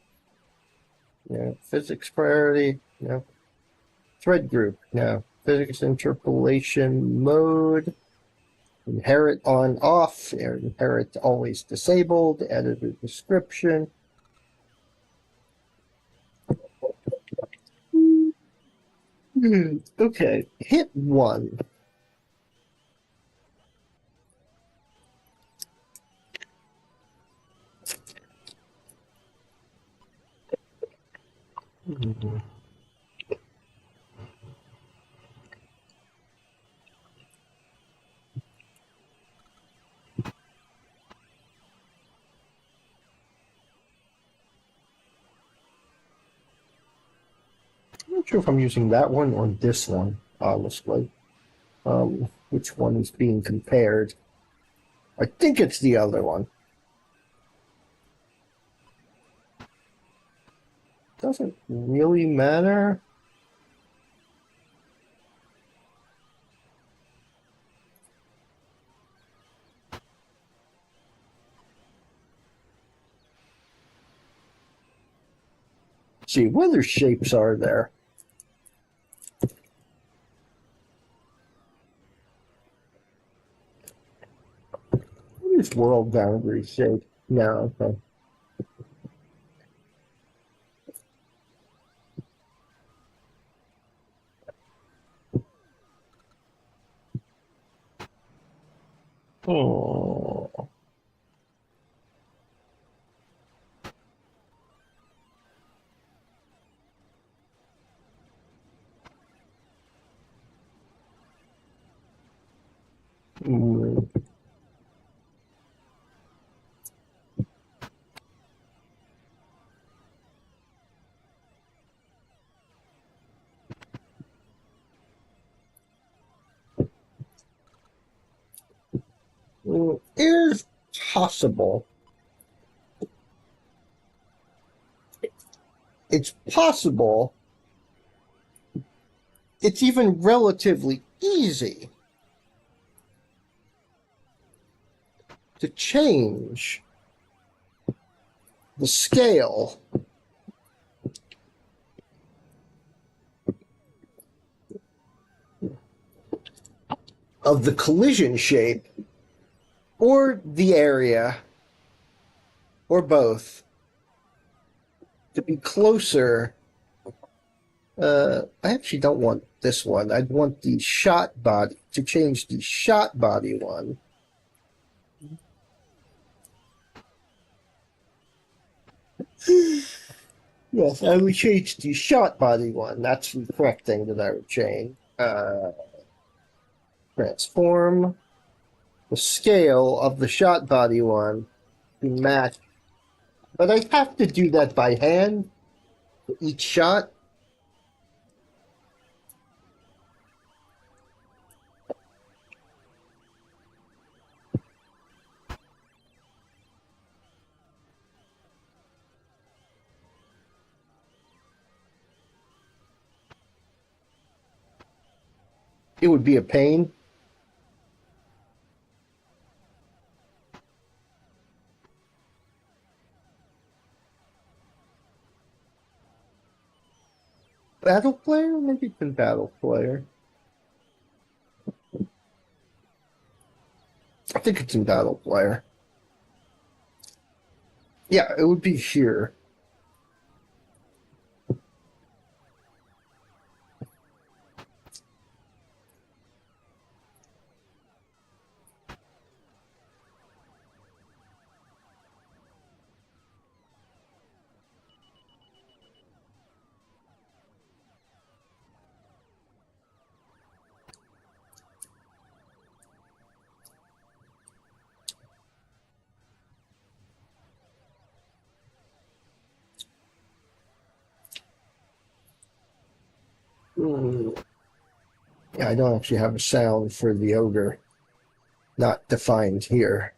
Yeah, physics priority. No. Thread group. No. Physics interpolation mode. Inherit on off. Inherit always disabled. Editor description. Okay. Hit one. I'm not sure if I'm using that one or this one, honestly. Which one is being compared? I think it's the other one. Doesn't really matter. see, what other shapes are there? What is world boundary shape? No, okay. Oh. Mm. It is possible. It's possible. It's even relatively easy to change the scale of the collision shape or the area or both to be closer. I actually don't want this one. I'd want the shot body to change the shot body one. Yes, I would change the shot body one. That's the correct thing that I would change. Transform the scale of the shot body one to match. But I have to do that by hand for each shot. It would be a pain. Battle player? Maybe it's in battle player. I think it's in battle player. Yeah, it would be here. Mm. Yeah, I don't actually have a sound for the ogre. Not defined here.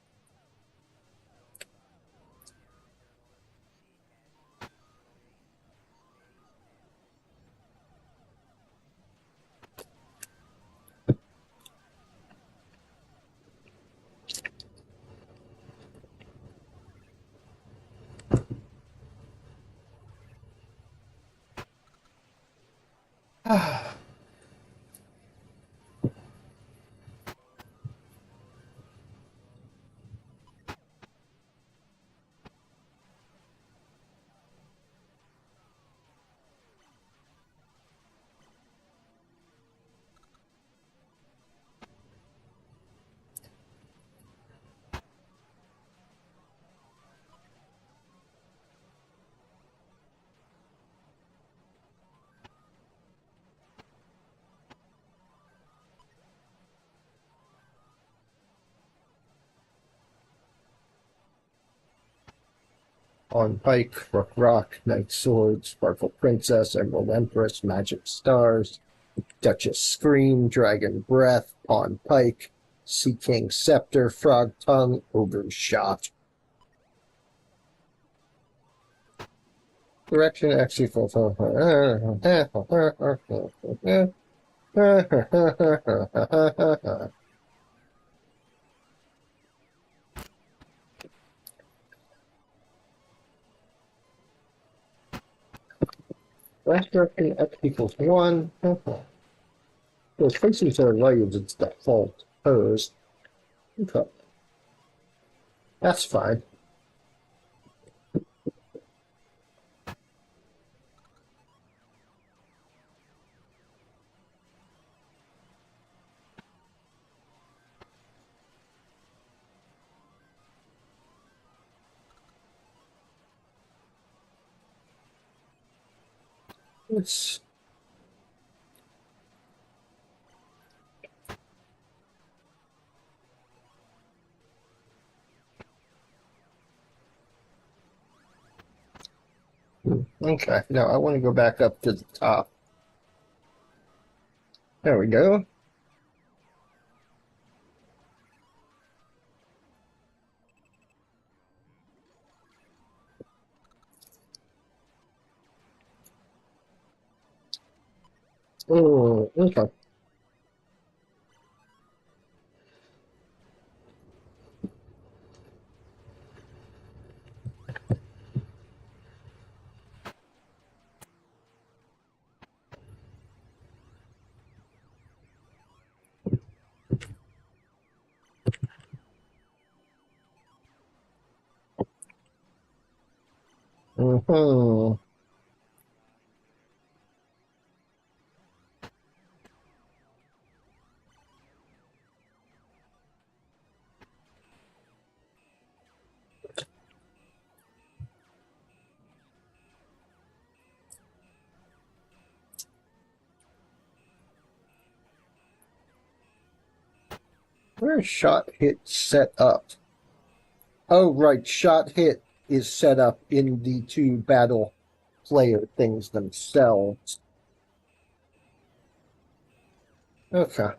On pike, rook rock, knight sword, sparkle princess, emerald empress, magic stars, duchess scream, dragon breath, pawn pike, sea king scepter, frog tongue, ogre shot. Direction actually fulfill. Last direction x equals 1. Okay. So it's facing to the right is its default pose. Okay. That's fine. It's okay. Now I want to go back up to the top. There we go. Oh, okay. Mm-hmm. Where's shot hit set up? Oh, right. Shot hit is set up in the two battle player things themselves. Okay.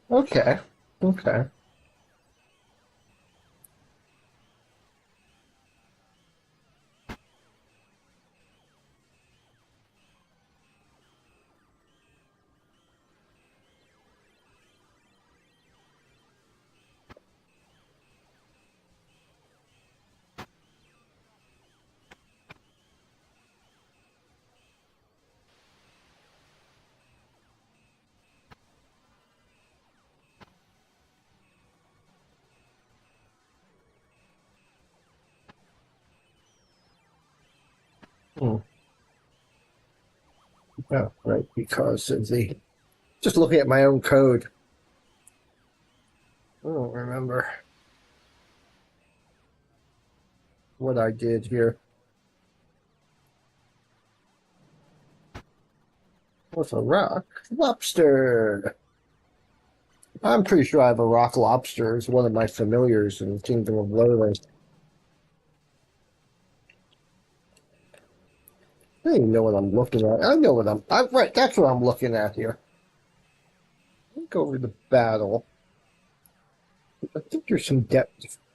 Okay. Okay. Hmm. Oh, right. Because of the just looking at my own code. I don't remember what I did here. What's a rock? Lobster. I'm pretty sure I have a rock lobster as one of my familiars in Kingdom of Lowlands. even know what I'm looking at. I know what I'm right. That's what I'm looking at here. Look over the battle. I think there's some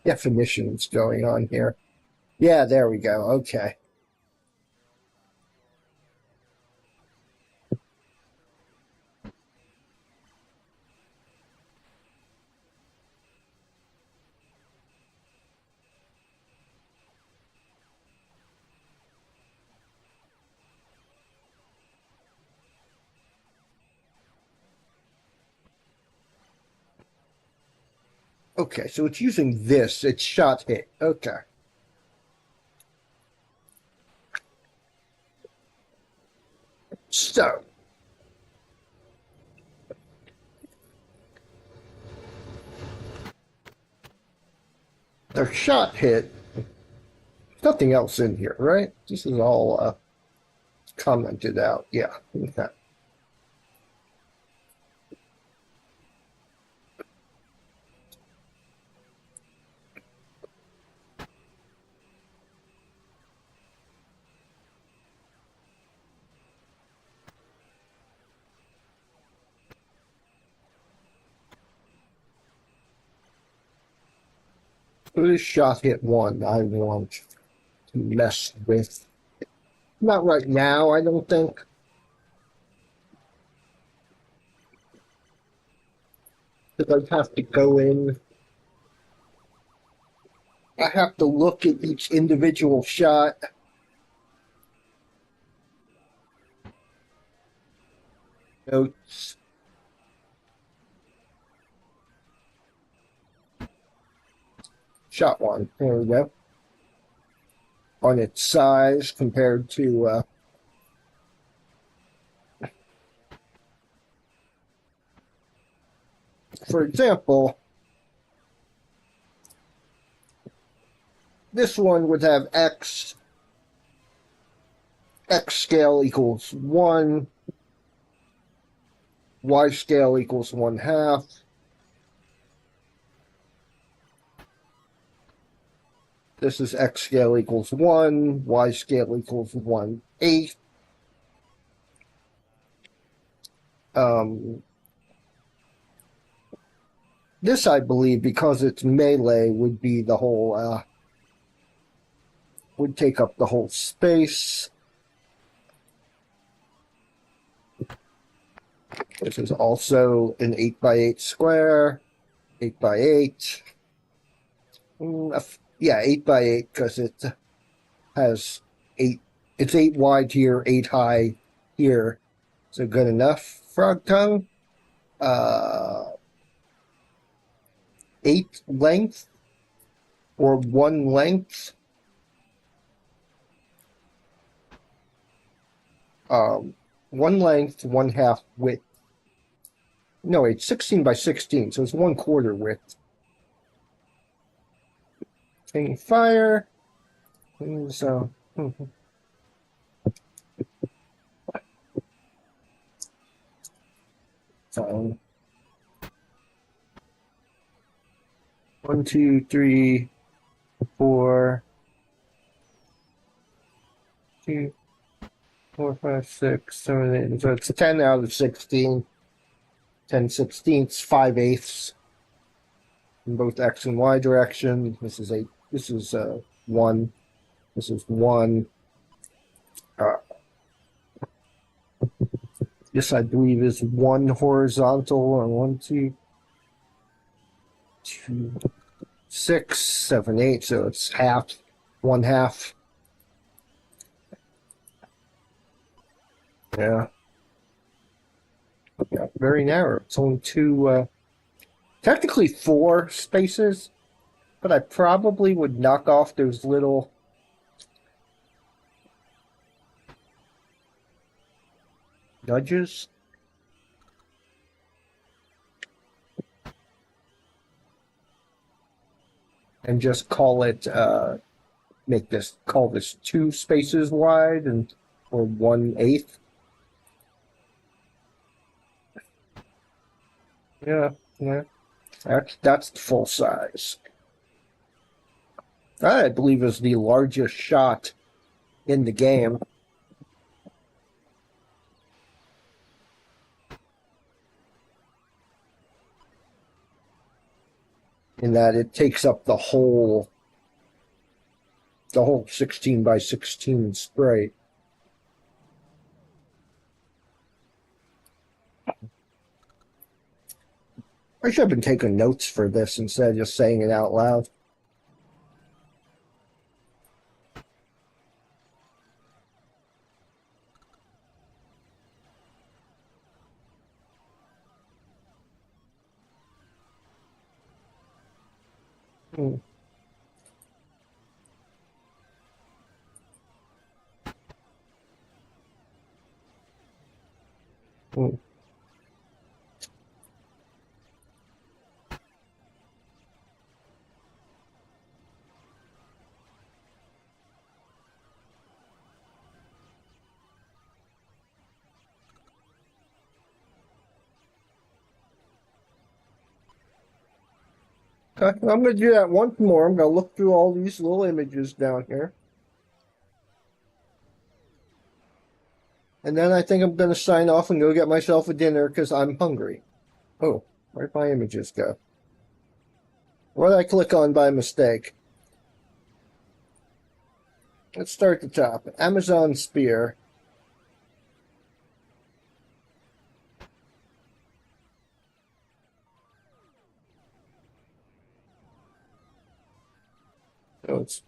definitions going on here. Yeah, there we go. Okay. Okay, so it's using this. It's shot hit. Okay. So, the shot hit. Nothing else in here, right? This is all commented out. Yeah. Okay. So this shot hit one I want to mess with. Not right now, I don't think. Because I have to go in. I have to look at each individual shot. Notes. Shot one. There we go. On its size compared to for example, this one would have x scale equals 1, y scale equals 1/2. This is x scale equals 1, y scale equals 1/8. This, I believe, because it's melee, would be the whole, would take up the whole space. This is also an 8x8 square, 8x8. Yeah, 8x8 because it has 8. It's 8 wide here, 8 high here. So good enough, Frog Tongue. 8 length or 1 length. 1 length, 1/2 width. No, it's 16 by 16, so it's 1/4 width. Taking fire. So. Fine. 1, 2, 3, 4, 2, 4, 5, 6, 7, 8. So it's 10 out of 16. 10/16, 5/8 in both x and y direction. This is 8. This is 1. This is 1. This, I believe, is 1 horizontal, and 1, 2, 2, 6, 7, 8. So it's half, 1/2. Yeah. Yeah, very narrow. It's only 2, technically 4 spaces, but I probably would knock off those little nudges. And just call it, call this 2 spaces wide and or 1/8. Yeah, yeah. That's the full size. That, I believe, is the largest shot in the game. in that it takes up the whole 16 by 16 sprite. I should have been taking notes for this instead of just saying it out loud. Hmm. Hmm. Okay, I'm going to do that once more. I'm going to look through all these little images down here. And then I think I'm going to sign off and go get myself a dinner because I'm hungry. Oh, where'd my images go? What did I click on by mistake? Let's start at the top. Amazon Spear. Oh, it's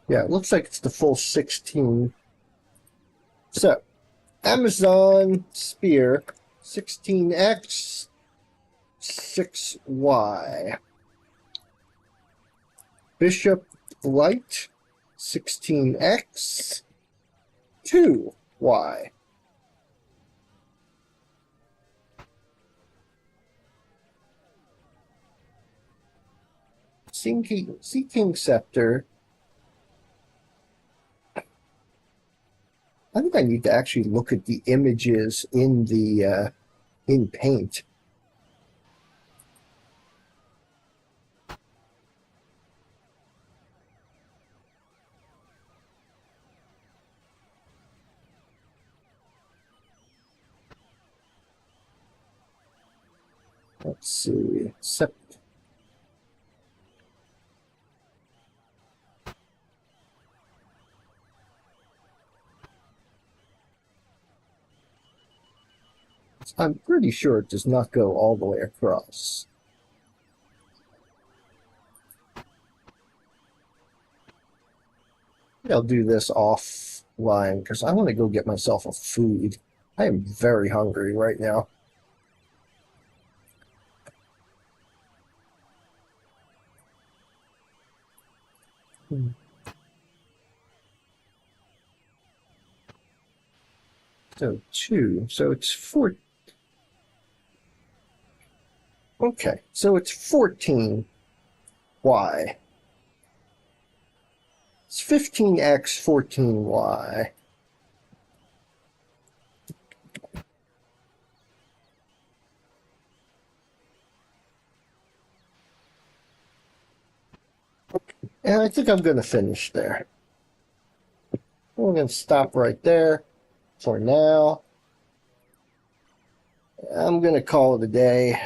yeah, it looks like it's the full 16. So, Amazon Spear 16x 6y. Bishop Light 16x 2y. Seeking Scepter. I think I need to actually look at the images in the in Paint. Let's see. I'm pretty sure it does not go all the way across. I'll do this offline because I want to go get myself a food. I am very hungry right now. So 2. So it's 4. Okay, so it's 14y. It's 15x 14y. And I think I'm going to finish there. We're going to stop right there for now. I'm going to call it a day.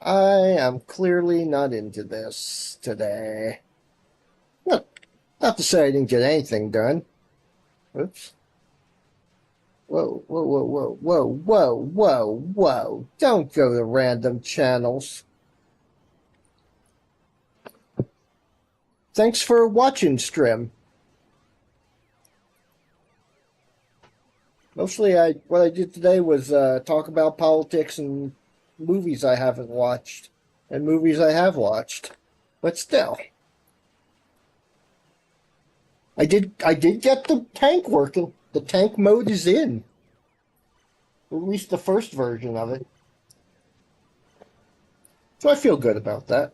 I am clearly not into this today. Not to say I didn't get anything done. Oops. Whoa, whoa, whoa, whoa, whoa, whoa, whoa, whoa. Don't go to random channels. Thanks for watching, Strim. Mostly what I did today was talk about politics and movies I haven't watched and movies I have watched. But still. I did get the tank working. The tank mode is in. At least the first version of it. So I feel good about that.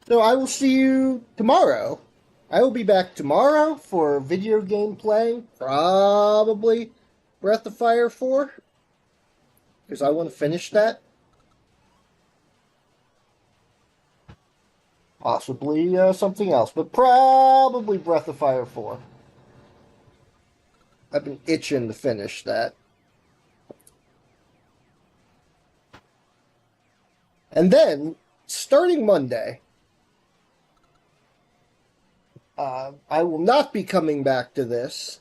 So I will see you tomorrow. I will be back tomorrow for video game playing, probably Breath of Fire 4. because I want to finish that. Possibly something else, but probably Breath of Fire 4. I've been itching to finish that. And then, starting Monday, I will not be coming back to this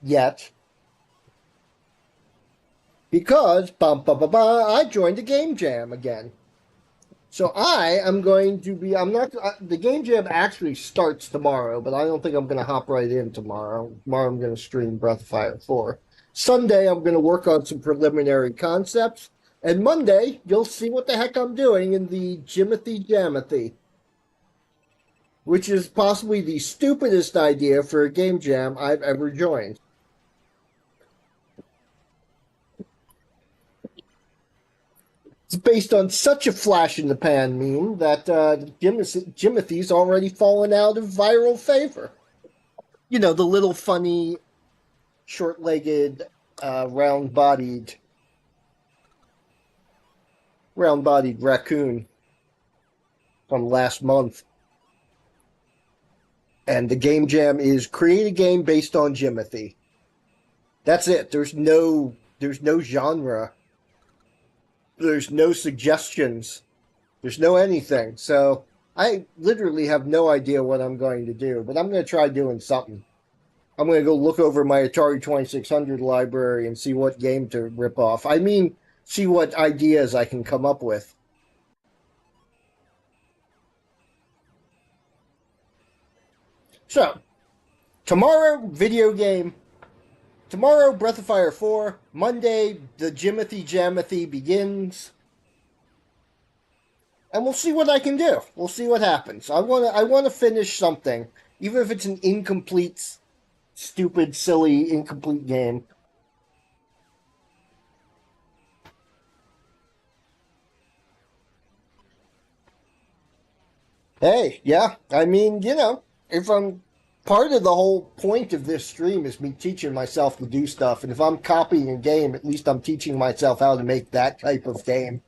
yet because I joined a game jam again. So I am going to be. I'm not. The game jam actually starts tomorrow, but I don't think I'm going to hop right in tomorrow. Tomorrow I'm going to stream Breath of Fire 4. Sunday I'm going to work on some preliminary concepts, and Monday you'll see what the heck I'm doing in the Jimothy Jamathy, which is possibly the stupidest idea for a game jam I've ever joined. It's based on such a flash in the pan meme that Jimothy's already fallen out of viral favor. You know, the little funny, short-legged, round-bodied raccoon from last month. And the game jam is create a game based on Jimothy. That's it. There's no genre. There's no suggestions. There's no anything. So I literally have no idea what I'm going to do, but I'm going to try doing something. I'm going to go look over my Atari 2600 library and see what game to rip off. I mean, see what ideas I can come up with. So, tomorrow, video game. Tomorrow, Breath of Fire 4. Monday, the Jimothy Jamathy begins. And we'll see what I can do. We'll see what happens. I want to finish something. Even if it's an incomplete, stupid, silly, incomplete game. Hey, yeah. I mean, you know, if I'm part of the whole point of this stream is me teaching myself to do stuff, and if I'm copying a game, at least I'm teaching myself how to make that type of game.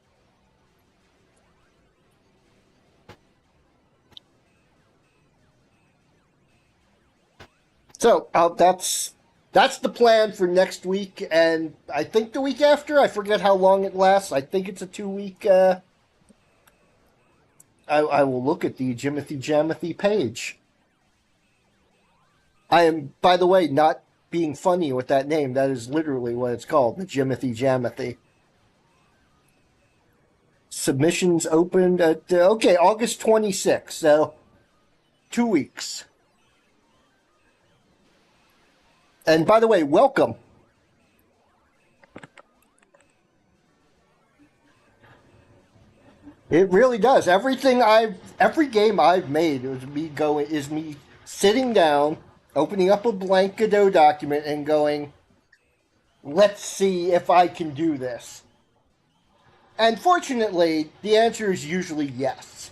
So that's the plan for next week, and I think the week after. I forget how long it lasts. I think it's a 2-week. I will look at the Jimothy Jamathy page. I am, by the way, not being funny with that name. That is literally what it's called, the Jimothy Jamathy. Submissions opened at, okay, August 26th, so 2 weeks. And by the way, welcome. It really does. Every game I've made is me sitting down, opening up a blank Godot document and going, let's see if I can do this. And fortunately, the answer is usually yes.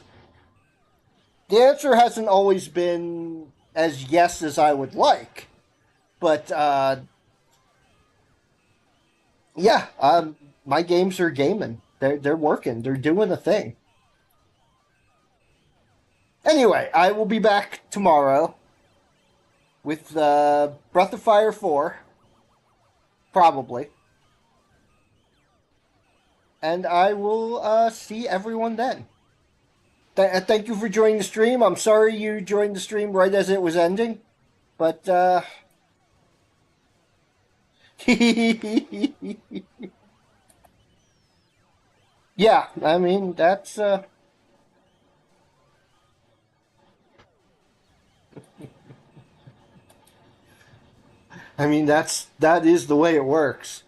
The answer hasn't always been as yes as I would like. But, yeah, my games are gaming. They're working. They're doing a thing. Anyway, I will be back tomorrow with Breath of Fire 4. Probably. And I will see everyone then. Thank you for joining the stream. I'm sorry you joined the stream right as it was ending. But, yeah, I mean, that's, I mean, that is the way it works.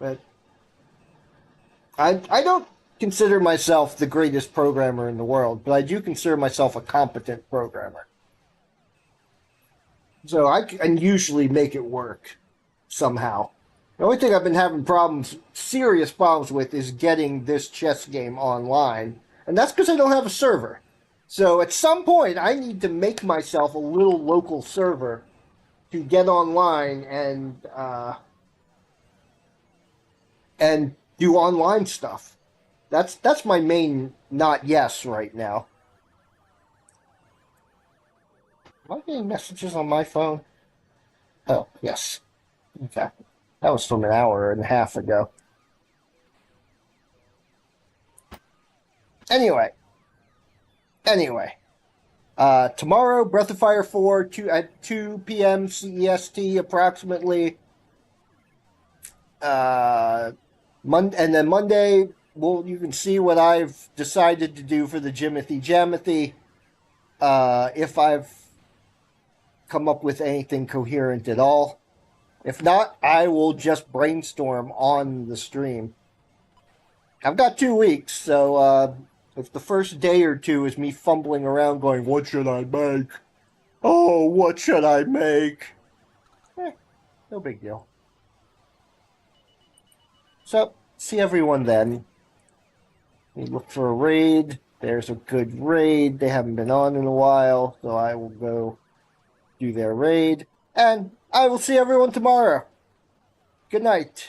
But I don't consider myself the greatest programmer in the world, but I do consider myself a competent programmer. So I can usually make it work somehow. The only thing I've been having serious problems with, is getting this chess game online. And that's because I don't have a server. So at some point, I need to make myself a little local server to get online and do online stuff. That's my main not yes right now. Am I getting messages on my phone? Oh, yes. Okay. That was from an hour and a half ago. Anyway, anyway. Tomorrow, Breath of Fire 4 at 2 p.m. CEST approximately. And then Monday, you can see what I've decided to do for the Jimothy Jamothy. If I've come up with anything coherent at all. If not, I will just brainstorm on the stream. I've got 2 weeks, so if the first day or two is me fumbling around going, what should I make? Oh, what should I make? No big deal. So, see everyone then. We look for a raid. There's a good raid. They haven't been on in a while, so I will go do their raid. And I will see everyone tomorrow. Good night.